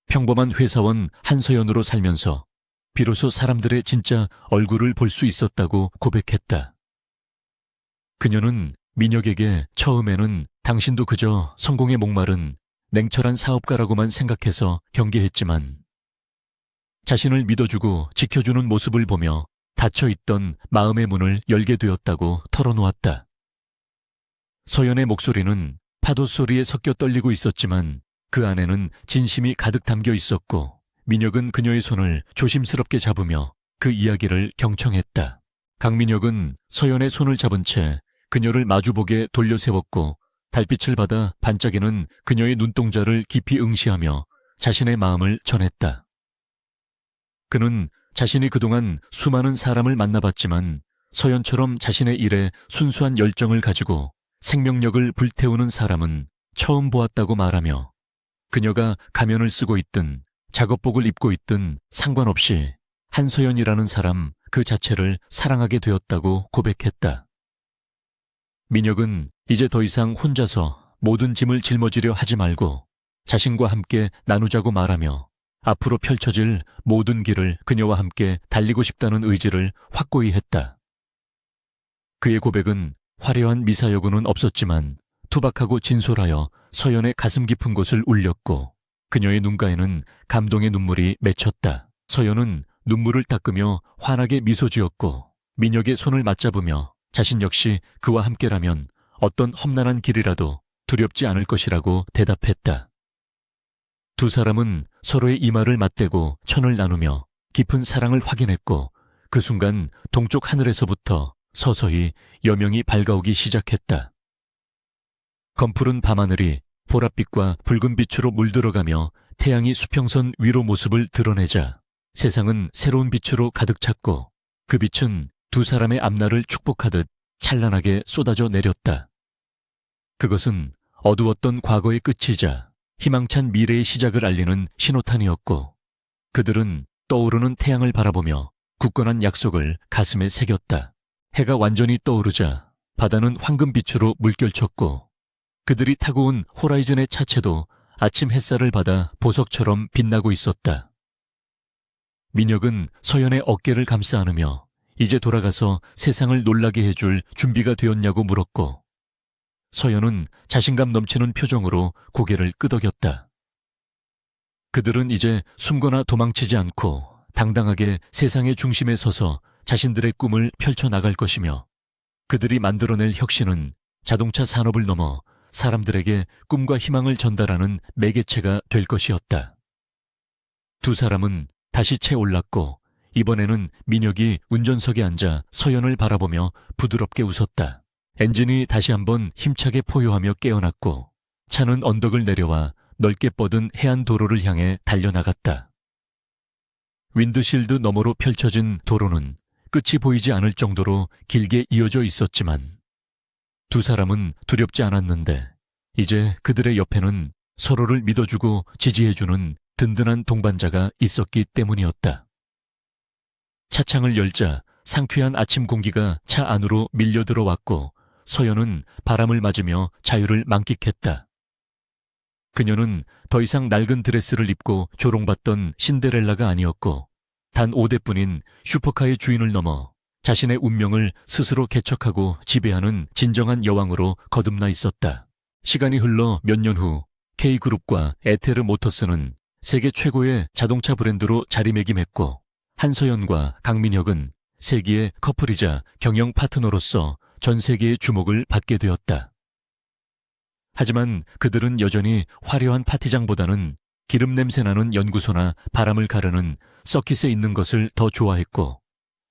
평범한 회사원 한서연으로 살면서 비로소 사람들의 진짜 얼굴을 볼 수 있었다고 고백했다. 그녀는 민혁에게 처음에는 당신도 그저 성공에 목마른 냉철한 사업가라고만 생각해서 경계했지만, 자신을 믿어주고 지켜주는 모습을 보며 닫혀있던 마음의 문을 열게 되었다고 털어놓았다. 서연의 목소리는 파도 소리에 섞여 떨리고 있었지만 그 안에는 진심이 가득 담겨 있었고, 민혁은 그녀의 손을 조심스럽게 잡으며 그 이야기를 경청했다. 강민혁은 서연의 손을 잡은 채 그녀를 마주보게 돌려 세웠고, 달빛을 받아 반짝이는 그녀의 눈동자를 깊이 응시하며 자신의 마음을 전했다. 그는 자신이 그동안 수많은 사람을 만나봤지만 서연처럼 자신의 일에 순수한 열정을 가지고 생명력을 불태우는 사람은 처음 보았다고 말하며, 그녀가 가면을 쓰고 있든 작업복을 입고 있든 상관없이 한서연이라는 사람 그 자체를 사랑하게 되었다고 고백했다. 민혁은 이제 더 이상 혼자서 모든 짐을 짊어지려 하지 말고 자신과 함께 나누자고 말하며 앞으로 펼쳐질 모든 길을 그녀와 함께 달리고 싶다는 의지를 확고히 했다. 그의 고백은 화려한 미사여구는 없었지만 투박하고 진솔하여 서연의 가슴 깊은 곳을 울렸고, 그녀의 눈가에는 감동의 눈물이 맺혔다. 서연은 눈물을 닦으며 환하게 미소 지었고, 민혁의 손을 맞잡으며 자신 역시 그와 함께라면 어떤 험난한 길이라도 두렵지 않을 것이라고 대답했다. 두 사람은 서로의 이마를 맞대고 천을 나누며 깊은 사랑을 확인했고, 그 순간 동쪽 하늘에서부터 서서히 여명이 밝아오기 시작했다. 검푸른 밤하늘이 보랏빛과 붉은 빛으로 물들어가며 태양이 수평선 위로 모습을 드러내자 세상은 새로운 빛으로 가득 찼고 그 빛은 두 사람의 앞날을 축복하듯 찬란하게 쏟아져 내렸다. 그것은 어두웠던 과거의 끝이자 희망찬 미래의 시작을 알리는 신호탄이었고 그들은 떠오르는 태양을 바라보며 굳건한 약속을 가슴에 새겼다. 해가 완전히 떠오르자 바다는 황금빛으로 물결쳤고 그들이 타고 온 호라이즌의 차체도 아침 햇살을 받아 보석처럼 빛나고 있었다. 민혁은 서연의 어깨를 감싸 안으며 이제 돌아가서 세상을 놀라게 해줄 준비가 되었냐고 물었고 서연은 자신감 넘치는 표정으로 고개를 끄덕였다. 그들은 이제 숨거나 도망치지 않고 당당하게 세상의 중심에 서서 자신들의 꿈을 펼쳐나갈 것이며 그들이 만들어낼 혁신은 자동차 산업을 넘어 사람들에게 꿈과 희망을 전달하는 매개체가 될 것이었다. 두 사람은 다시 채 올랐고 이번에는 민혁이 운전석에 앉아 서연을 바라보며 부드럽게 웃었다. 엔진이 다시 한번 힘차게 포효하며 깨어났고 차는 언덕을 내려와 넓게 뻗은 해안 도로를 향해 달려나갔다. 윈드실드 너머로 펼쳐진 도로는 끝이 보이지 않을 정도로 길게 이어져 있었지만 두 사람은 두렵지 않았는데 이제 그들의 옆에는 서로를 믿어주고 지지해주는 든든한 동반자가 있었기 때문이었다. 차창을 열자 상쾌한 아침 공기가 차 안으로 밀려 들어왔고 서연은 바람을 맞으며 자유를 만끽했다. 그녀는 더 이상 낡은 드레스를 입고 조롱받던 신데렐라가 아니었고 단 5대뿐인 슈퍼카의 주인을 넘어 자신의 운명을 스스로 개척하고 지배하는 진정한 여왕으로 거듭나 있었다. 시간이 흘러 몇 년 후 K그룹과 에테르 모터스는 세계 최고의 자동차 브랜드로 자리매김했고 한서연과 강민혁은 세기의 커플이자 경영 파트너로서 전 세계의 주목을 받게 되었다. 하지만 그들은 여전히 화려한 파티장보다는 기름 냄새 나는 연구소나 바람을 가르는 서킷에 있는 것을 더 좋아했고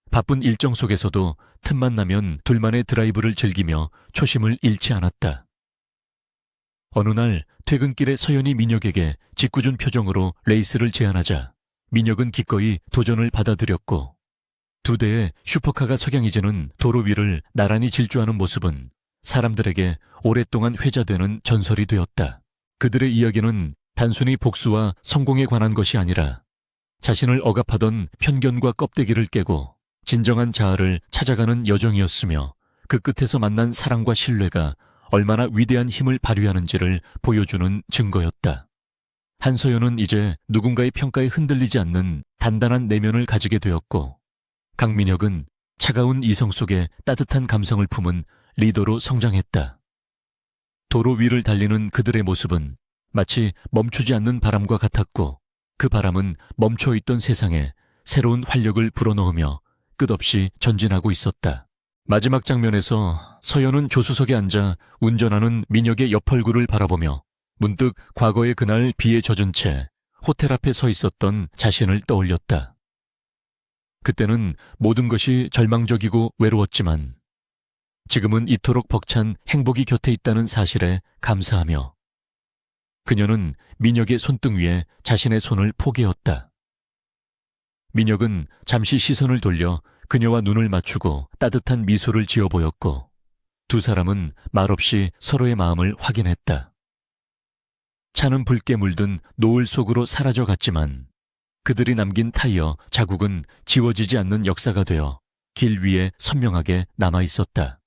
바쁜 일정 속에서도 틈만 나면 둘만의 드라이브를 즐기며 초심을 잃지 않았다. 어느 날 퇴근길에 서연이 민혁에게 짓궂은 표정으로 레이스를 제안하자 민혁은 기꺼이 도전을 받아들였고 두 대의 슈퍼카가 석양이지는 도로 위를 나란히 질주하는 모습은 사람들에게 오랫동안 회자되는 전설이 되었다. 그들의 이야기는 단순히 복수와 성공에 관한 것이 아니라 자신을 억압하던 편견과 껍데기를 깨고 진정한 자아를 찾아가는 여정이었으며 그 끝에서 만난 사랑과 신뢰가 얼마나 위대한 힘을 발휘하는지를 보여주는 증거였다. 한서연은 이제 누군가의 평가에 흔들리지 않는 단단한 내면을 가지게 되었고 강민혁은 차가운 이성 속에 따뜻한 감성을 품은 리더로 성장했다. 도로 위를 달리는 그들의 모습은 마치 멈추지 않는 바람과 같았고 그 바람은 멈춰있던 세상에 새로운 활력을 불어넣으며 끝없이 전진하고 있었다. 마지막 장면에서 서연은 조수석에 앉아 운전하는 민혁의 옆 얼굴을 바라보며 문득 과거의 그날 비에 젖은 채 호텔 앞에 서 있었던 자신을 떠올렸다. 그때는 모든 것이 절망적이고 외로웠지만 지금은 이토록 벅찬 행복이 곁에 있다는 사실에 감사하며 그녀는 민혁의 손등 위에 자신의 손을 포개었다. 민혁은 잠시 시선을 돌려 그녀와 눈을 맞추고 따뜻한 미소를 지어 보였고 두 사람은 말없이 서로의 마음을 확인했다. 차는 붉게 물든 노을 속으로 사라져 갔지만 그들이 남긴 타이어 자국은 지워지지 않는 역사가 되어 길 위에 선명하게 남아 있었다.